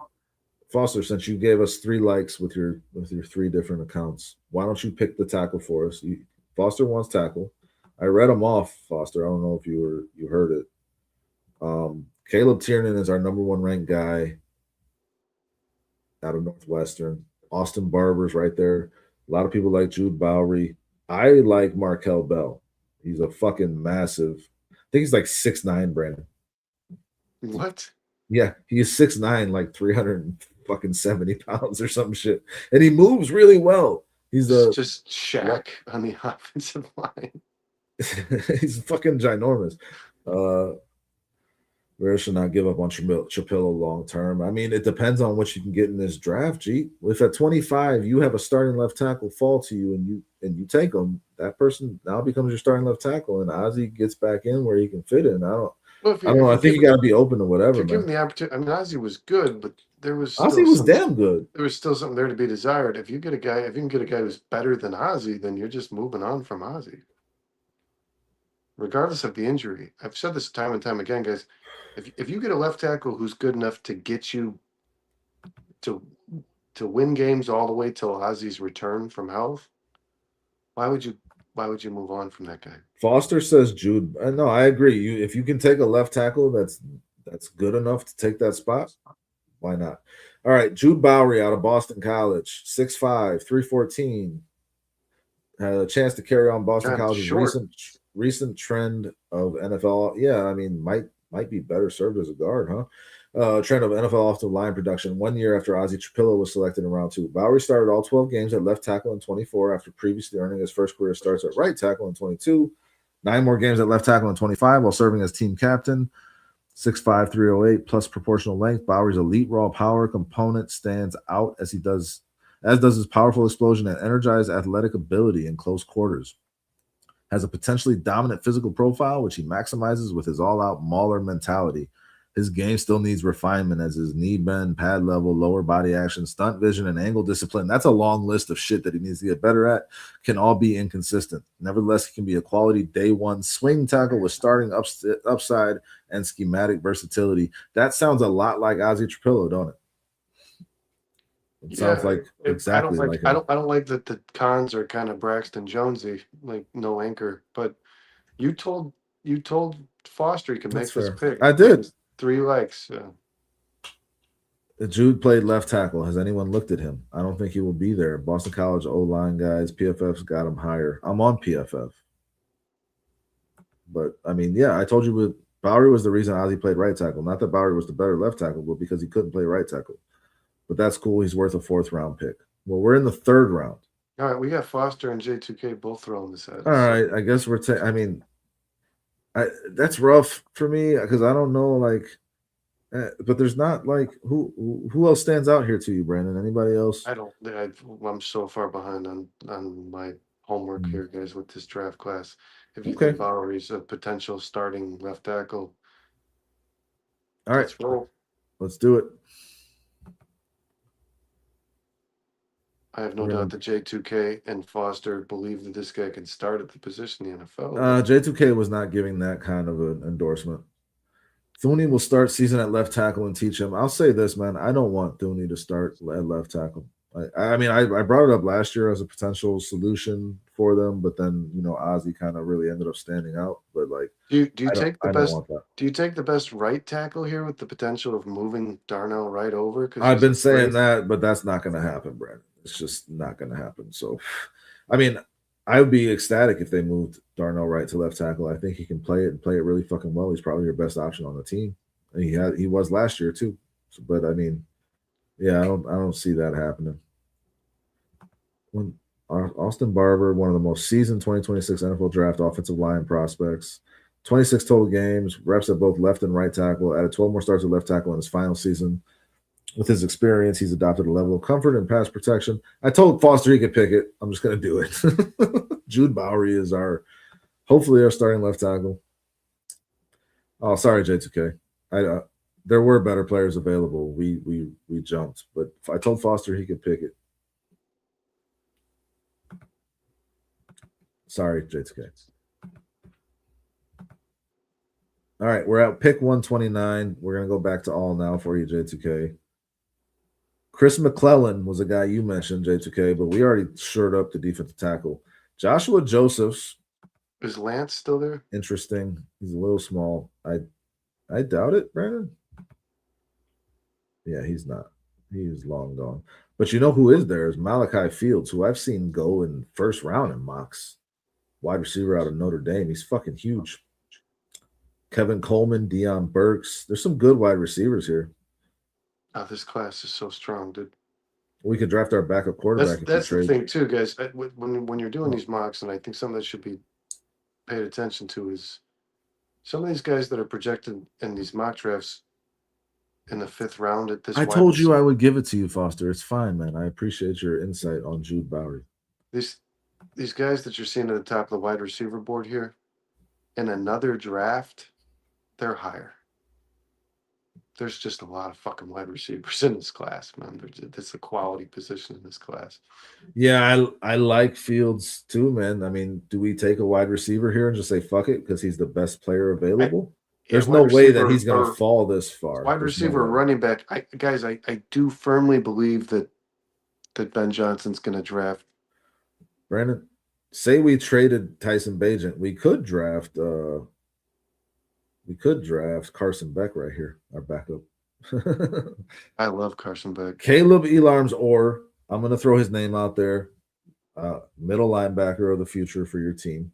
since you gave us 3 likes with your 3 different accounts, why don't you pick the tackle for us? Foster wants tackle. I read them off, Foster. I don't know if you heard it. Caleb Tiernan is our number 1 ranked guy out of Northwestern. Austin Barber's right there. A lot of people like Jude Bowery. I like Markel Bell. He's a fucking massive. I think he's like 6'9", Brandon. What? Yeah, he's 6'9", like 370 pounds or some shit. And he moves really well. He's just Shaq on the offensive line. He's fucking ginormous. Bears should not give up on Trapillo long term. I mean, it depends on what you can get in this draft, G. If at 25 you have a starting left tackle fall to you and you take him, that person now becomes your starting left tackle, and Ozzie gets back in where he can fit in. I don't know. I think you got to be open to whatever. Give him the opportunity. I mean, Ozzie was good, but there was Ozzie was damn good. There was still something there to be desired. If you can get a guy who's better than Ozzie, then you're just moving on from Ozzie, regardless of the injury. I've said this time and time again, guys. If you get a left tackle who's good enough to get you to win games all the way till Ozzie's return from health, why would you move on from that guy? Foster says Jude. No, I agree. If you can take a left tackle that's good enough to take that spot, why not? All right, Jude Bowery out of Boston College, 6'5", 314. Had a chance to carry on Boston College's recent trend of NFL. Yeah, I mean, might be better served as a guard, huh? Trend of NFL offensive line production 1 year after Ozzie Trapillo was selected in round 2. Bowery started all 12 games at left tackle in 24 after previously earning his first career starts at right tackle in 22. 9 more games at left tackle in 25 while serving as team captain. 6'5", 308 plus proportional length. Bowery's elite raw power component stands out as does his powerful explosion and energized athletic ability in close quarters. Has a potentially dominant physical profile, which he maximizes with his all-out mauler mentality. His game still needs refinement as his knee bend, pad level, lower body action, stunt vision, and angle discipline. That's a long list of shit that he needs to get better at. Can all be inconsistent. Nevertheless, he can be a quality day 1 swing tackle with starting upside and schematic versatility. That sounds a lot like Ozzie Trapillo, don't it? It sounds like exactly like him. I don't like that the cons are kind of Braxton Jonesy, like no anchor. But you told Foster he can That's make this fair. pick. I Which did. is 3 likes. Jude played left tackle. Has anyone looked at him? I don't think he will be there. Boston College O-line guys, PFF's got him higher. I'm on PFF. But, I mean, yeah, I told you Bowery was the reason Ozzy played right tackle. Not that Bowery was the better left tackle, but because he couldn't play right tackle. But that's cool. He's worth a 4th-round pick. Well, we're in the 3rd round. All right, we got Foster and J2K both throwing this at us. All right, I guess we're I mean, that's rough for me because I don't know, like, but there's not like who else stands out here to you, Brandon? Anybody else? I'm so far behind on my homework here, guys, with this draft class. If you Okay. think Bowery's a potential starting left tackle, all right, let's roll. Let's do it. I have no doubt that J2K and Foster believe that this guy can start at the position in the NFL. J2K was not giving that kind of an endorsement. Thuney will start season at left tackle and teach him. I'll say this, man. I don't want Thuney to start at left tackle. I mean, I brought it up last year as a potential solution for them, but then Ozzy kind of really ended up standing out. But like, do you take the best right tackle here with the potential of moving Darnell Wright over? I've been saying that, but that's not going to happen, Brandon. It's just not going to happen. So, I mean, I would be ecstatic if they moved Darnell Wright to left tackle. I think he can play it and play it really fucking well. He's probably your best option on the team. And he was last year too. So, but I mean, yeah, I don't see that happening. When Austin Barber, one of the most seasoned 2026 NFL draft offensive line prospects, 26 total games, reps at both left and right tackle, added 12 more starts at left tackle in his final season. With his experience, he's adopted a level of comfort and pass protection. I told Foster he could pick it. I'm just going to do it. Jude Bowery is hopefully our starting left tackle. Oh, sorry, J2K. There were better players available. We jumped, but I told Foster he could pick it. Sorry, J2K. All right, we're at pick 129. We're going to go back to all now for you, J2K. Chris McClellan was a guy you mentioned, J2K, but we already shored up the defensive tackle. Joshua Josephs. Is Lance still there? Interesting. He's a little small. I doubt it, Brandon. Yeah, he's not. He's long gone. But you know who is there is Malachi Fields, who I've seen go in 1st round in mocks. Wide receiver out of Notre Dame. He's fucking huge. Kevin Coleman, Deion Burks. There's some good wide receivers here. Oh, this class is so strong, dude. We could draft our backup quarterback. That's the thing too, guys. When you're doing these mocks, and I think some of that should be paid attention to is some of these guys that are projected in these mock drafts in the 5th round at this. I told you I would give it to you, Foster. It's fine, man. I appreciate your insight on Jude Bowery. These guys that you're seeing at the top of the wide receiver board here, in another draft, they're higher. There's just a lot of fucking wide receivers in this class, man. That's a quality position in this class. Yeah, I like Fields too, man. I mean, do we take a wide receiver here and just say fuck it because he's the best player available? There's no way that he's going to fall this far. Wide receiver, running back. I do firmly believe that Ben Johnson's going to draft. Brandon, say we traded Tyson Bagent, we could draft Carson Beck right here, our backup. I love Carson Beck. Caleb Elarms, or I'm going to throw his name out there, middle linebacker of the future for your team.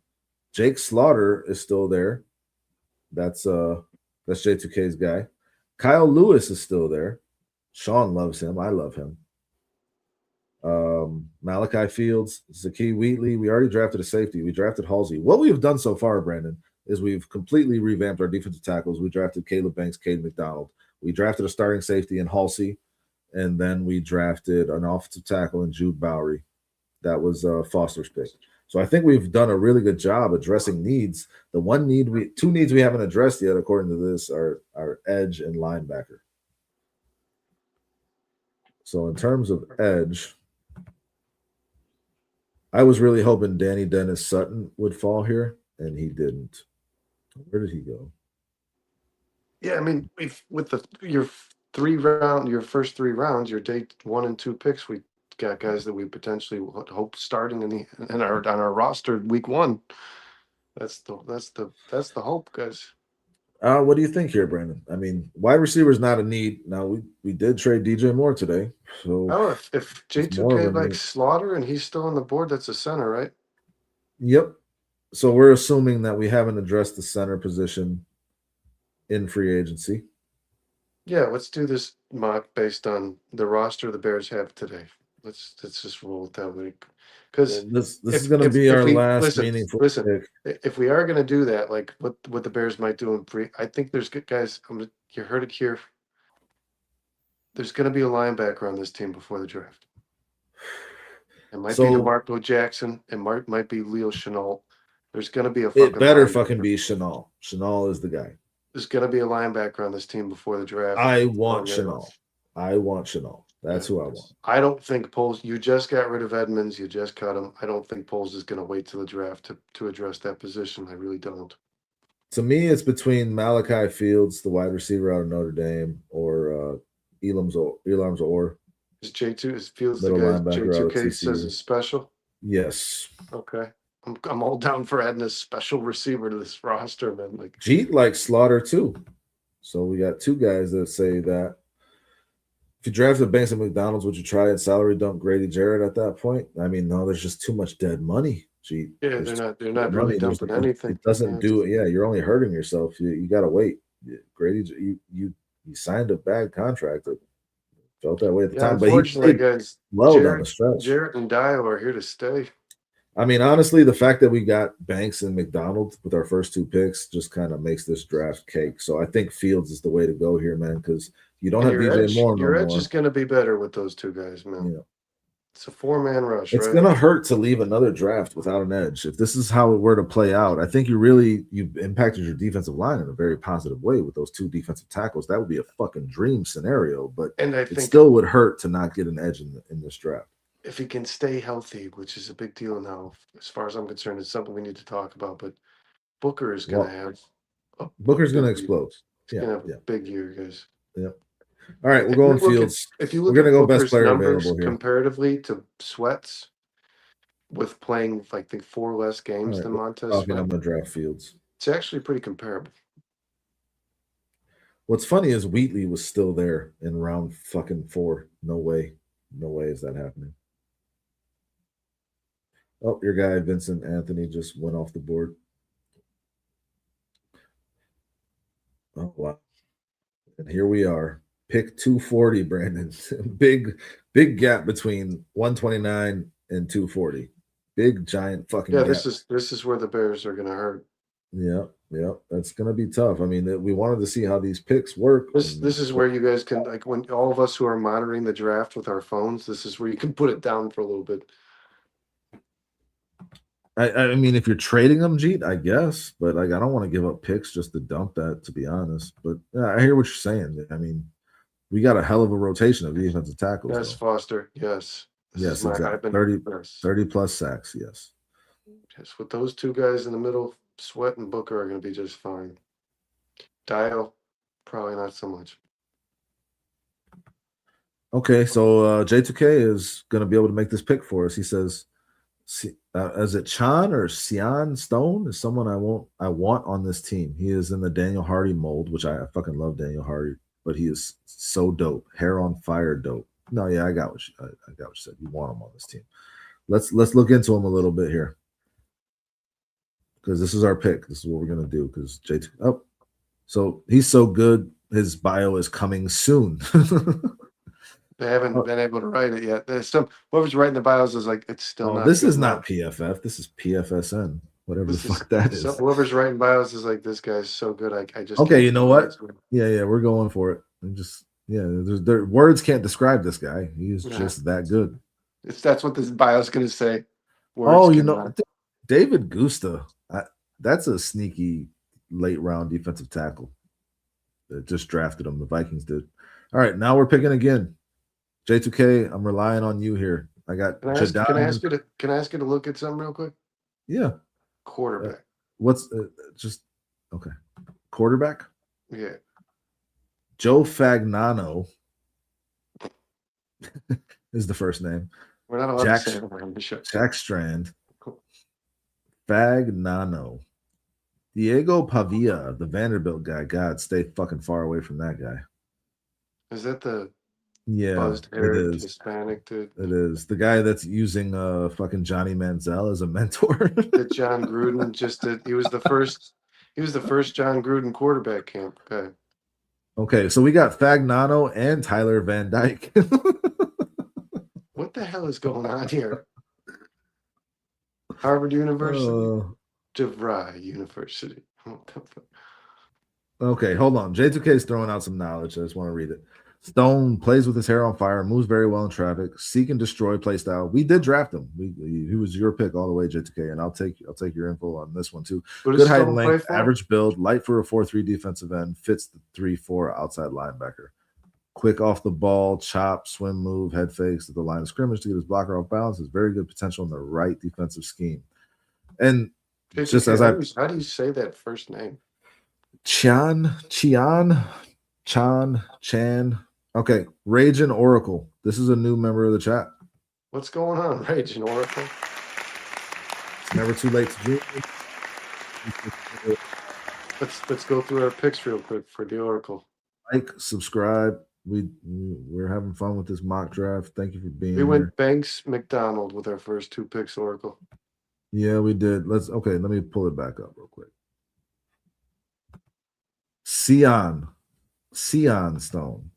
Jake Slaughter is still there. That's J2K's guy. Kyle Lewis is still there. Sean loves him. I love him. Malachi Fields, Zakee Wheatley. We already drafted a safety. We drafted Halsey. What we've done so far, Brandon, is we've completely revamped our defensive tackles. We drafted Caleb Banks, Cade McDonald. We drafted a starting safety in Halsey, and then we drafted an offensive tackle in Jude Bowery. That was Foster's pick. So I think we've done a really good job addressing needs. The two needs we haven't addressed yet, according to this, are edge and linebacker. So in terms of edge, I was really hoping Danny Dennis Sutton would fall here, and he didn't. Where did he go? Yeah, I mean, with your your first 3 rounds, your day 1 and 2 picks, we got guys that we potentially hope starting on our roster week 1. That's the hope, guys. What do you think here, Brandon? I mean, wide receiver is not a need. Now we did trade DJ Moore today, so Oh, if it's more J2K of a need. likes Slaughter and he's still on the board, that's a center, right? Yep. So we're assuming that we haven't addressed the center position in free agency. Yeah, let's do this mock based on the roster the Bears have today. Let's just roll with that way. Because This is going to be our last meaningful pick. If we are going to do that, like what the Bears might do in free, I think there's good guys. You heard it here. There's going to be a linebacker on this team before the draft. It might be DeMarco Jackson. It might be Leo Chenault. There's going to be a fucking. It better fucking be Chenault. Chenault is the guy. There's going to be a linebacker on this team before the draft. I want Chenault. That's who I want. I don't think Poles. You just got rid of Edmonds. You just cut him. I don't think Poles is going to wait till the draft to address that position. I really don't. To me, it's between Malachi Fields, the wide receiver out of Notre Dame, or Elam's Orr. Is Fields the guy J2K says is special? Yes. Okay. I'm all down for adding a special receiver to this roster, man. Like Jeet likes Slaughter too. So we got 2 guys that say that. If you drafted Banks and McDonald's, would you try and salary dump Grady Jarrett at that point? I mean, no, there's just too much dead money. Jeet. Yeah, they're not really dumping anything. It doesn't do it. Yeah, you're only hurting yourself. You got to wait. Grady, you signed a bad contract. It felt that way at the time, but unfortunately, guys, down the stretch. Jarrett and Dio are here to stay. I mean, honestly, the fact that we got Banks and McDonald with our first 2 picks just kind of makes this draft cake. So I think Fields is the way to go here, man, because you don't have DJ Moore. Your edge is going to be better with those 2 guys, man. Yeah. It's a 4-man rush. It's going to hurt to leave another draft without an edge. If this is how it were to play out, I think you impacted your defensive line in a very positive way with those 2 defensive tackles. That would be a fucking dream scenario, but it still would hurt to not get an edge in this draft. If he can stay healthy, which is a big deal now, as far as I'm concerned, it's something we need to talk about. But Booker is going to have. Booker's going to explode. He's going to have a big year, guys. Yeah. All right, we're going Fields. If you look we're going to go Booker's best player available here. Comparatively to Sweats, with playing, I think, 4 less games than Montez Sweat. I'm going to draft Fields. It's actually pretty comparable. What's funny is Wheatley was still there in round fucking 4. No way is that happening. Oh, your guy, Vincent Anthony, just went off the board. Oh, wow. And here we are. Pick 240, Brandon. Big gap between 129 and 240. Big, giant fucking gap. This is where the Bears are going to hurt. Yeah. That's going to be tough. I mean, we wanted to see how these picks work. This is where you guys can, like, when all of us who are monitoring the draft with our phones, this is where you can put it down for a little bit. I mean, if you're trading them, Jeet, I guess, but like I don't want to give up picks just to dump that, to be honest. But yeah, I hear what you're saying. I mean, we got a hell of a rotation of defensive tackles. Yes, though. Foster. Yes. Yes, exactly. 30 plus sacks. Yes. Yes, with those 2 guys in the middle, Sweat and Booker are going to be just fine. Dio, probably not so much. Okay, so J2K is going to be able to make this pick for us. He says, is it Chan or Sian Stone is someone I want on this team. He is in the Daniel Hardy mold, which I fucking love Daniel Hardy, but he is so dope. Hair on fire dope. No, yeah, I got what you said. You want him on this team. Let's look into him a little bit here. Because this is our pick. This is what we're gonna do. Because so he's so good, his bio is coming soon. They haven't been able to write it yet. There's whoever's writing the bios is like, it's still not. This is not PFF. This is PFSN. Whatever the fuck that is. Whoever's writing bios is like, this guy's so good. I just. Okay, you know what? Yeah, we're going for it. Words can't describe this guy. He's just that good. That's what this bio's gonna say. David Gusta. That's a sneaky late round defensive tackle. That just drafted him. The Vikings did. All right, now we're picking again. J2K, I'm relying on you here. I got. Can I ask you to look at something real quick? Yeah. Quarterback. What's okay? Quarterback. Yeah. Joe Fagnano is the first name. We're not allowed Jack, to say it on the show. Jack Strand. Fagnano. Diego Pavia, the Vanderbilt guy. God, stay fucking far away from that guy. Is that the Yeah, buzzed it haired is. Hispanic dude? It is. The guy that's using fucking Johnny Manziel as a mentor. That John Gruden just did. He was the first John Gruden quarterback camp guy. Okay, so we got Fagnano and Tyler Van Dyke. What the hell is going on here? Harvard University? DeVry University. What the fuck? Okay, hold on. J2K is throwing out some knowledge. I just want to read it. Stone plays with his hair on fire, moves very well in traffic, seek and destroy play style. We did draft him. He was your pick all the way, J2K, and I'll take your info on this one too. What Good height and Stone play length, for? average build, light for a 4-3 defensive end, fits the 3-4 outside linebacker. Quick off the ball, chop, swim move, head fakes at the line of scrimmage to get his blocker off balance. Has very good potential in the right defensive scheme. And JTK, just as how do you say that first name? Chan. Okay, Raging Oracle. This is a new member of the chat. What's going on, Raging Oracle? It's never too late to dream. Let's go through our picks real quick for the Oracle. Like, subscribe. We're having fun with this mock draft. Thank you for being We here. went Banks McDonald with our first 2 picks, Oracle. Yeah, we did. Let me pull it back up real quick. Sion Stone.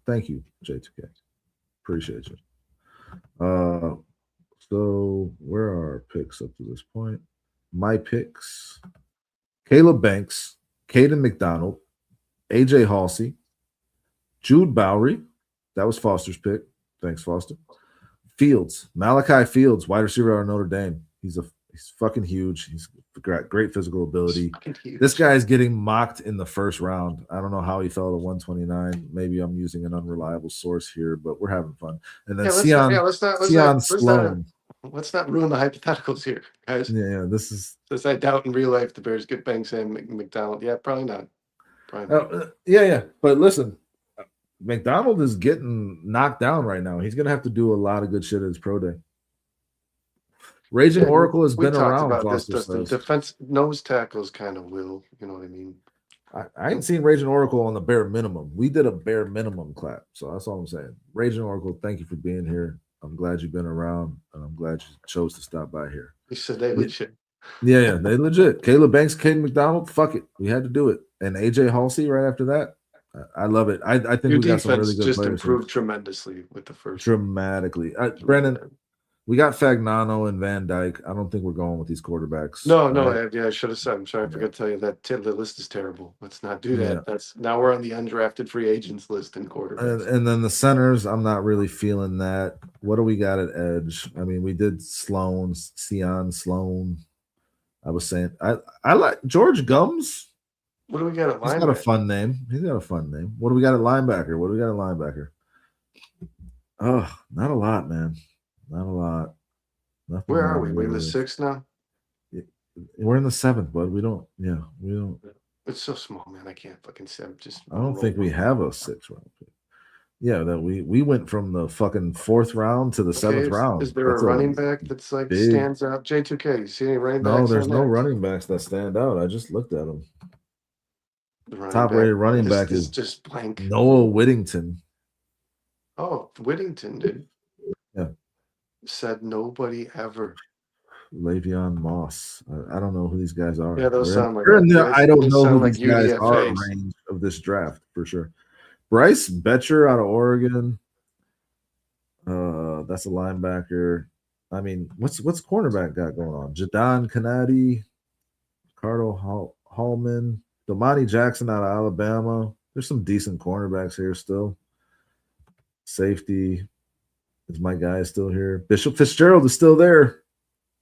Thank you, J2K. Appreciate you. So where are our picks up to this point? My picks: Caleb Banks, Caden McDonald, AJ Halsey, Jude Bowery. That was Foster's pick. Thanks, Foster. Fields, Malachi Fields, wide receiver out of Notre Dame. He's fucking huge. He's great physical ability. This guy is getting mocked in the first round. I don't know how he fell to 129. Maybe I'm using an unreliable source here, but we're having fun. And then Sion Sloan. Let's not ruin the hypotheticals here, guys. Yeah, this is. Does I doubt in real life the Bears get Banks and McDonald? Yeah, probably not. Yeah. But listen, McDonald is getting knocked down right now. He's gonna have to do a lot of good shit at his pro day. Raging Oracle has been around. About this, defense nose tackles kind of will. You know what I mean? I ain't seen Raging Oracle on the bare minimum. We did a bare minimum clap, so that's all I'm saying. Raging Oracle, thank you for being here. I'm glad you've been around, and I'm glad you chose to stop by here. You said they legit. Yeah, they legit. Caleb Banks, Caden McDonald, fuck it, we had to do it. And AJ Halsey right after that. I love it. I think your we got some really good just players improved tremendously with the first. Dramatically, Brandon. We got Fagnano and Van Dyke. I don't think we're going with these quarterbacks. No, I should have said. I'm sorry, I forgot to tell you that the list is terrible. Let's not do that. Yeah. Now we're on the undrafted free agents list in quarterbacks. And then the centers, I'm not really feeling that. What do we got at edge? I mean, we did Sion Sloan. I was saying I like George Gums. What do we got at linebacker? He's got a fun name. What do we got at linebacker? Oh, not a lot, man. Not a lot. Nothing. Where are we? We're in the 6th now? We're in the 7th, bud. We don't. It's so small, man. I can't fucking say. I don't think we have a 6th round pick. Yeah, that we went from the fucking 4th round to the 7th round. Is there a running back that's like big, stands out? J2K, you see any running backs? No, there's no running backs that stand out. I just looked at them. Top rated running back is just blank. Noah Whittington. Oh, Whittington, dude. Yeah. Said nobody ever. Le'Veon Moss. I don't know who these guys are. Yeah, those sound like. I don't know who these guys are. Range of this draft for sure. Bryce Betcher out of Oregon. That's a linebacker. I mean, what's cornerback got going on? Jadon Kanadi, Ricardo Hallman, Domani Jackson out of Alabama. There's some decent cornerbacks here still. Safety. Is my guy still here? Bishop Fitzgerald is still there.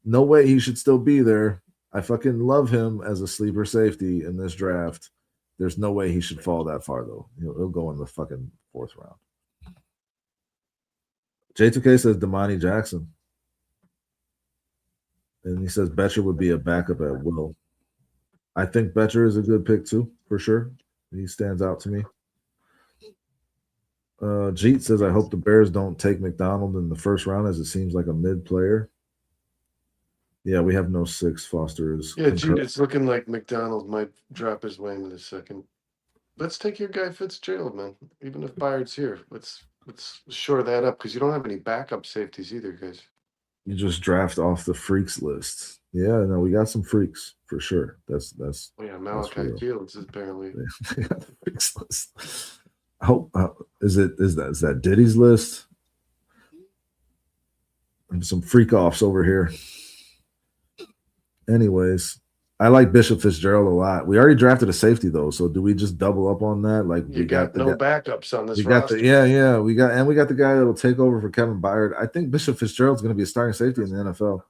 No way he should still be there. I fucking love him as a sleeper safety in this draft. There's no way he should fall that far, though. He'll go in the fucking 4th round. J2K says Domani Jackson. And he says Betcher would be a backup at will. I think Betcher is a good pick, too, for sure. He stands out to me. Jeet says, I hope the Bears don't take McDonald in the first round as it seems like a mid player. Yeah, we have no 6. Foster is. Yeah, Jeet, it's looking like McDonald might drop his way in a second. Let's take your guy Fitzgerald, man. Even if Byard's here, let's shore that up because you don't have any backup safeties either, guys. You just draft off the freaks list. Yeah, no, we got some freaks for sure. That's. Oh yeah, Malachi Fields is apparently. Yeah, the freaks list. I hope is that Diddy's list? And some freak offs over here. Anyways, I like Bishop Fitzgerald a lot. We already drafted a safety though, so do we just double up on that? Like you got no backups on this. We got the we got the guy that'll take over for Kevin Byard. I think Bishop Fitzgerald's going to be a starting safety in the NFL.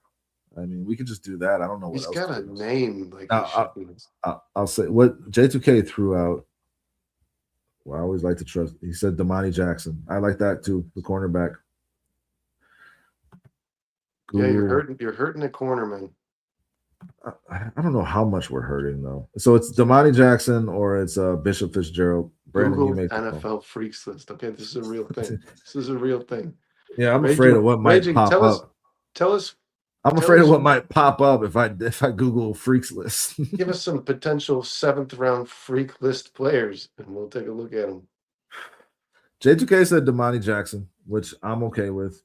I mean, we could just do that. I don't know what he's else. He's got a name like. I'll say what J2K threw out. Well, I always like to trust. He said Damani Jackson. I like that too. The cornerback. Yeah, you're hurting the corner, man. I don't know how much we're hurting though. So it's Damani Jackson or it's Bishop Fitzgerald. Brandon, Google NFL freaks list. Okay, this is a real thing. This is a real thing. Yeah, I'm afraid of what might pop up. Tell us. I'm afraid of what might pop up if I Google freaks list. Give us some potential 7th round freak list players, and we'll take a look at them. J2K said Damani Jackson, which I'm okay with.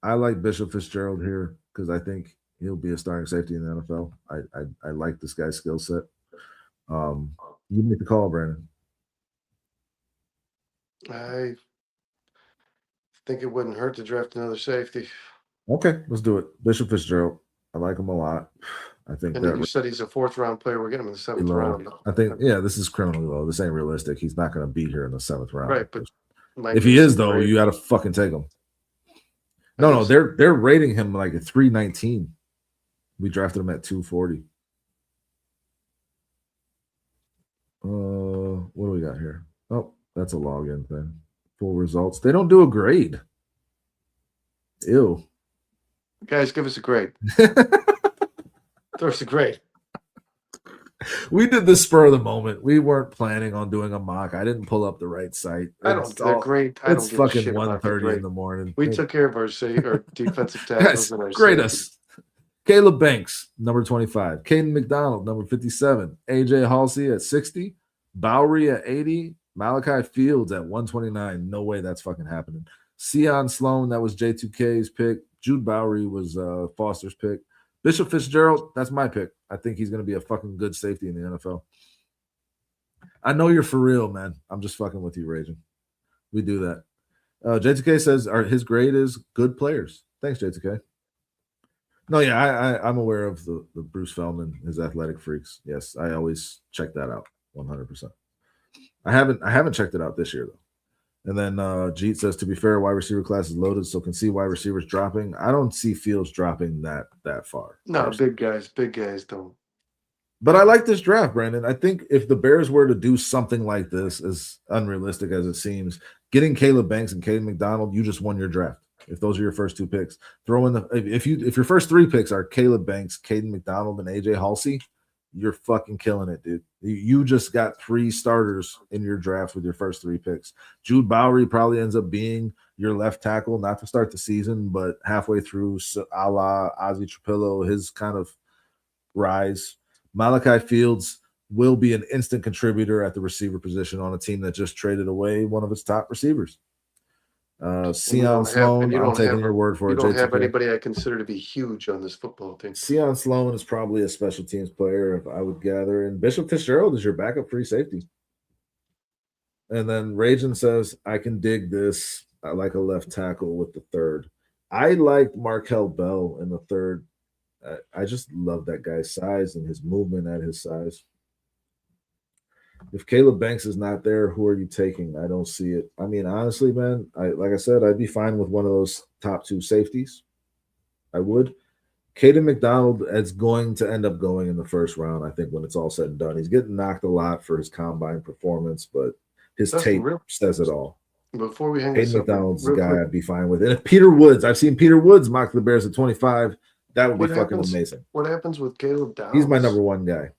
I like Bishop Fitzgerald here because I think he'll be a starting safety in the NFL. I like this guy's skill set. You make the call, Brandon. I think it wouldn't hurt to draft another safety. Okay, let's do it. Bishop Fitzgerald. I like him a lot. I think and you said he's a 4th round player. We're getting him in the 7th round. I think, this is criminally low. This ain't realistic. He's not going to be here in the 7th round. Right, but if he is, though, you got to fucking take him. No, they're rating him like a 319. We drafted him at 240. What do we got here? Oh, that's a login thing. Full results. They don't do a grade. Ew. Guys, give us a grade. Throw us a grade. We did this spur of the moment. We weren't planning on doing a mock. I didn't pull up the right site. They're great. It's fucking 1:30 in the morning. We took care of our defensive tackles and our grade us. Caleb Banks, number 25. Caden McDonald, number 57. AJ Halsey at 60. Bowery at 80. Malachi Fields at 129. No way that's fucking happening. Sion Sloan, that was J2K's pick. Jude Bowery was Foster's pick. Bishop Fitzgerald, that's my pick. I think he's going to be a fucking good safety in the NFL. I know you're for real, man. I'm just fucking with you, Raging. We do that. J2K says his grade is good players. Thanks, J2K. No, yeah, I'm aware of the Bruce Feldman, his athletic freaks. Yes, I always check that out 100%. I haven't checked it out this year, though. And then Jeet says, to be fair, wide receiver class is loaded, so can see wide receivers dropping. I don't see Fields dropping that far. No, big guys don't. But I like this draft, Brandon. I think if the Bears were to do something like this, as unrealistic as it seems, getting Caleb Banks and Caden McDonald, you just won your draft. If those are your first 2 picks, throw in if your first 3 picks are Caleb Banks, Caden McDonald, and AJ Halsey, you're fucking killing it, dude. You just got 3 starters in your draft with your first 3 picks. Jude Bowery probably ends up being your left tackle, not to start the season, but halfway through, a la Ozzie Trapillo, his kind of rise. Malachi Fields will be an instant contributor at the receiver position on a team that just traded away one of its top receivers. Sion Sloan, I'm taking your word for it. You don't have anybody I consider to be huge on this football team. Sion Sloan is probably a special teams player, if I would gather. And Bishop Fitzgerald is your backup free safety. And then Ragin says, I can dig this. I like a left tackle with the 3rd. I liked Markel Bell in the 3rd. I just love that guy's size and his movement at his size. If Caleb Banks is not there, who are you taking? I don't see it. I mean, honestly, man, like I said, I'd be fine with one of those top 2 safeties. I would. Caden McDonald is going to end up going in the 1st round, I think, when it's all said and done. He's getting knocked a lot for his combine performance, but his tape says it all. Before we hang Caden McDonald's the guy I'd be fine with. And if Peter Woods, I've seen Peter Woods mock the Bears at 25. That would be fucking amazing. What happens with Caleb Downs? He's my number 1 guy.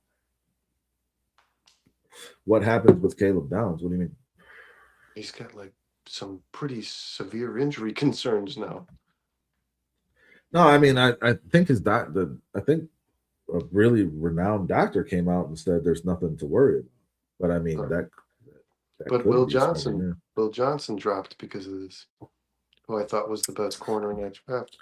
what happens with Caleb Downs? What do you mean? He's got like some pretty severe injury concerns now. No, I mean, I think I think a really renowned doctor came out and said there's nothing to worry about. But I mean, that But could be something, yeah. Will Johnson dropped because of this. Who I thought was the best corner in that draft.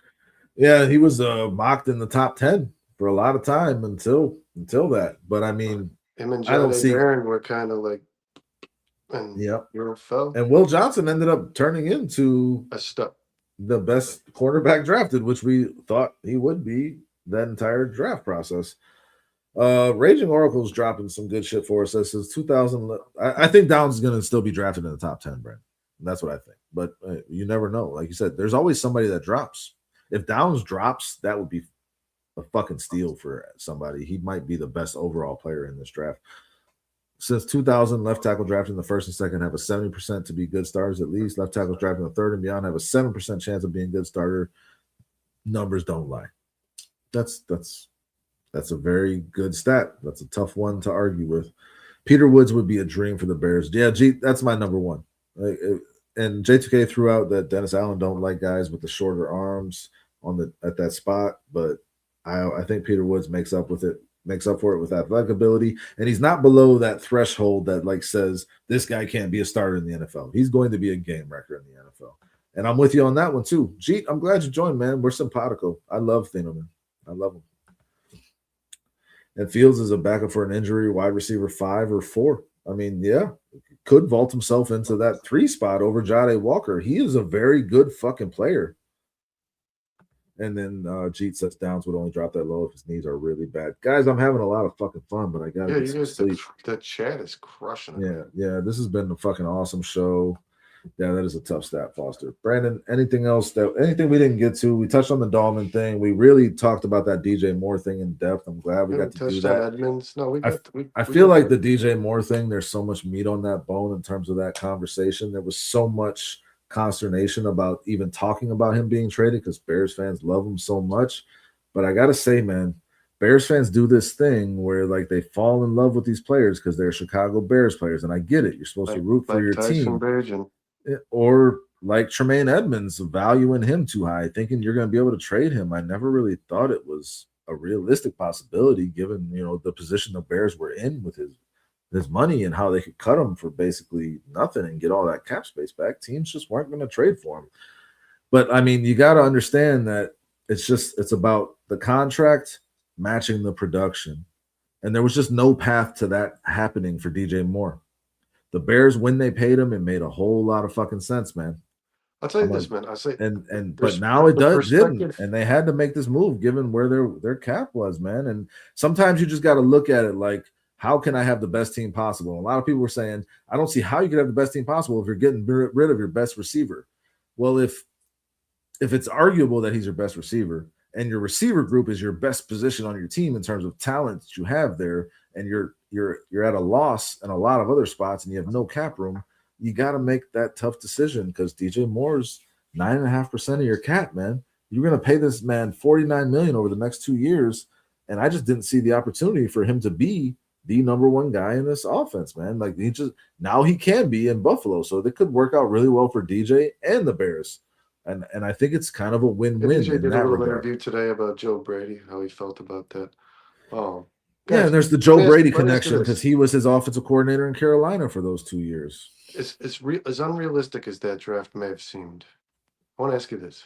Yeah, he was mocked in the top 10 for a lot of time until that. But I mean, him and I don't see. Barron were kind of like, and fell. And Will Johnson ended up turning into a stud, the best cornerback drafted, which we thought he would be that entire draft process. Raging Oracle's dropping some good shit for us. This is 2000. I think Downs is going to still be drafted in the top 10, Brent. That's what I think. But you never know. Like you said, there's always somebody that drops. If Downs drops, that would be a fucking steal for somebody. He might be the best overall player in this draft. Since 2000, left tackle drafted in the first and second have a 70% to be good starters at least. Left tackles drafted in the third and beyond have a 7% chance of being good starter. Numbers don't lie. That's a very good stat. That's a tough one to argue with. Peter Woods would be a dream for the Bears. Yeah, that's my number one. And J2K threw out that Dennis Allen don't like guys with the shorter arms at that spot, but I think Peter Woods makes up for it with athletic ability, and he's not below that threshold that like says this guy can't be a starter in the NFL. He's going to be a game wrecker in the NFL, and I'm with you on that one too. Jeet, I'm glad you joined, man. We're simpatico. I love Thieneman. I love him. And Fields is a backup for an injury, wide receiver 5 or 4. I mean, yeah, could vault himself into that 3 spot over Jade Walker. He is a very good fucking player. And then Jeet says Downs would only drop that low if his knees are really bad. Guys, I'm having a lot of fucking fun, but I got to get some sleep. The chat is crushing it. Yeah. This has been a fucking awesome show. Yeah, that is a tough stat, Foster. Brandon, anything we didn't get to? We touched on the Dalman thing. We really talked about that DJ Moore thing in depth. I'm glad we got to do that. Edmonds. No, I feel like the DJ Moore thing, there's so much meat on that bone in terms of that conversation. There was so much consternation about even talking about him being traded because Bears fans love him so much. But I gotta say, man, Bears fans do this thing where like they fall in love with these players because they're Chicago Bears players, and I get it. You're supposed to root for your team. Or like Tremaine Edmonds, valuing him too high, thinking you're going to be able to trade him. I never really thought it was a realistic possibility given, the position the Bears were in with his money and how they could cut him for basically nothing and get all that cap space back. Teams just weren't going to trade for him. But I mean, you got to understand that it's about the contract matching the production. And there was just no path to that happening for DJ Moore. The Bears, when they paid him, it made a whole lot of fucking sense, man. I'll tell you this, man. But now it didn't, and they had to make this move given where their cap was, man. And sometimes you just got to look at it like, how can I have the best team possible? And a lot of people were saying, I don't see how you could have the best team possible if you're getting rid of your best receiver. Well, if it's arguable that he's your best receiver, and your receiver group is your best position on your team in terms of talent that you have there, and you're at a loss in a lot of other spots and you have no cap room, you got to make that tough decision because DJ Moore's 9.5% of your cap, man. You're going to pay this man $49 million over the next 2 years, and I just didn't see the opportunity for him to be the number one guy in this offense, man. Like now he can be in Buffalo, so it could work out really well for DJ and the Bears. And I think it's kind of a win-win. DJ did a little interview today about Joe Brady, how he felt about that. Yeah, and there's the Joe Brady connection because he was his offensive coordinator in Carolina for those 2 years. As unrealistic as that draft may have seemed, I want to ask you this.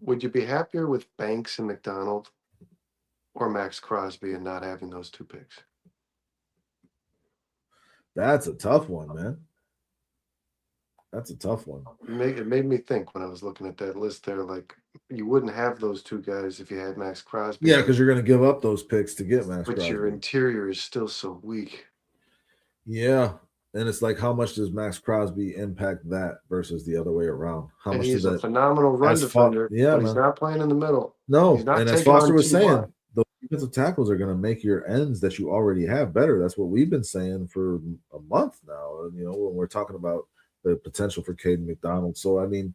Would you be happier with Banks and McDonald or Max Crosby and not having those 2 picks? That's a tough one, man. That's a tough one. It made me think when I was looking at that list there, like you wouldn't have those 2 guys if you had Max Crosby. Yeah, because you're going to give up those picks to get Max Crosby. But your interior is still so weak. Yeah, and it's like how much does Max Crosby impact that versus the other way around? How much he's does a phenomenal run defender, but he's not playing in the middle. No, and as Foster was saying, the defensive tackles are going to make your ends that you already have better. That's what we've been saying for a month now. When we're talking about the potential for Caden McDonald. So I mean,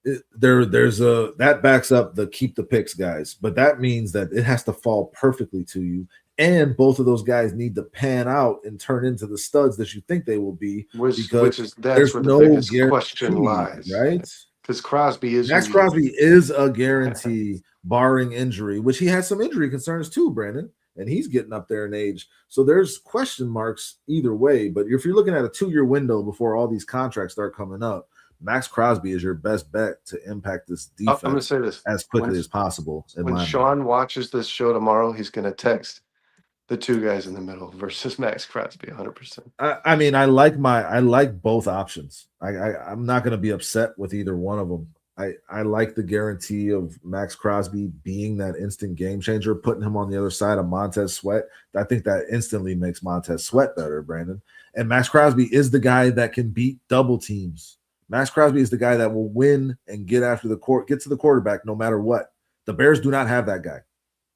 that backs up the keep the picks guys, but that means that it has to fall perfectly to you, And both of those guys need to pan out and turn into the studs that you think they will be, because that's there's where the no biggest question guarantee, lies. right? Because Crosby is Max Crosby is a guarantee, barring injury, which he has some injury concerns too, Brandon, and he's getting up there in age. So there's question marks either way. But if you're looking at a 2-year window before all these contracts start coming up, Max Crosby is your best bet to impact this I'm going to defense say this as quickly as possible. When Sean watches this show tomorrow, he's going to text the two guys in the middle versus Max Crosby 100%. I mean, I like both options. I'm not going to be upset with either one of them. I like the guarantee of Max Crosby being that instant game changer, putting him on the other side of Montez Sweat. I think that instantly makes Montez Sweat better, Brandon. And Max Crosby is the guy that can beat double teams. Max Crosby is the guy that will win and get to the quarterback no matter what. The Bears do not have that guy.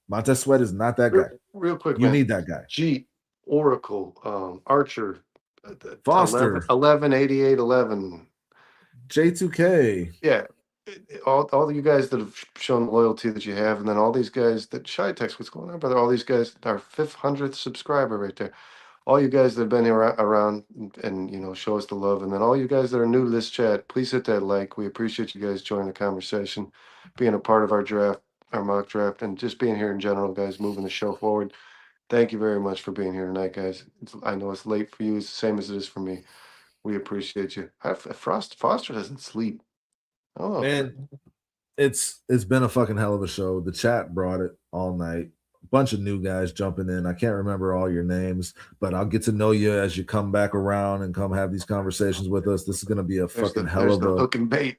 Montez Sweat is not that guy. Real quick, you need that guy. G, Oracle, Archer, Foster, 118811, J2K. Yeah, all you guys that have shown loyalty that you have, and then all these guys that Shy Text, what's going on, brother? All these guys, our 500th subscriber right there. All you guys that have been here around and show us the love, and then all you guys that are new to this chat, please hit that like. We appreciate you guys joining the conversation, being a part of our draft, our mock draft, and just being here in general, guys, moving the show forward. Thank you very much for being here tonight, guys. I know it's late for you, it's the same as it is for me. We appreciate you. Foster doesn't sleep. Oh man, it's been a fucking hell of a show. The chat brought it all night. Bunch of new guys jumping in. I can't remember all your names, but I'll get to know you as you come back around and come have these conversations with us. This is going to be a fucking hell of a hook and bait.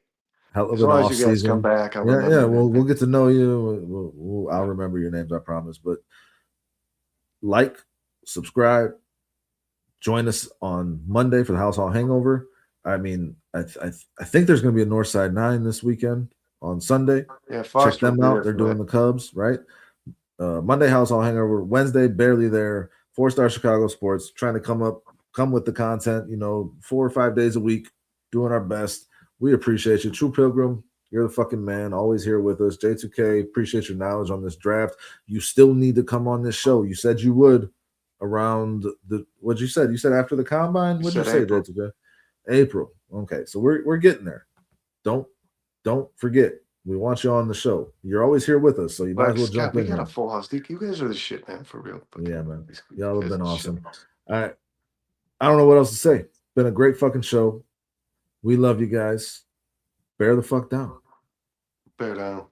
Hell of an off you guys season. Come back, we'll get to know you. I'll remember your names, I promise. But like, subscribe, join us on Monday for the House Hall Hangover. I mean, I think there's going to be a Northside 9 this weekend on Sunday. Yeah, check them out. They're doing the Cubs, right? Monday House Hall Hangover. Wednesday, barely there. 4-Star Chicago Sports, trying to come with the content, 4 or 5 days a week, doing our best. We appreciate you. True Pilgrim, you're the fucking man. Always here with us. J2K, appreciate your knowledge on this draft. You still need to come on this show. You said you would around what'd you say? You said after the combine? What'd you say, J2K? April. Okay, so we're getting there. Don't forget. We want you on the show. You're always here with us, so you might as well jump in. We got a full house. You guys are the shit, man, for real. Yeah, man. Y'all have been awesome. All right. I don't know what else to say. Been a great fucking show. We love you guys. Bear the fuck down. Bear down.